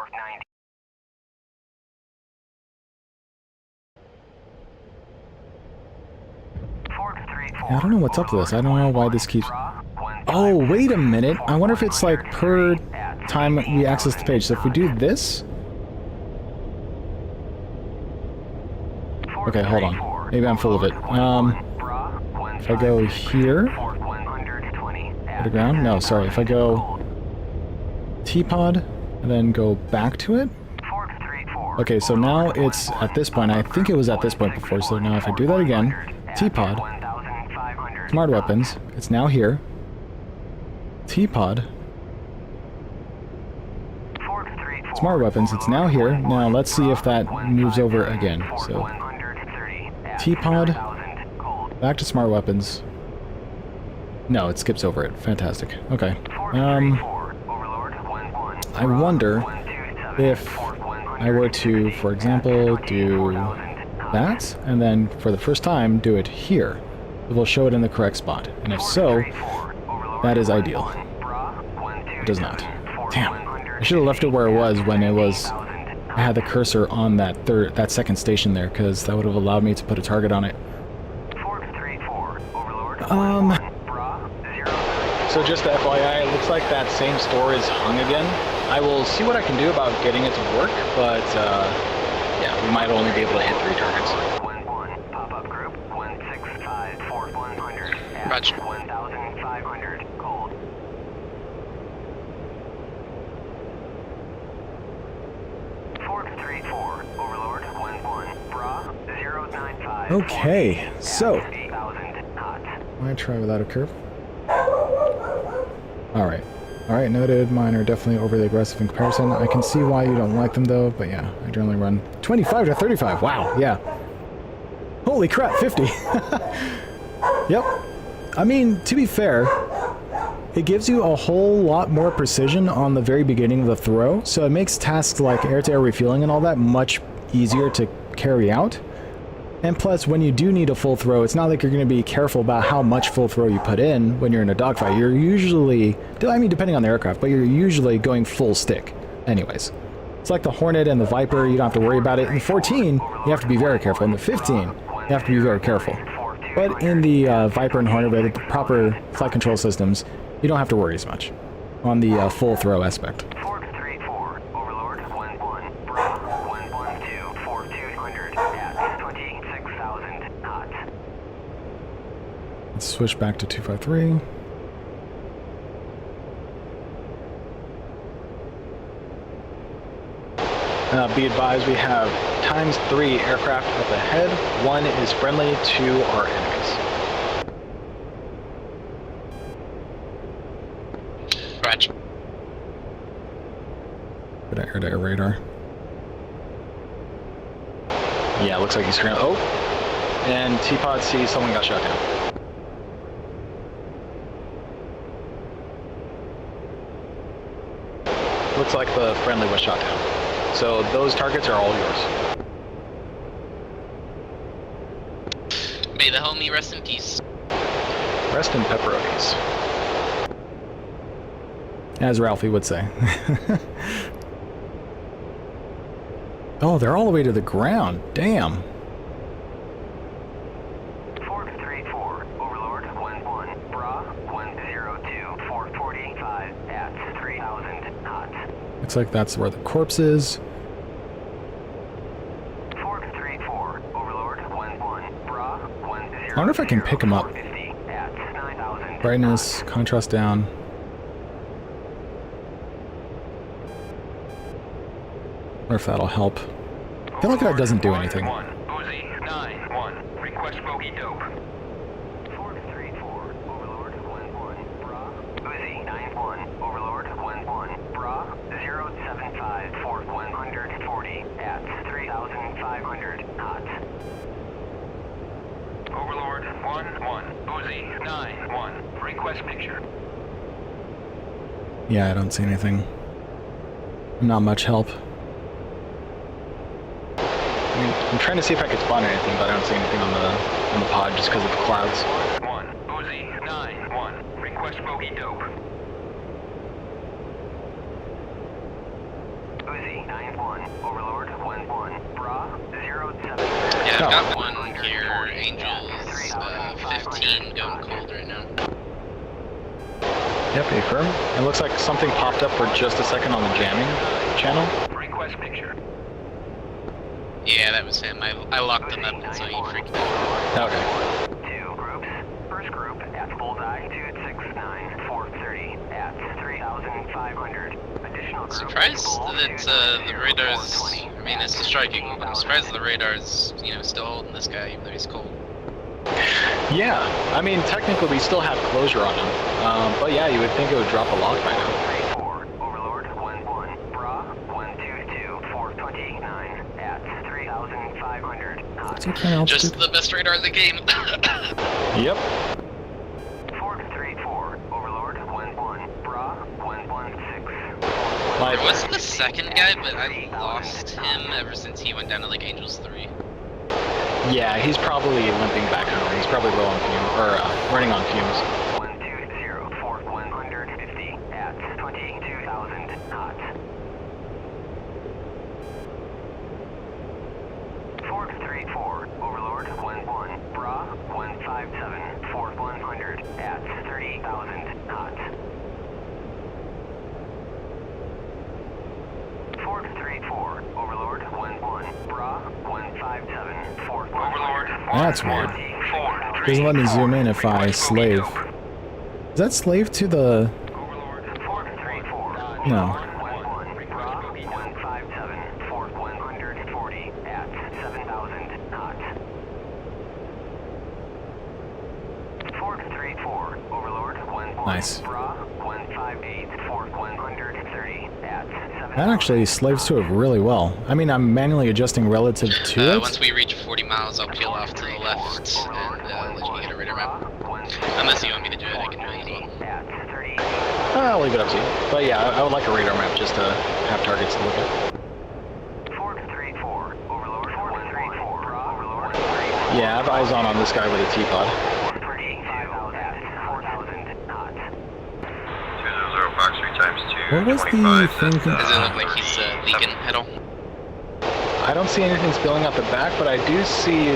089-490. Yeah, I don't know what's up with this. I don't know why this keeps... Oh, wait a minute. I wonder if it's like per time we access the page. So if we do this... Okay, hold on. Maybe I'm full of it. If I go here... Go to ground? No, sorry. If I go... T-pod, and then go back to it... Okay, so now it's at this point. I think it was at this point before, so now if I do that again... T-pod... Smart weapons. It's now here. T-pod... Smart weapons, it's now here. Now let's see if that moves over again. So T-pod, back to smart weapons. No, it skips over it. Fantastic. Okay. I wonder if I were to, for example, do that, and then for the first time do it here. It will show it in the correct spot. And if so, that is ideal. It does not. Damn. I should have left it where it was when it was... I had the cursor on that second station there, because that would have allowed me to put a target on it. So just FYI, it looks like that same store is hung again. I will see what I can do about getting it to work, but yeah, we might only be able to hit 3 targets. Roger. Okay, so... Might try without a curve. Alright. Alright, noted. Mine are definitely overly aggressive in comparison. I can see why you don't like them though, but yeah, I generally run 25 to 35. Wow, yeah. Holy crap, 50. Yep. I mean, to be fair, it gives you a whole lot more precision on the very beginning of the throw, so it makes tasks like air-to-air refueling and all that much easier to carry out. And plus, when you do need a full throw, it's not like you're going to be careful about how much full throw you put in when you're in a dogfight. You're usually, I mean, depending on the aircraft, but you're usually going full stick anyways. It's like the Hornet and the Viper, you don't have to worry about it. In the 14, you have to be very careful. In the 15, you have to be very careful. But in the Viper and Hornet with the proper flight control systems, you don't have to worry as much on the full throw aspect. Let's switch back to 253. Be advised, we have ×3 aircraft up ahead. 1 is friendly, 2 are enemies. Roger. Good air-to-air radar. Yeah, looks like he's scrambling. Oh! And T-Pod sees someone got shot down. Looks like the friendly was shot down. So those targets are all yours. May the homie rest in peace. Rest in pepperonis. As Ralphie would say. Oh, they're all the way to the ground. Damn. 434, Overlord, 11, Bra, 102, 445 at 3,000 knots. Looks like that's where the corpse is. 434, Overlord, 11, Bra, 102. I wonder if I can pick him up. Brightness, contrast down. Or if that'll help. I feel like that doesn't do anything. Uzi, 9-1, request bogey dope. 434, Overlord, 11, Bra. Uzi, 9-1, Overlord, 11, Bra, 075 for 140 at 3,500 knots. Overlord, 11, Uzi, 9-1, request picture. Yeah, I don't see anything. Not much help. I'm trying to see if I can spawn anything, but I don't see anything on the pod just because of the clouds. 1, Uzi, 9-1, request bogey dope. Uzi, 9-1, Overlord, 11, Bra, 07. Yeah, I've got one here, Angels 15, going cold right now. Yep, affirm. It looks like something popped up for just a second on the jamming channel. Request picture. Yeah, that was him. I locked him up, so he freaked out. Okay. 2 groups. First group at bullseye 269-430 at 3,500. Additional group. Surprised that the radar's. I mean, it's a Strike Eagle, but I'm surprised the radar's, still holding this guy, even though he's cold. Yeah, I mean, technically we still have closure on him. But yeah, you would think it would drop a lock by now. 4, Overlord 1-1, Bra 122-429 at 3,500. It's okay, altitude. Just the best radar in the game. Yep. 434, Overlord 1-1, Bra 116. There was the second guy, but I lost him ever since he went down to like Angels 3. Yeah, he's probably limping back home. He's probably low on fumes, or running on fumes. 120-150 at 22,000 knots. 434, Overlord 1-1, Bra 157-4100 at 30,000 knots. 434, Overlord 1-1, Bra 157-4100. Overlord. That's weird. Doesn't let me zoom in if I slave. Is that slave to the... No. 157-4140 at 7,000 knots. 434, Overlord 1-1. Nice. Bra 158-4130 at 7,000. That actually slaves to it really well. I mean, I'm manually adjusting relative to it. Once we reach 40 miles, I'll peel off to the left and let you get a radar map. Unless you want me to do it, I can do it as well. I'll leave it up to you. But yeah, I would like a radar map just to have targets to look at. 434, Overlord 134, Overlord. Yeah, I have eyes on this guy with a T-pod. 4,000 knots. 200 Fox 3 times 2. What was the 25, thing? that's, Does it look like he's leaking at all? I don't see anything spilling out the back, but I do see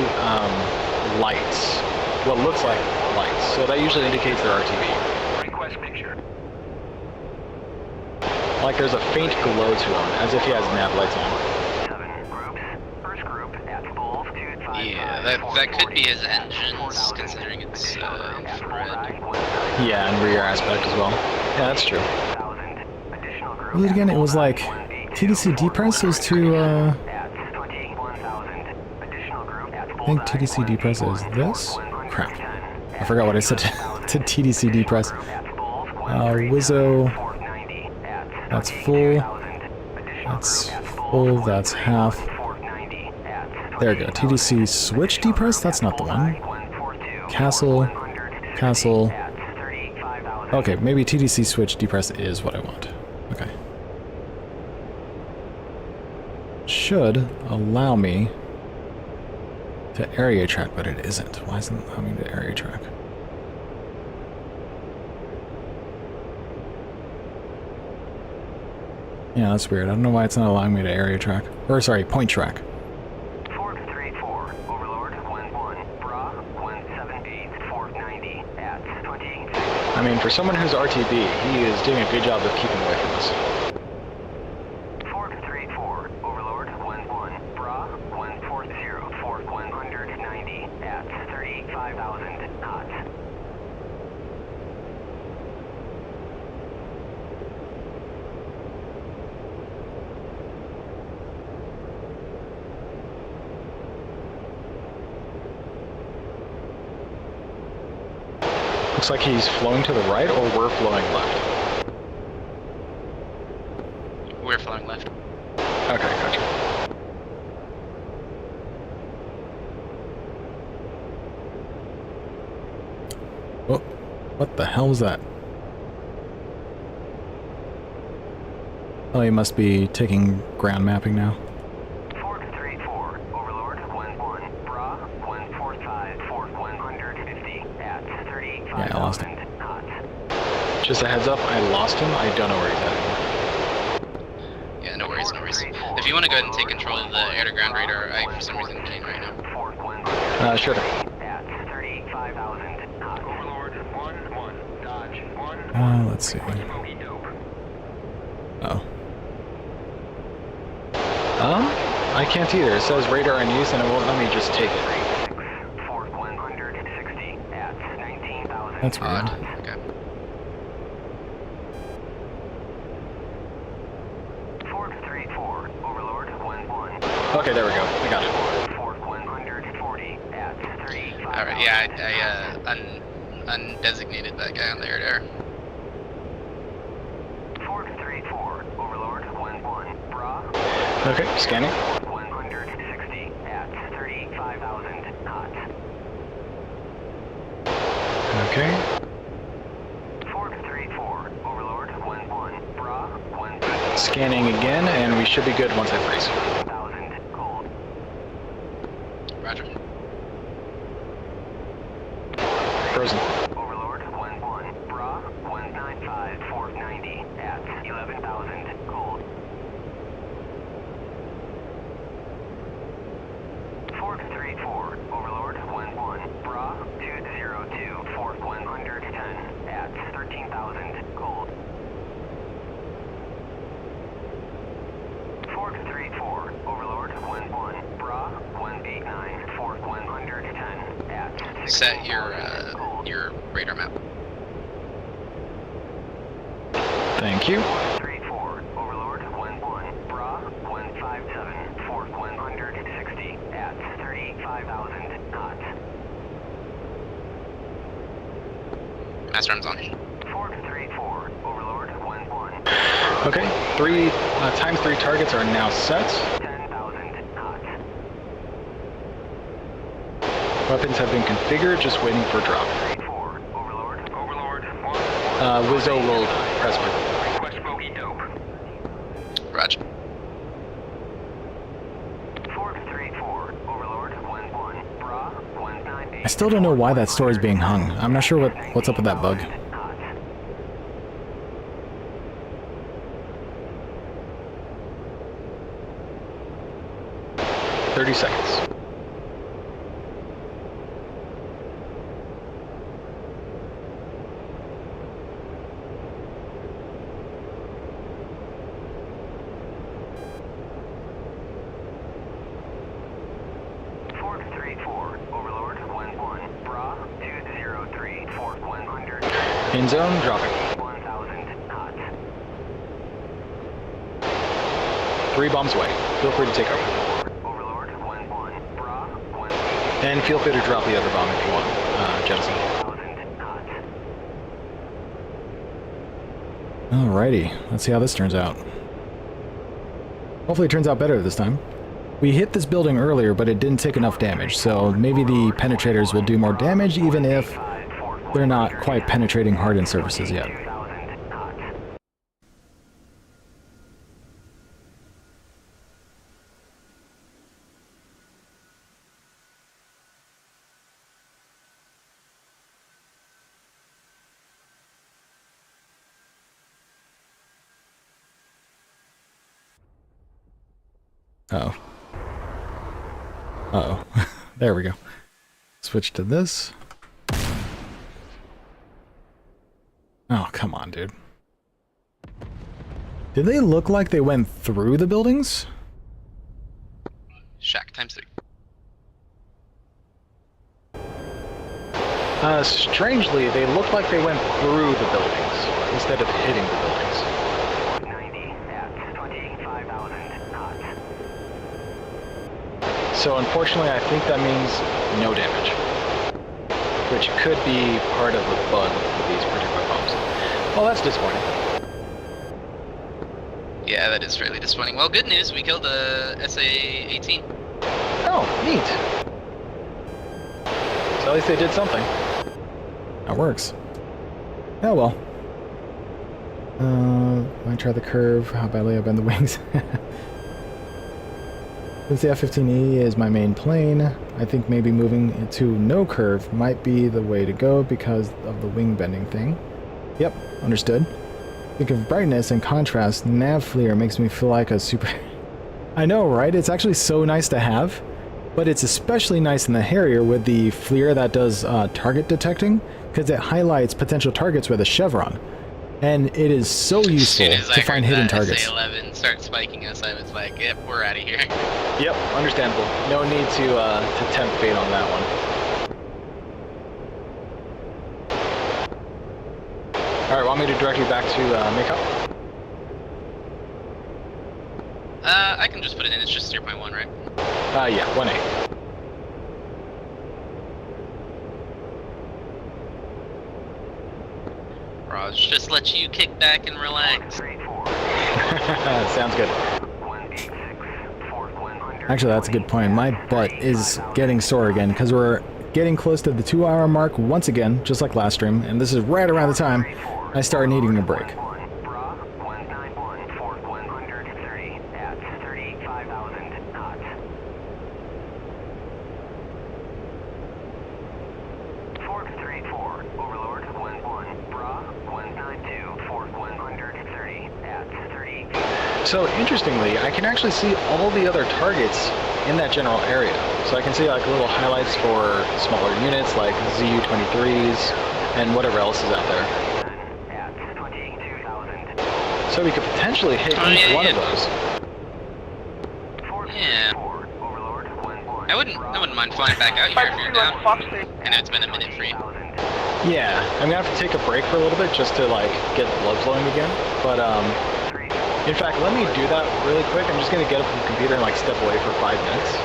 lights. What looks like lights. So that usually indicates their RTV. Request picture. Like there's a faint glow to him, as if he has nav lights on. 7 groups. First group at Bulls 255. Yeah, that could be his engines, considering it's infrared. Yeah, and rear aspect as well. Yeah, that's true. Well, again, it was like TDC depress is to, I think TDC depress is this? Crap. I forgot what I said to TDC depress. WSO, that's full. That's full, that's half. There we go. TDC switch depress? That's not the one. Castle. Okay, maybe TDC switch depress is what I want. Okay. Should allow me to area track, but it isn't. Why isn't it allowing me to area track? Yeah, that's weird. I don't know why it's not allowing me to area track. Or, sorry, point track. 434, Overlord 1-1, Bra 178-490 at 20. I mean, for someone who's RTB, he is doing a good job of keeping away from us. 434, Overlord 1-1, Bra 140-190 at 35,000 knots. Looks like he's flowing to the right, or we're flowing left. We're flying left. Okay, gotcha. Oh, what the hell was that? Oh, he must be taking ground mapping now. 434, Overlord 1-1, Bra 145-150 at 35,000 knots. Just a heads up, I lost him. I don't know where he's at anymore. Yeah, no worries, no worries. If you want to go ahead and take control of the air-to-ground radar, I for some reason can't right now. Sure. At 35,000 knots. Overlord 1-1, Dodge Let's see. Oh. I can't either. It says radar in use and it won't let me just take it. That's weird. Odd. Okay. Okay, there we go. I got it. Alright, yeah, I undesignated that guy on the radar. Okay, scanning. 160 at 35,000 knots. Okay. 434, Overlord, 11, Bra, 1. Scanning again, and we should be good once I freeze. 1,000, cold. Roger. Frozen. Overlord, 11, Bra, 195, 490 at 11,000, cold. 434, Overlord, 11, Bra, 202, 110 at 13,000, cold. 434, Overlord, 11, Bra, 189, 110 at 16,000, Set cold. your radar map. Thank you. 34, Overlord, 11, Bra, 157, 160 at 35,000 knots. Master arms on. 434, Overlord, 11, Okay, times 3 targets are now set. 10,000 knots. Weapons have been configured, just waiting for drop. 34, Overlord, 1. WSO will press me. Request bogey dope. Roger. 434, Overlord, 11, Bra, 198. I still don't know why that store is being hung. I'm not sure what's up with that bug. 30 seconds. In zone, dropping. 1,000 knots. 3 bombs away. Feel free to take over. Overlord, 11, Bra, 1. And feel free to drop the other bomb if you want, Jettison. 1,000 knots. Alrighty, let's see how this turns out. Hopefully it turns out better this time. We hit this building earlier, but it didn't take enough damage, so maybe the penetrators will do more damage even if they're not quite penetrating hardened surfaces yet. 2,000 knots. Uh-oh. Uh-oh. There we go. Switch to this. Oh, come on, dude. Did they look like they went through the buildings? Shack times 3. Strangely, they looked like they went through the buildings instead of hitting the buildings. 90 at 25,000 knots. So unfortunately, I think that means no damage, which could be part of the bug with these particular bombs. Well, that's disappointing. Yeah, that is really disappointing. Well, good news, we killed a SA-18. Oh, neat. So at least they did something. That works. Oh well. Might try the curve. How badly I bend the wings. Since the F-15E is my main plane, I think maybe moving to no curve might be the way to go because of the wing bending thing. Yep, understood. Think of brightness and contrast, nav FLIR makes me feel like a super... I know, right? It's actually so nice to have, but it's especially nice in the Harrier with the FLIR that does target detecting, because it highlights potential targets with a chevron. And it is so useful to find hidden targets. SA-11 start spiking us, I was like, yep, we're out of here. Yep, understandable. No need to tempt fate on that one. Alright, want me to direct you back to Makeup? I can just put it in, it's just 0.1, right? Yeah, 1A. Raj, just let you kick back and relax. Sounds good. Actually, that's a good point. My butt is getting sore again because we're getting close to the 2-hour mark once again, just like last stream, and this is right around the time I start needing a break. So interestingly, I can actually see all the other targets in that general area. So I can see like little highlights for smaller units like ZU-23s and whatever else is out there. So we could potentially hit each one of those. Yeah. I wouldn't mind flying back out here if you're down. I know it's been a minute for you. Yeah, I'm gonna have to take a break for a little bit just to like get the blood flowing again. But in fact, let me do that really quick. I'm just going to get up from the computer and like step away for 5 minutes.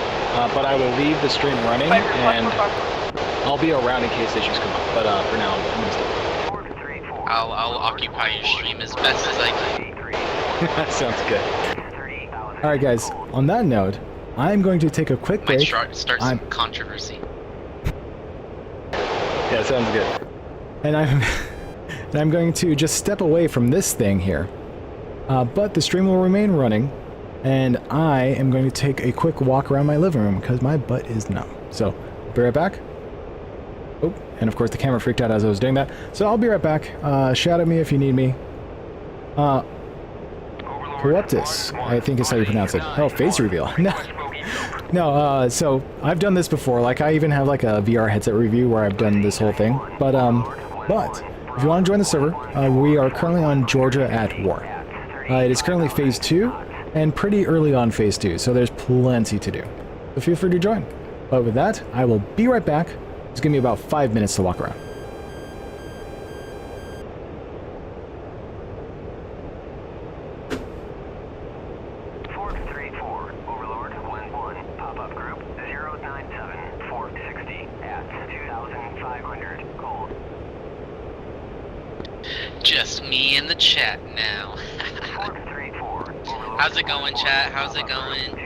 But I will leave the stream running and I'll be around in case issues come up. But for now, I'm going to step away. I'll occupy your stream as best as I can. That sounds good. Alright guys, on that note, I'm going to take a quick break. Might start some controversy. Yeah, sounds good. And I'm going to just step away from this thing here. But the stream will remain running, and I am going to take a quick walk around my living room because my butt is numb. So, I'll be right back. Oh, and of course the camera freaked out as I was doing that. So I'll be right back. Shout at me if you need me. Corruptus, I think is how you pronounce it. Oh, face reveal. No, so I've done this before. Like, I even have like a VR headset review where I've done this whole thing. But if you want to join the server, we are currently on Georgia at War. It is currently Phase 2, and pretty early on Phase 2, so there's plenty to do. So feel free to join. But with that, I will be right back. Just give me about 5 minutes to walk around. Just me in the chat now. How's it going, chat? How's it going?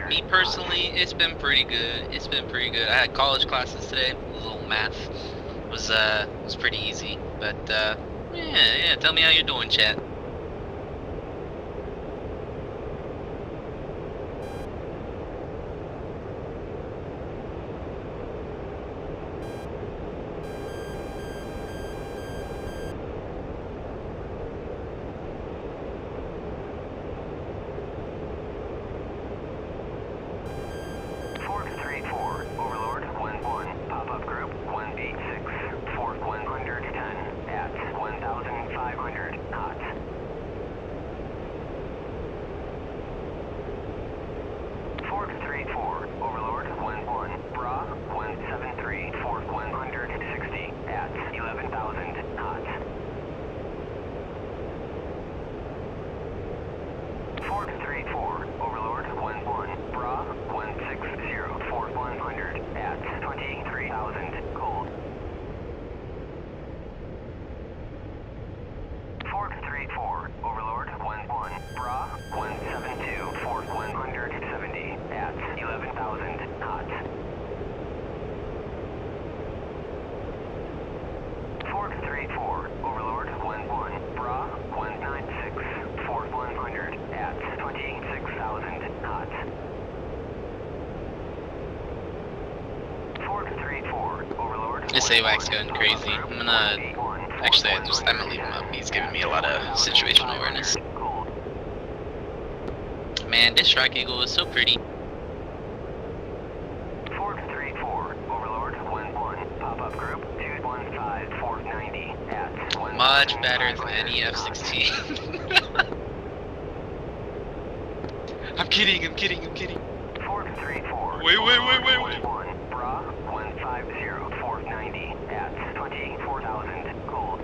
Me personally, it's been pretty good. It's been pretty good. I had college classes today. A little math was pretty easy. But yeah. Tell me how you're doing, chat. This AWAC's going crazy. I'm gonna... Actually, I'm gonna leave him up. He's giving me a lot of situational awareness. Man, this Strike Eagle is so pretty. Pop-up group 215-490 at 1,000. Much better than any F-16. I'm kidding. 434. Wait. 1 Bra 150-490 at 24,000 gold.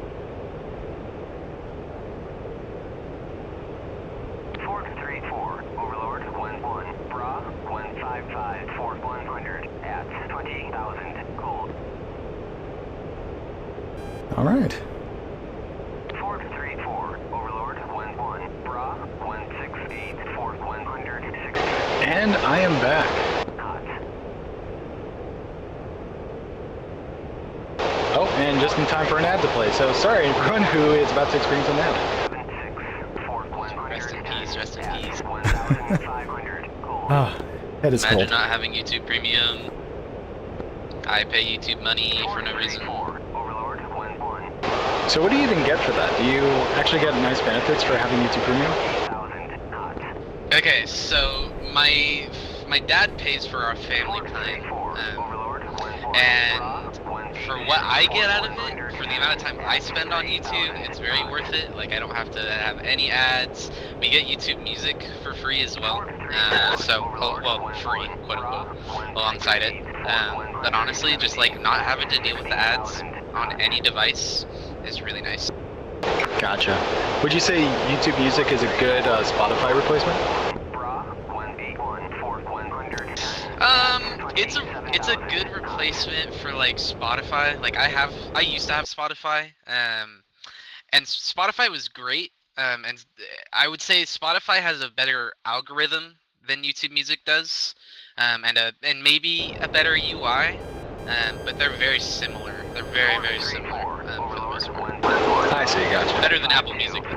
434 Overlord 11 Bra 155-100 at 20,000 gold. All right. 434 Overlord 11 Bra 168-160. And I am back. Hot. Oh, and just in time for an ad to play. So sorry everyone who is about to experience an ad. 76-4110 Rest in peace. 1,500 gold. Ah, head is Imagine cold. not having YouTube Premium. I pay YouTube money for no reason. 434 Overlord 11 So what do you even get for that? Do you actually get nice benefits for having YouTube Premium? 8,000 hot. Okay, so my dad pays for our family plan, Overlord 11 and for what I get out of it, for the amount of time I spend on YouTube, it's very worth it. Like, I don't have to have any ads. We get YouTube Music for free as well. Well, free, quote unquote, alongside it. But honestly, just like not having to deal with the ads on any device is really nice. Gotcha. Would you say YouTube Music is a good Spotify replacement? Bra 181-100. It's a good replacement for like Spotify. Like I used to have Spotify, and Spotify was great. And I would say Spotify has a better algorithm than YouTube Music does, and maybe a better UI. But they're very similar. They're very similar for the most part. I see, gotcha. Better than Apple Music. I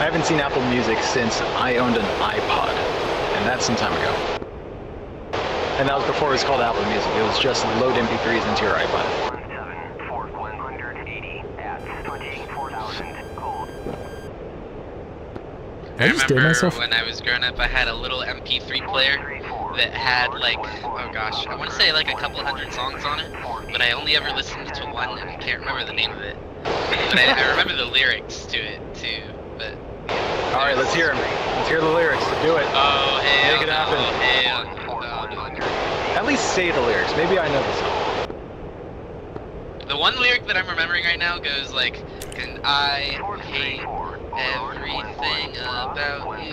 haven't seen Apple Music since I owned an iPod, and that's some time ago. And that was before it was called Apple Music. It was just load MP3s into your iPod. 1,180 at 24,000 gold. I just did remember myself. when I was growing up, I had a little MP3 player that had like, oh gosh, I want to say like a couple hundred songs on it, but I only ever listened to one and I can't remember the name of it. But I remember the lyrics to it too. But yeah, All right, let's hear them. Let's hear the lyrics. Do it. Oh hell, Make it happen. Oh hell, no. At least say the lyrics. Maybe I know the song. The one lyric that I'm remembering right now goes like, "Can I hate everything about you?"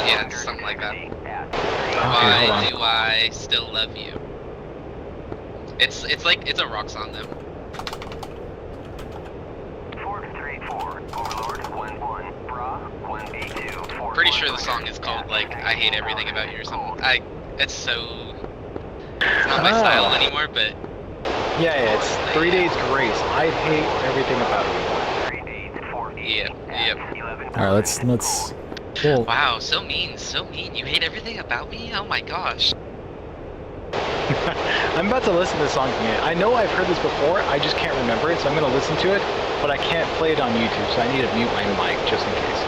Yeah, it's something like that. Okay, hold Why on. do I still love you? It's like it's a rock song though. 434 Overlord 11 Bra 182. Pretty sure the song is called like "I Hate Everything About You" or something. It's not my style anymore, but Yeah, it's 3 Days Grace. I hate everything about you. yep. All right, let's. Well, Wow, so mean. You hate everything about me? Oh my gosh. I'm about to listen to this song again. I know I've heard this before. I just can't remember it, so I'm gonna listen to it. But I can't play it on YouTube, so I need to mute my mic just in case.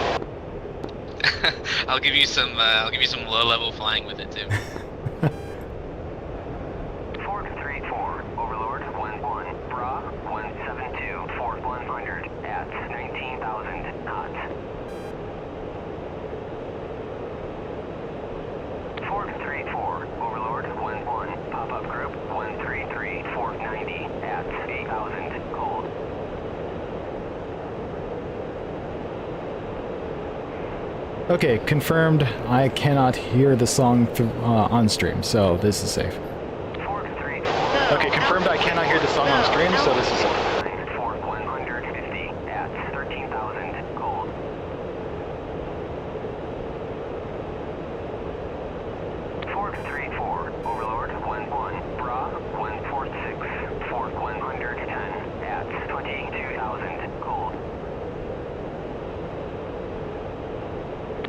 I'll give you some low-level flying with it too. 434 Overlord 11 Bra 172-100 at 19,000 knots. 434 Overlord 11 Pop-up group 133-490 at 8,000 gold. Okay, confirmed. I cannot hear the song on stream, so this is safe. 434 Okay, confirmed. I cannot hear the song on stream, so this is safe. 150 at 13,000 gold. 434 Overlord 11 Bra 146-110 at 22,000 gold.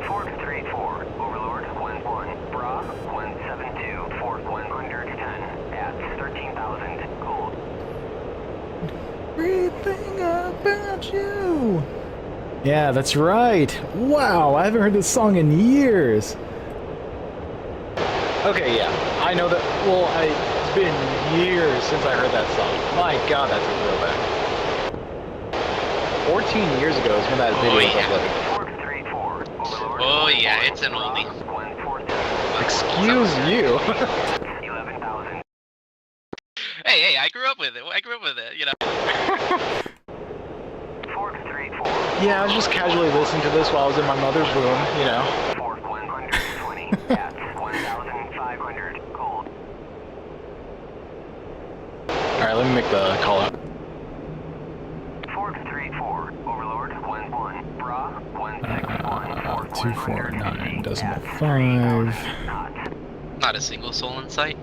434 Overlord 11 Bra 172-110 at 13,000 gold. Everything about you. Yeah, that's right. Wow, I haven't heard this song in years. Okay, yeah, I know that. Well, been years since I heard that song. My god, that's a throwback. 14 years ago is when that video was uploaded. Oh yeah, it's an oldie. Excuse you. Hey, I grew up with it. You know. Yeah, I was just casually listening to this while I was in my mother's room, you know. Alright, let me make the call out. 249.5. Not a single soul in sight.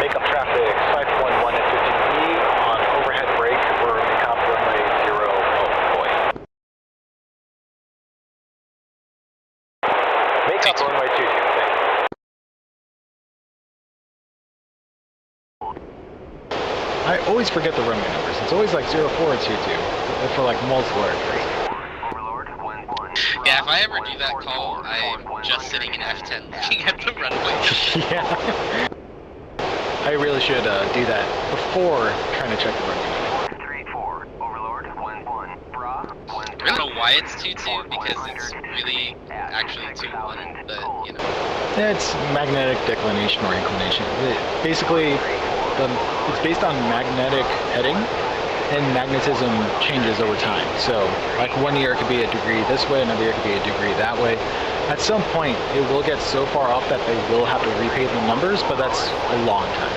Make up traffic 511 at 15E on overhead brake for Takeoff runway 0. Oh boy. Make up runway 22, thank you. I always forget the runway numbers. It's always like 04 or 22 for like multiple aircraft. Yeah, if I ever do that call, I'm just sitting in F10 looking at the runway. Yeah. I really should do that before trying to check the runway. I don't know why it's 2-2, because it's really actually 2-1, but, you know. It's magnetic declination or inclination. It's based on magnetic heading, and magnetism changes over time. So, like one year it could be a degree this way, another year it could be a degree that way. At some point, it will get so far off that they will have to repaint the numbers, but that's a long time.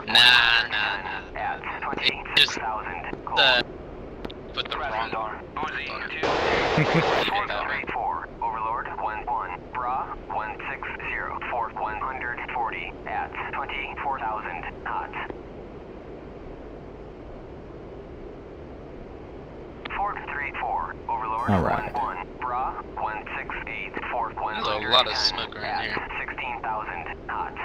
Nah. It just, put the wrong Overlord 11 Bra 160 for 140 at 24,000 knots. 434 Overlord 11 Bra 168 for 100. There's a lot of smoke around here. 16,000 knots.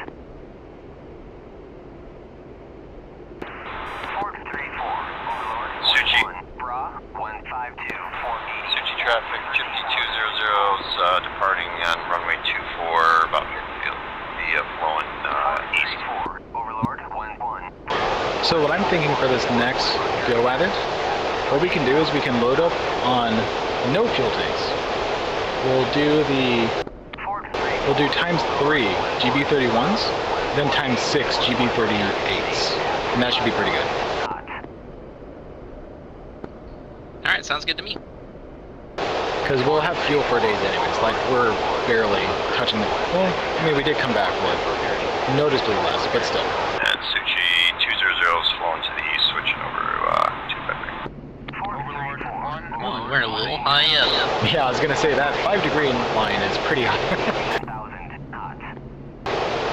434 Overlord Suchi. 11 Bra 152 for 80. Suchi traffic 5200's departing on runway 24 about midfield. Be flowing east. Overlord 11. So what I'm thinking for this next go at it, what we can do is we can load up on no fuel tanks. We'll do times 3 GB31s, then times 6 GB38s, and that should be pretty good. Alright, sounds good to me. Because we'll have fuel for days anyways, like we're barely touching the... Well, I mean we did come back with noticeably less, but still. And Suchi 200's flowing to the east, switching over to 253. Oh, we're a little high up. Yeah, I was gonna say that 5-degree line is pretty high.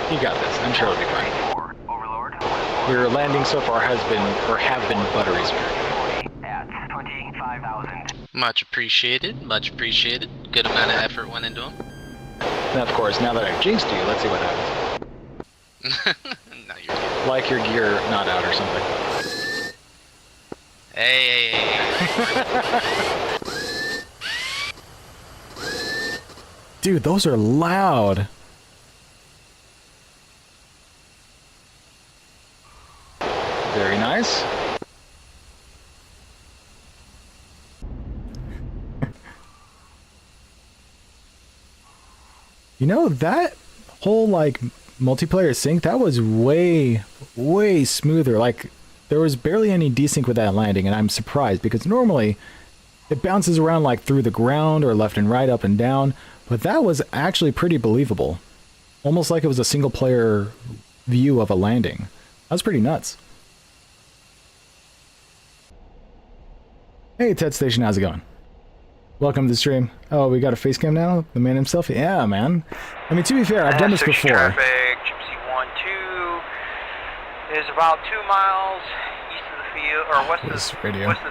You got this, I'm sure it'll be fine. Your landing so far have been buttery smooth. Much appreciated, much appreciated. Good amount of effort went into them. And of course, now that I've jinxed you, let's see what happens. No, you're good. Like your gear not out or something. Hey. Dude, those are loud. Very nice. You know, that whole, like, multiplayer sync, that was way, way smoother. Like, there was barely any desync with that landing, and I'm surprised, because normally it bounces around, like, through the ground or left and right, up and down, but that was actually pretty believable. Almost like it was a single-player view of a landing. That was pretty nuts. Hey, Ted Station, how's it going? Welcome to the stream. Oh, we got a face cam now? The man himself? Yeah, man. I mean, to be fair, I've done this before. Traffic, Gypsy 1-2 is about 2 miles east of the field, or west of the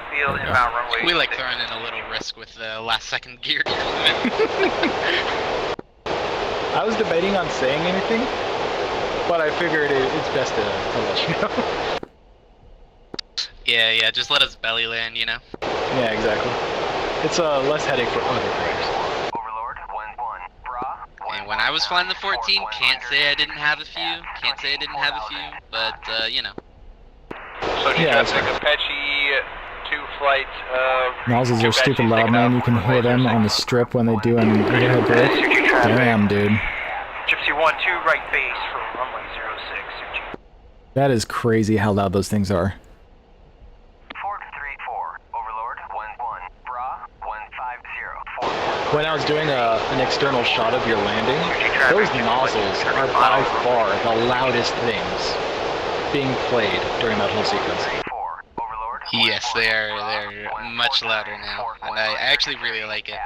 field, inbound runway. We like throwing in a little risk with the last second gear. I was debating on saying anything, but I figured it's best to let you know. Yeah, just let us belly land, you know? Yeah, exactly. It's less headache for other players. Overlord, 1-1. Bra, And when I was flying the 14, can't say I didn't have a few, but, you know. Social Yeah, that's traffic, right. Apache 2 flight, Nozzles are stupid loud, man. You can hear them on the strip when they do an overhead break. Damn, dude. Gypsy 1-2, right base for runway 06, Suchi. That is crazy how loud those things are. Ford 3-4. Overlord, 1-1. Bra, 150. When I was doing an external shot of your landing, those nozzles are by far the loudest things being played during that whole sequence. Yes, they're much louder now, and I actually really like it.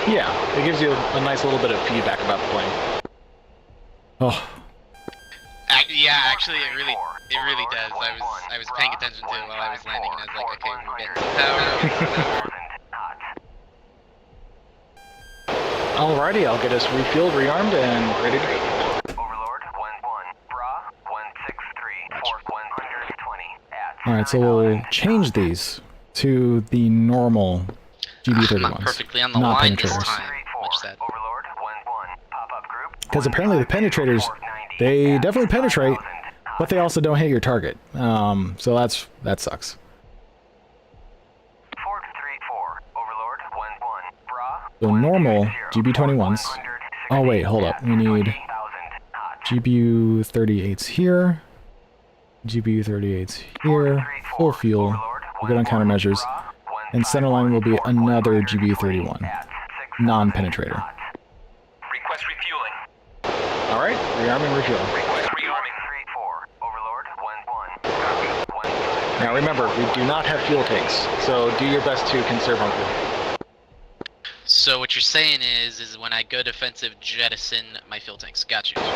Yeah, it gives you a nice little bit of feedback about the plane. Oh, Yeah, actually, it really does. I was paying attention to it while I was landing, and I was like, okay, we're getting some power. Alrighty, I'll get us refueled, rearmed, and ready to go. Overlord, 1-1. Bra, 163. For 120. alright, so we'll change these to the normal GB31s. Not perfectly on the not line this penetrators. time. Much sad. Overlord, 1-1. Pop-up group. Because apparently the penetrators, they definitely penetrate, but they also don't hit your target. So that sucks. Ford 3-4. Overlord, 1-1. Bra, So normal GB21s. Oh wait, hold up. We need GBU38s here. GBU38s here. Full fuel. We're good on countermeasures. And centerline will be another GBU31. Non-penetrator. Request refueling. Alright, rearming, refueling. Request rearming. 3-4. Overlord, 1-1. Now remember, we do not have fuel tanks, so do your best to conserve on fuel. So what you're saying is when I go defensive, jettison my fuel tanks. Got you. Ford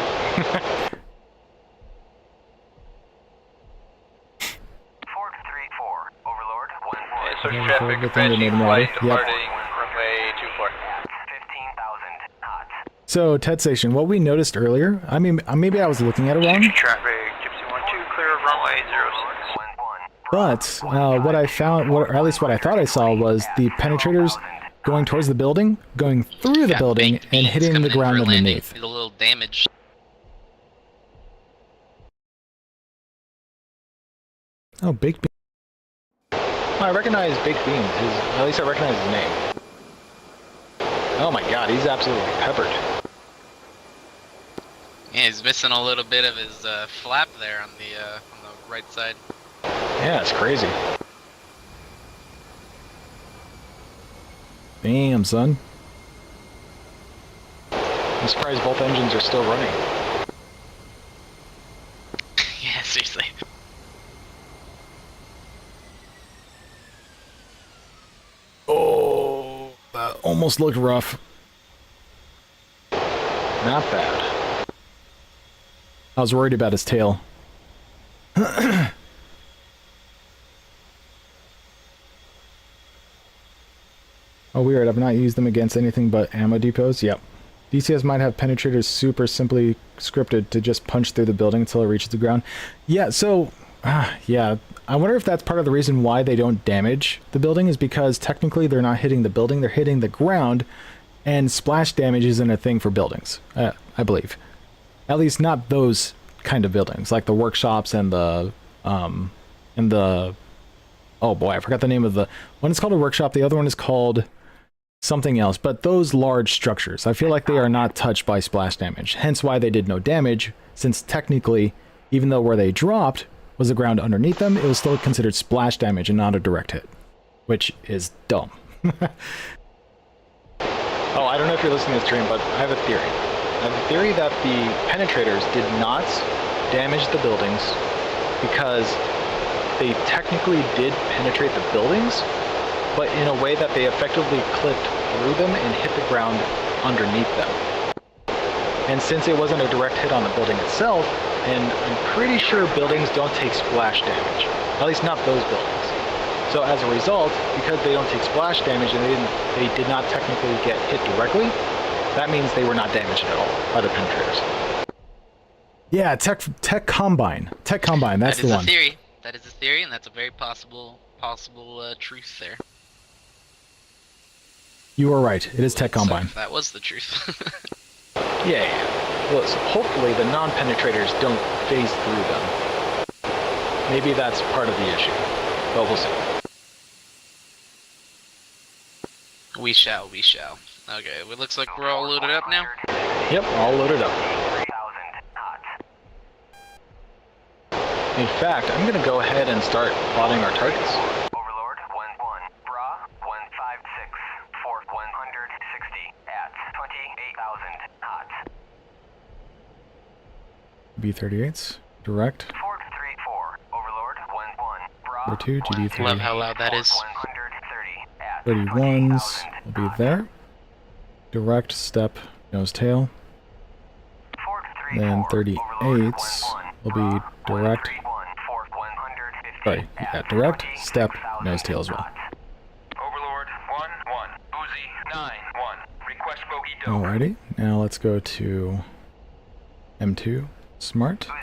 3-4. Overlord, 1-1. Social Yeah, traffic, good thing they made Apache them flight ready. Yep. departing runway 24. 15,000 knots. So, Ted Station, what we noticed earlier, I mean, maybe I was looking at it wrong, Traffic, Gypsy 1-2, clear of runway 06. 1-1. but what I found, or at least what I thought I saw, was the penetrators going towards the building, going through the building, Big and beams hitting coming the in ground for landing. underneath. Did a little damage. Oh, Baked Bean. I recognize Baked Beans. At least I recognize his name. Oh my god, he's absolutely peppered. Yeah, he's missing a little bit of his flap there on the right side. Yeah, it's crazy. Damn, son. I'm surprised both engines are still running. Yeah, seriously. Oh, that almost looked rough. Not bad. I was worried about his tail. Oh, weird. I've not used them against anything but ammo depots. Yep. DCS might have penetrators super simply scripted to just punch through the building until it reaches the ground. Yeah, so... yeah. I wonder if that's part of the reason why they don't damage the building is because technically they're not hitting the building, they're hitting the ground, and splash damage isn't a thing for buildings, I believe. At least not those kind of buildings, like the workshops and the... oh boy, I forgot the name of the... One is called a workshop, the other one is called... something else, but those large structures, I feel like they are not touched by splash damage, hence why they did no damage, since technically, even though where they dropped was the ground underneath them, it was still considered splash damage and not a direct hit, which is dumb. Oh, I don't know if you're listening to this stream, but I have a theory. I have a theory that the penetrators did not damage the buildings because they technically did penetrate the buildings, but in a way that they effectively clipped through them and hit the ground underneath them. And since it wasn't a direct hit on the building itself, and I'm pretty sure buildings don't take splash damage, at least not those buildings. So as a result, because they don't take splash damage and they did not technically get hit directly, that means they were not damaged at all by the penetrators. Yeah, Tech Combine. Tech Combine, that's the one. That That is a theory, and that's a very possible truth there. You are right. It is Tech So Combine. if that was the truth. Yeah. Well, so hopefully the non-penetrators don't phase through them. Maybe that's part of the issue, but we'll see. We shall. Okay, it looks like we're all loaded up now. Yep, all loaded up. In fact, I'm going to go ahead and start plotting our targets. Overlord 1-1, Bra 156, Fort 160 at 28,000 knots. B-38s, direct. Fort 3-4, Overlord 1-1, Bra 4-2, GD3. Love how loud that is. 130 at 31s 28,000 will be there. Direct, step, nose, tail. Fort Then 3-4, 38s will be direct. Fort 150 Sorry, yeah, direct, step, nose, tail as well. Overlord 1-1, Uzi 9-1, request bogey dope. Alrighty, now let's go to M2, smart. Uzi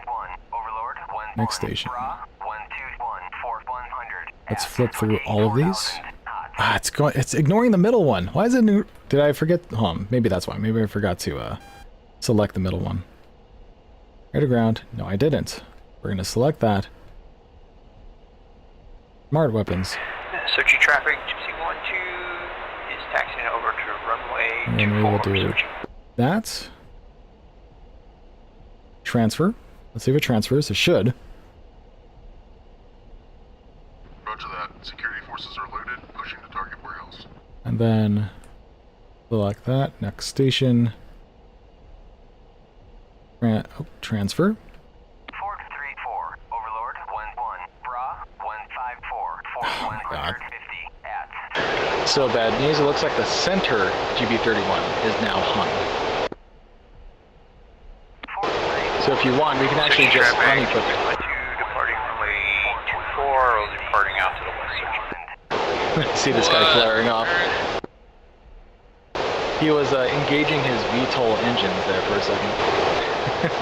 9-1, Overlord 1-1, Next station. Bra 121, Fort 100 Let's at flip through all of these. 24,000 knots. Ah, it's ignoring the middle one. Why is it new? Did I forget? Maybe that's why. Maybe I forgot to select the middle one. Air to ground. No, I didn't. We're gonna select that. Smart weapons. Searching traffic, Gypsy 1-2 is taxiing over to runway And then we 24. will do that. Transfer. Let's see if it transfers. It should. Roger that. Security forces are loaded, pushing to target warehouse. And then select that. Next station. Transfer. Fort 3-4, Overlord 1-1, Bra 154, Fort 150 at. So bad news, it looks like the center GB31 is now hung. Fort 3-4, So if you want, we can actually just unequip it. Departing runway 24, or departing out to the west searching. See this guy flaring off. He was engaging his VTOL engines there for a second. 3-4,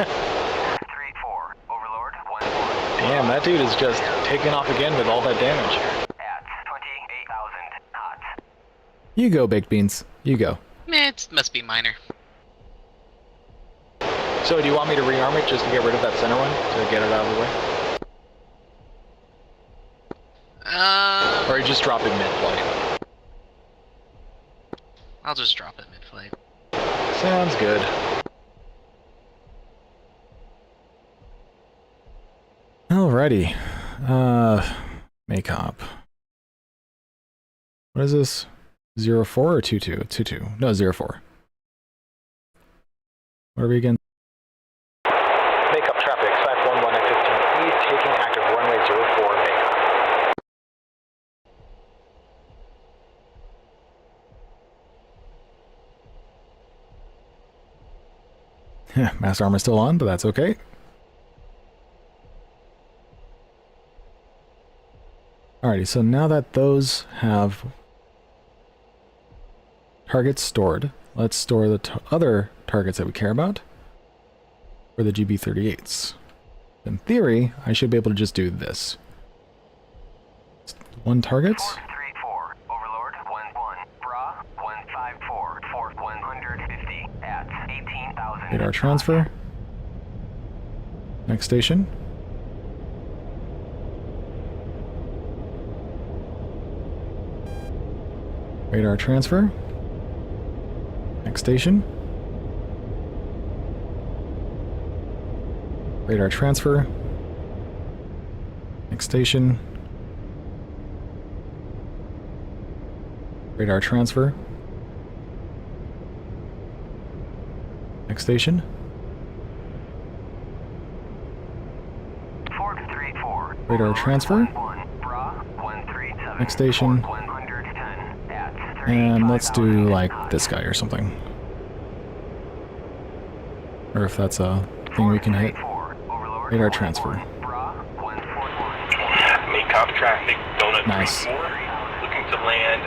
Overlord 1-1. Damn, that dude is just taking off again with all that damage. At 28,000 knots. You go, baked beans. You go. It must be minor. So do you want me to rearm it just to get rid of that center one, to get it out of the way? Or just drop it mid-flight? I'll just drop it mid-flight. Sounds good. Alrighty. Make-up. What is this? 04 or 22? 22. No, 04. What are we again? Make-up traffic, 511 F-15E, taking active runway 04 make-up. Mass armor still on, but that's okay. Alrighty, so now that those have targets stored, let's store the other targets that we care about for the GB-38s. In theory, I should be able to just do this. One target. Fort 3-4, Overlord 1-1, Bra 154, Fort 150 at 18,000. Radar transfer. Next station. Radar transfer. Next station. Radar transfer. Next station. Radar transfer. Next station. Fort 3-4, Radar transfer. 1-1, Bra 137, Next station. Fort 110 at And let's do 35,000 like knots. this guy or something. Or if that's a thing we can hit. Radar transfer. Make-off traffic, Donut Nice. 34, looking to land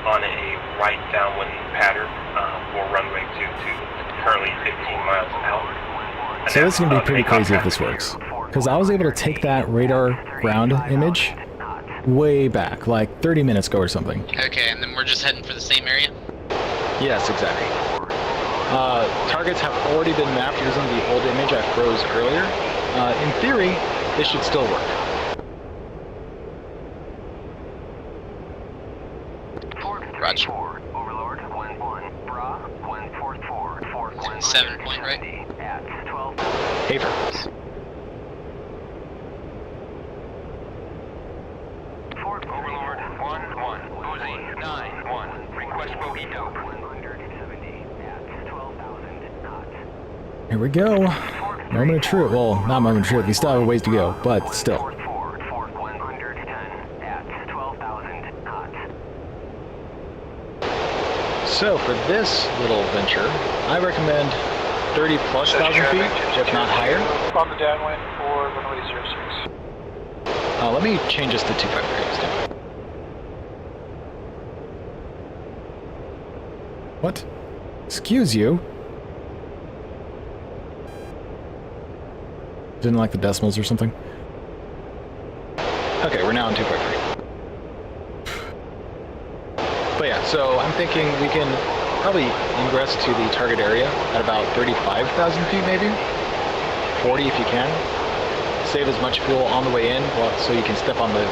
on a right downwind pattern for runway 22, currently 15 miles out. So this is going to be pretty Takeoff crazy if this traffic works. here, because I was able to take that radar ground image way back, like 30 minutes ago or something. Okay, and then we're just heading for the same area? Yes, exactly. Targets have already been mapped using the old image I froze earlier. In theory, this should still work. Roger. Overlord 1-1. Bra 144. 7 point, right? At 12. Haver. Overlord 1-1. Uzi 9-1. Request bogey dope. 170 at 12,000 knots. Here we go. Moment of truth. Well, not moment of truth. We still have a ways to go, but still. 110 at 12,000 knots. So for this little venture, I recommend 30 plus thousand feet, if not higher. On the downwind for runway 06. Let me change this to 253. What? Excuse you? Didn't like the decimals or something? Okay, we're now on 253. But yeah, so I'm thinking we can probably ingress to the target area at about 35,000 feet maybe? 40 if you can. Save as much fuel on the way in, well, so you can step on the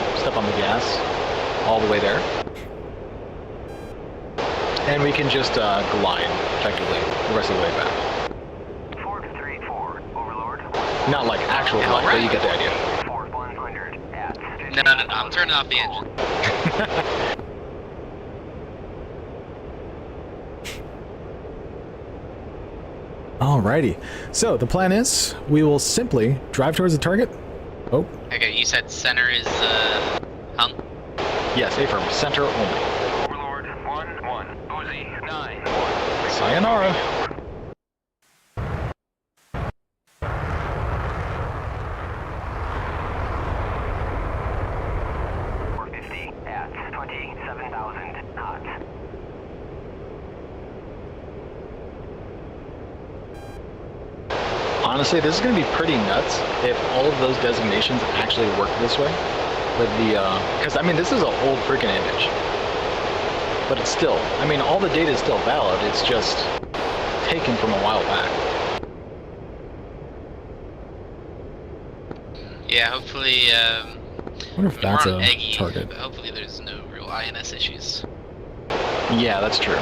gas all the way there. And we can just glide effectively the rest of the way back. 434 Overlord. Not like actual glide, but you get the idea. 100 at 50. No, I'm turning off the engine. Alrighty. So the plan is we will simply drive towards the target. Oh. Okay, you said center is hung? Yes, affirm. Center only. Overlord 1-1. Uzi 9-1. Sayonara. 450 at 27,000 knots. Honestly, this is going to be pretty nuts if all of those designations actually work this way. With the, because I mean, this is a whole freaking image. But it's still, I mean, all the data is still valid, it's just taken from a while back. Yeah, hopefully, I wonder if that's we're on a Eggy, target. but hopefully there's no real INS issues. Yeah, that's true.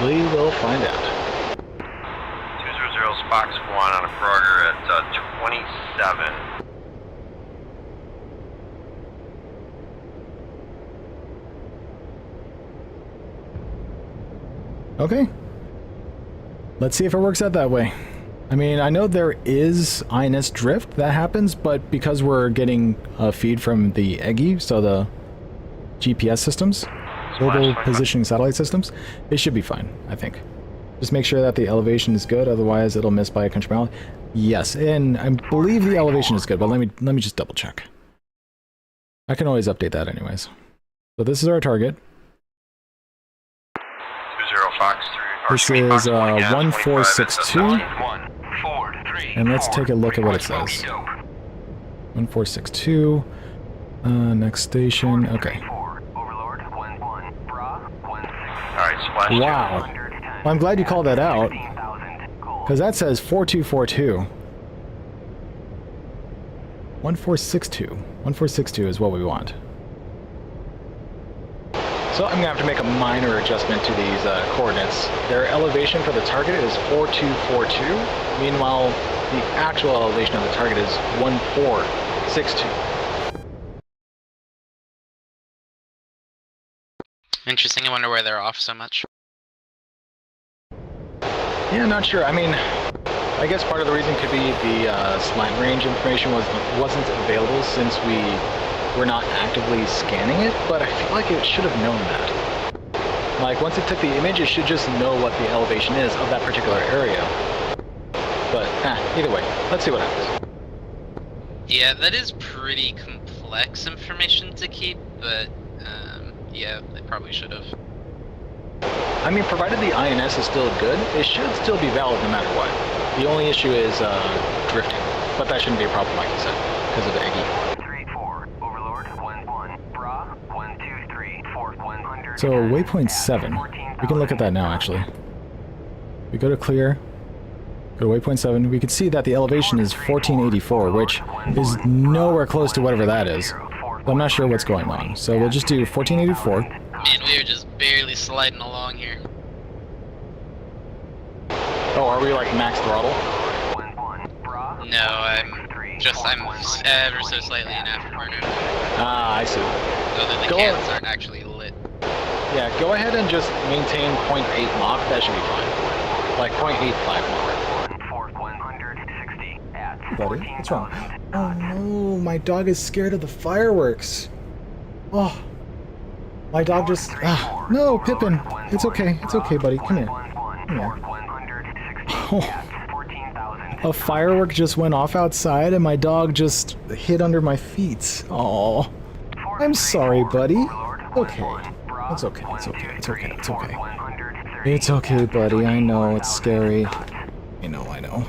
We will find out. 200 Spox 1 on a Frogger at 27. Okay. Let's see if it works out that way. I mean, I know there is INS drift that happens, but because we're getting a feed from the EGI, so the GPS systems, global positioning satellite systems, it should be fine, I think. Just make sure that the elevation is good, otherwise it'll miss by a country mile. Yes, and I believe the elevation is good, but let me just double check. I can always update that anyways. So this is our target. 20 Fox 3. This is 1462. And let's take a look at what it says. 1462. Next station. Okay. Wow. Well, I'm glad you called that out. Because that says 4242. 1462. 1462 is what we want. So I'm going to have to make a minor adjustment to these coordinates. Their elevation for the target is 4242. Meanwhile, the actual elevation of the target is 1462. Interesting, I wonder why they're off so much. Yeah, not sure. I mean, I guess part of the reason could be the slant range information wasn't available since we were not actively scanning it, but I feel like it should have known that. Like, once it took the image, it should just know what the elevation is of that particular area. But, either way, let's see what happens. Yeah, that is pretty complex information to keep, but, yeah, they probably should have. I mean, provided the INS is still good, it should still be valid no matter what. The only issue is drifting, but that shouldn't be a problem, like you said, because of the Iggy. 3-4, Overlord, 1-1, Bra, 123, 100. So waypoint 7, we can look at that now actually. We go to clear, go to waypoint 7, we can see that the elevation is 1484, which is nowhere close to whatever that is. So I'm not sure what's going on. So we'll just do 1484. Man, we are just barely sliding along here. Oh, are we like max throttle? No, I'm ever so slightly in afterburner. Ah, I see. Although the cans aren't actually lit. Yeah, go ahead and just maintain 0.8 Mach, that should be fine. Like 0.85 Mach. Buddy, what's wrong? Oh no, my dog is scared of the fireworks. Oh, my dog just... no, Pippin. It's okay, buddy. Come here. Come here. Oh, a firework just went off outside and my dog just hid under my feet. Oh, I'm sorry, buddy. Okay. It's okay, it's okay, it's okay, it's okay. It's okay, buddy. I know, it's scary. I know.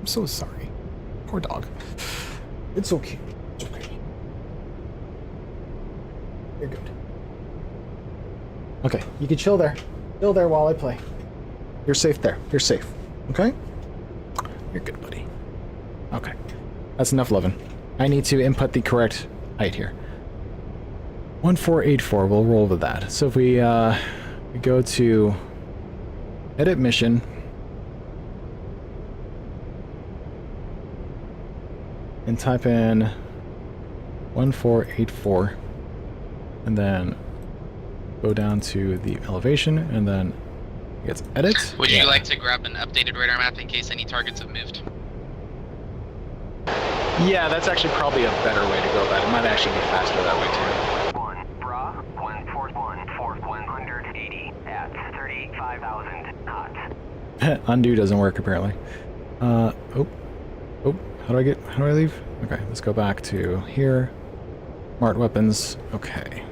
I'm so sorry. Poor dog. It's okay. It's okay. You're good. Okay, you can chill there. Chill there while I play. You're safe there. You're safe. Okay? You're good, buddy. Okay. That's enough loving. I need to input the correct height here. 1484, we'll roll with that. So if we go to edit mission, and type in 1484, and then go down to the elevation, and then it's edit. Would you like to grab an updated radar map in case any targets have moved? Yeah, that's actually probably a better way to go about it. It might actually be faster that way too. 1, Bra, 141, 180 at 35,000 knots. Undo doesn't work apparently. Oh, how do I leave? Okay, let's go back to here. Smart weapons, okay.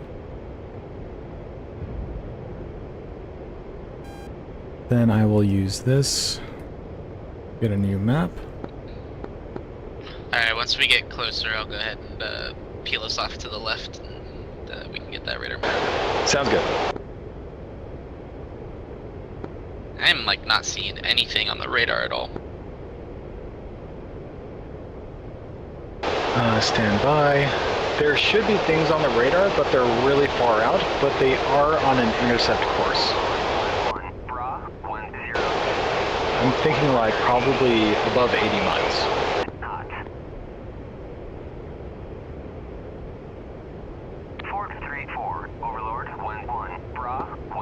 Then I will use this, get a new map. Alright, once we get closer, I'll go ahead and peel us off to the left, and we can get that radar map. Sounds good. I'm like not seeing anything on the radar at all. Stand by. There should be things on the radar, but they're really far out, but they are on an intercept course. I'm thinking like probably above 80 miles.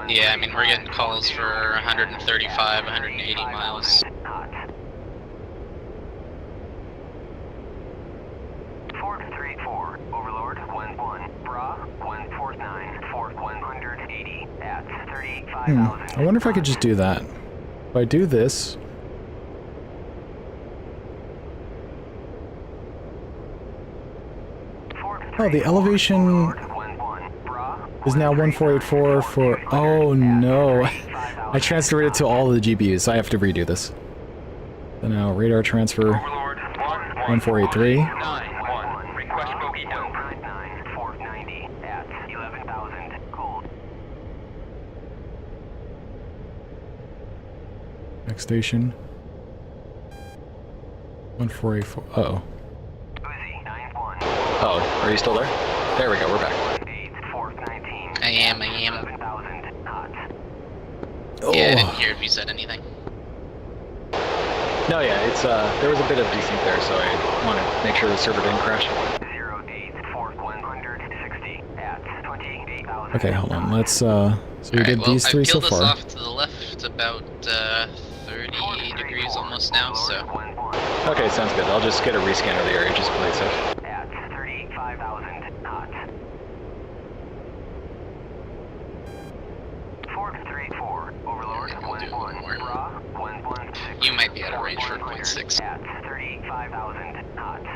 Yeah, I mean, we're getting calls for 135, 180 miles. 434, Overlord, 11, Bra, 149, 180 at 35,000. I wonder if I could just do that. If I do this... Oh, the elevation is now 1484 for... Oh no! I transferred it to all the GPUs, so I have to redo this. So now radar transfer 1483. Next station. 1484. Uh-oh. Oh, are you still there? There we go, we're back. I am. Oh. Yeah, I didn't hear if you said anything. No, yeah, it's there was a bit of desync there, so I want to make sure the server didn't crash. Okay, hold on. Let's so we did these three so far. I peeled us off to the left about 30 degrees almost now, so. Okay, sounds good. I'll just get a rescan of the area just to play it safe. At 35,000 knots. 434, Overlord, 11, Bra, 116. You might be out of range for 0.6. At 35,000 knots.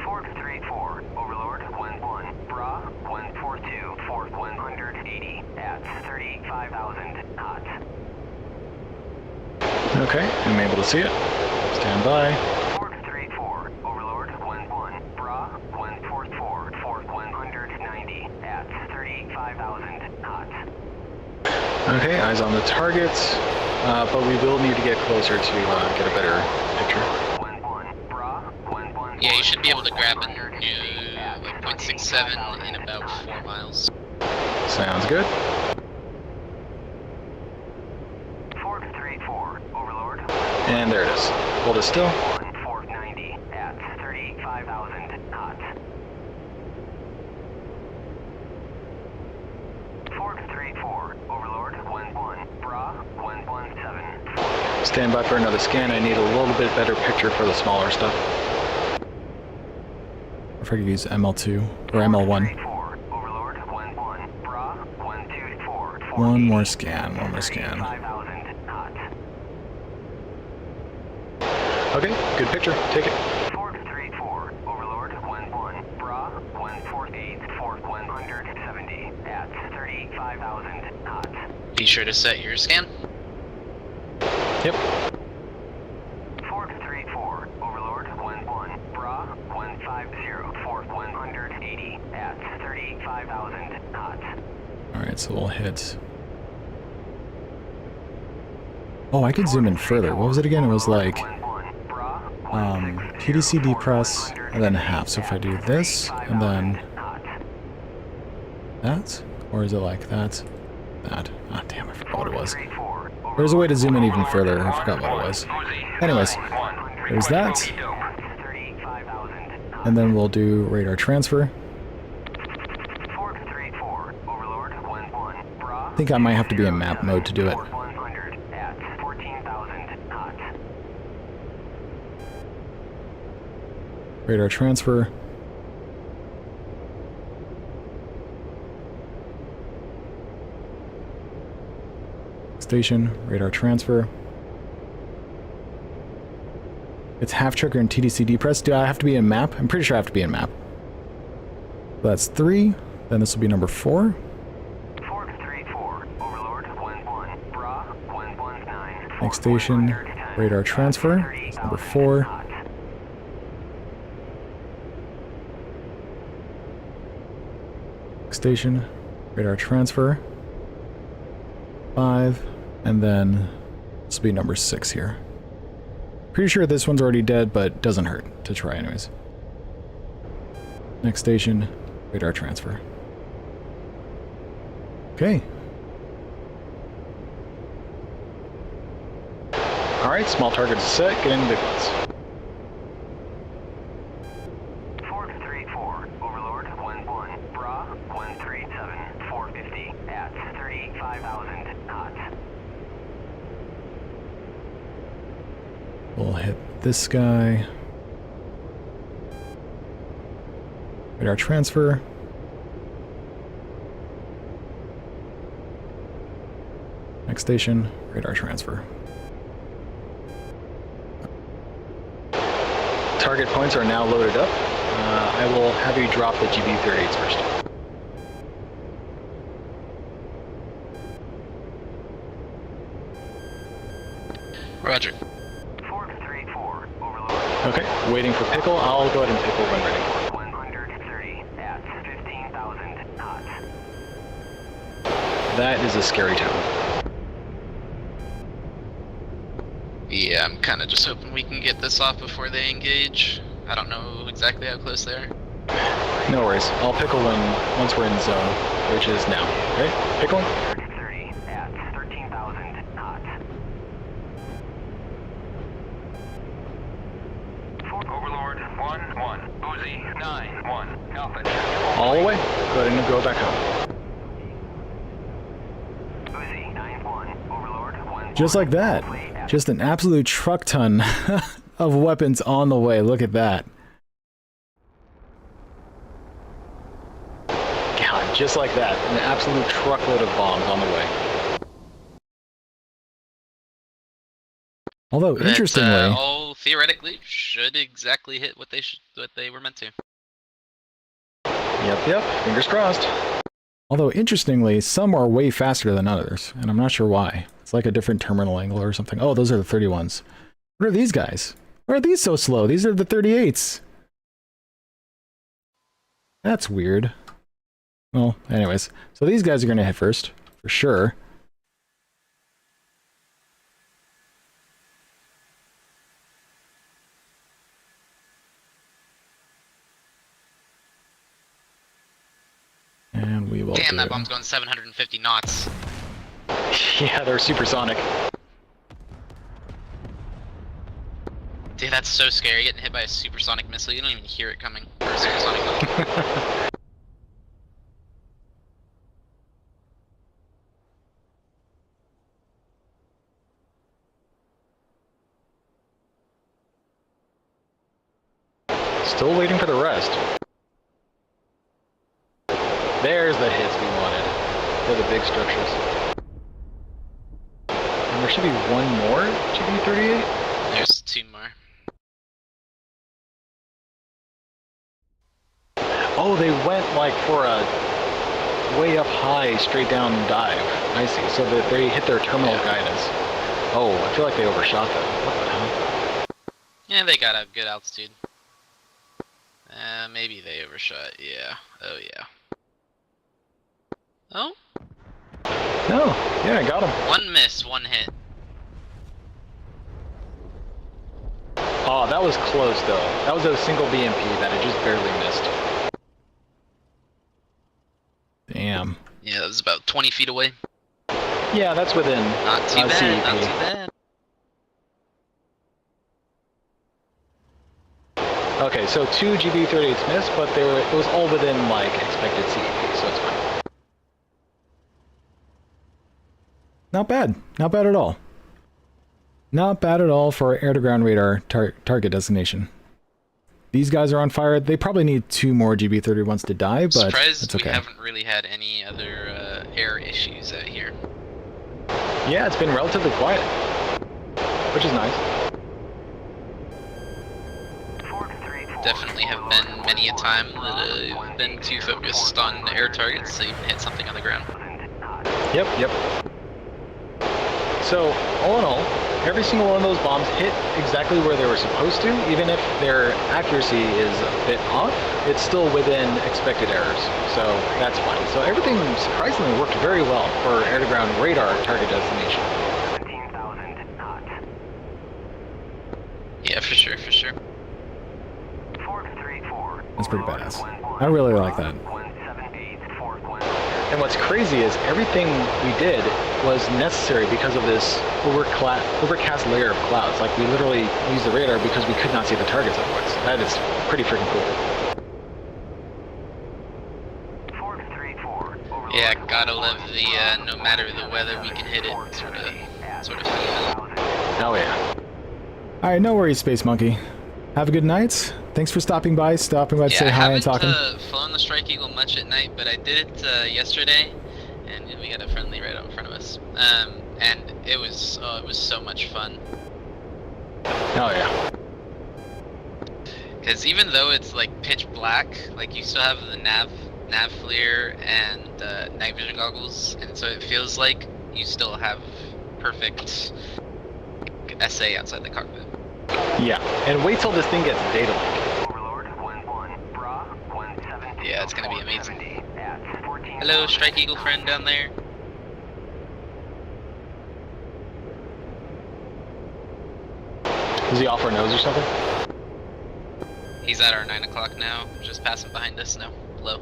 434, Overlord, 11, Bra, 142, 180 at 35,000 knots. Okay, I'm able to see it. Stand by. 434, Overlord, 1-1, Bra, 144, 190 at 35,000 knots. Okay, eyes on the target, but we will need to get closer to get a better picture. 1-1, Bra, 1-1. Yeah, you should be able to grab a new like 0.67 in about 4 miles. Sounds good. 434, Overlord. And there it is. Hold it still. 490 at 35,000 knots. 434, Overlord, 1-1, Bra, 117. Stand by for another scan. I need a little bit better picture for the smaller stuff. If I could use ML2 or ML1. 434, Overlord, 1-1, Bra, 124. One more scan, one more scan. 35,000 knots. Okay, good picture. Take it. 434, Overlord, 1-1, Bra, 148, 170 at 35,000 knots. Be sure to set your scan. Yep. 434, Overlord, 1-1, Bra, 150, 180 at 35,000 knots. Alright, so we'll hit... Oh, I could zoom in further. What was it again? It was like... TDC depress, and then half. So if I do this, and then... That? Or is it like that? That. Ah, damn, I forgot what it was. There's a way to zoom in even further. I forgot what it was. Anyways, there's that. And then we'll do radar transfer. I think I might have to be in map mode to do it. Radar transfer. Station, radar transfer. It's half trigger and TDC depress. Do I have to be in map? I'm pretty sure I have to be in map. So that's 3. Then this will be number 4. 434, Overlord, 1-1, Bra, 119. Next station, radar transfer. It's number 4. Next station, radar transfer. 5. And then this will be number 6 here. Pretty sure this one's already dead, but doesn't hurt to try anyways. Next station, radar transfer. Okay. Alright, small targets set, get in the big ones. 434, Overlord, 1-1, Bra, 137, 450 at 35,000 knots. We'll hit this guy. Radar transfer. Next station, radar transfer. Target points are now loaded up. I will have you drop the GB-38s first. Roger. 434, Overlord. Okay, waiting for pickle. I'll go ahead and pickle when ready. 130 at 15,000 knots. That is a scary tone. Yeah, I'm kind of just hoping we can get this off before they engage. I don't know exactly how close they are. No worries. I'll pickle them once we're in zone, which is now. Okay, pickling. 30 at 13,000 knots. Overlord, 1-1, Uzi, 9-1, Alpha. All the way. Go ahead and go back home. Uzi, 9-1, Overlord, 1. Just like that. Just an absolute truck ton of weapons on the way. Look at that. God, just like that. An absolute truckload of bombs on the way. Although, interestingly... all theoretically should exactly hit what they were meant to. Yep, fingers crossed. Although, interestingly, some are way faster than others, and I'm not sure why. It's like a different terminal angle or something. Oh, those are the 31s. What are these guys? Why are these so slow? These are the 38s. That's weird. Well, anyways. So these guys are going to hit first, for sure. And we will. Damn, that bomb's going 750 knots. Yeah, they're supersonic. Dude, that's so scary, getting hit by a supersonic missile. You don't even hear it coming. Or a supersonic missile. Still waiting for the rest. There's the hits we wanted. They're the big structures. And there should be one more GB-38? There's 2 more. Oh, they went like for a way up high, straight down dive. I see. So that they hit their terminal guidance. Oh, I feel like they overshot them. What the hell? Yeah, they got a good altitude. Maybe they overshot. Yeah. Oh, yeah. Oh? No. Yeah, I got him. 1 miss, 1 hit. Oh, that was close though. That was a single BMP that I just barely missed. Damn. Yeah, that was about 20 feet away. Yeah, that's within. Not too bad, CEP. not too bad. Okay, so 2 GB-38s missed, but it was all within like expected CEP, so it's fine. Not bad. Not bad at all. Not bad at all for air-to-ground radar target designation. These guys are on fire. They probably need 2 more GB-31s to die, but surprised it's okay. we haven't really had any other air issues out here. Yeah, it's been relatively quiet, which is nice. Definitely have been many a time that I've been too focused on air targets to even hit something on the ground. Yep. So, all in all, every single one of those bombs hit exactly where they were supposed to. Even if their accuracy is a bit off, it's still within expected errors. So that's fine. So everything surprisingly worked very well for air-to-ground radar target destination. 17,000 knots. Yeah, for sure, for sure. That's pretty badass. I really like that. And what's crazy is everything we did was necessary because of this overcast layer of clouds. Like, we literally used the radar because we could not see the targets otherwise. That is pretty freaking cool. Yeah, gotta love the no matter the weather we can hit it sort of feeling. Hell yeah. Alright, no worries, Space Monkey. Have a good night. Thanks for stopping by to say hi and talking. I haven't flown the Strike Eagle much at night, but I did it yesterday, and we got a friendly right out in front of us. And it was so much fun. Oh yeah. Because even though it's like pitch black, like you still have the nav FLIR and night vision goggles, and so it feels like you still have perfect SA outside the cockpit. Yeah, and wait till this thing gets data link. Yeah, it's gonna be amazing. Hello, Strike Eagle friend down there. Is he off our nose or something? He's at our 9 o'clock now, just passing behind us now. Low.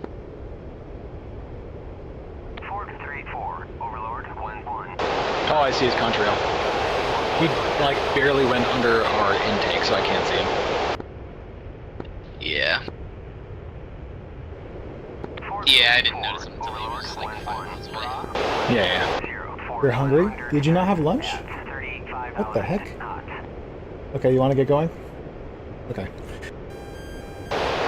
434, Overlord, 1-1. Oh, I see his contrail. He, like, barely went under our intake, so I can't see him. Yeah. Yeah, I didn't notice him until he was, like, 5 miles away. Yeah. You're hungry? Did you not have lunch? What the heck? Okay, you want to get going? Okay.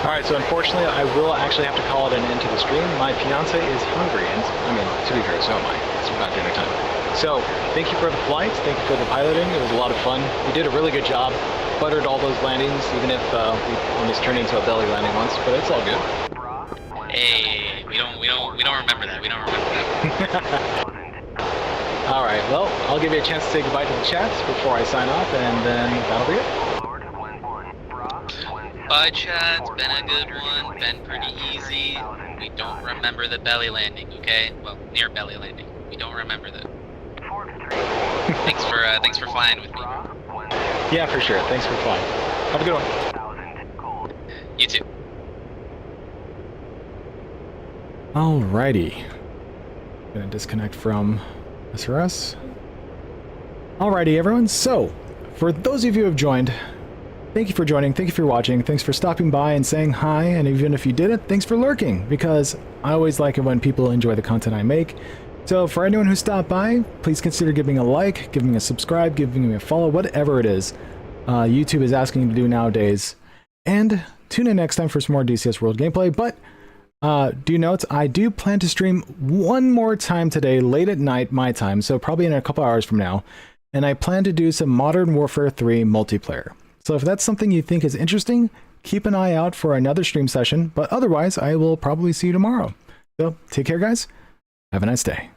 Alright, so unfortunately, I will actually have to call it an end to the stream. My fiance is hungry, and, I mean, to be fair, so am I. It's about dinner time. So, thank you for the flights, thank you for the piloting, it was a lot of fun. We did a really good job, buttered all those landings, even if we almost turned into a belly landing once, but it's all good. Hey, we don't remember that. We don't remember that. All right. Well, I'll give you a chance to say goodbye to the chat before I sign off, and then that'll be it. Bye, chat. It's been a good one. Been pretty easy. We don't remember the belly landing. Okay. Well, near belly landing. We don't remember that. Thanks for flying with me. Yeah, for sure. Thanks for flying. Have a good one. You too. Alrighty. Gonna disconnect from SRS. Alrighty, everyone. So, for those of you who have joined, thank you for joining, thank you for watching, thanks for stopping by and saying hi, and even if you didn't, thanks for lurking, because I always like it when people enjoy the content I make. So for anyone who stopped by, please consider giving a like, giving me a subscribe, giving me a follow, whatever it is YouTube is asking you to do nowadays. And tune in next time for some more DCS World gameplay, but do note, I do plan to stream one more time today, late at night, my time, so probably in a couple hours from now, and I plan to do some Modern Warfare 3 multiplayer. So if that's something you think is interesting, keep an eye out for another stream session, but otherwise, I will probably see you tomorrow. So take care, guys. Have a nice day.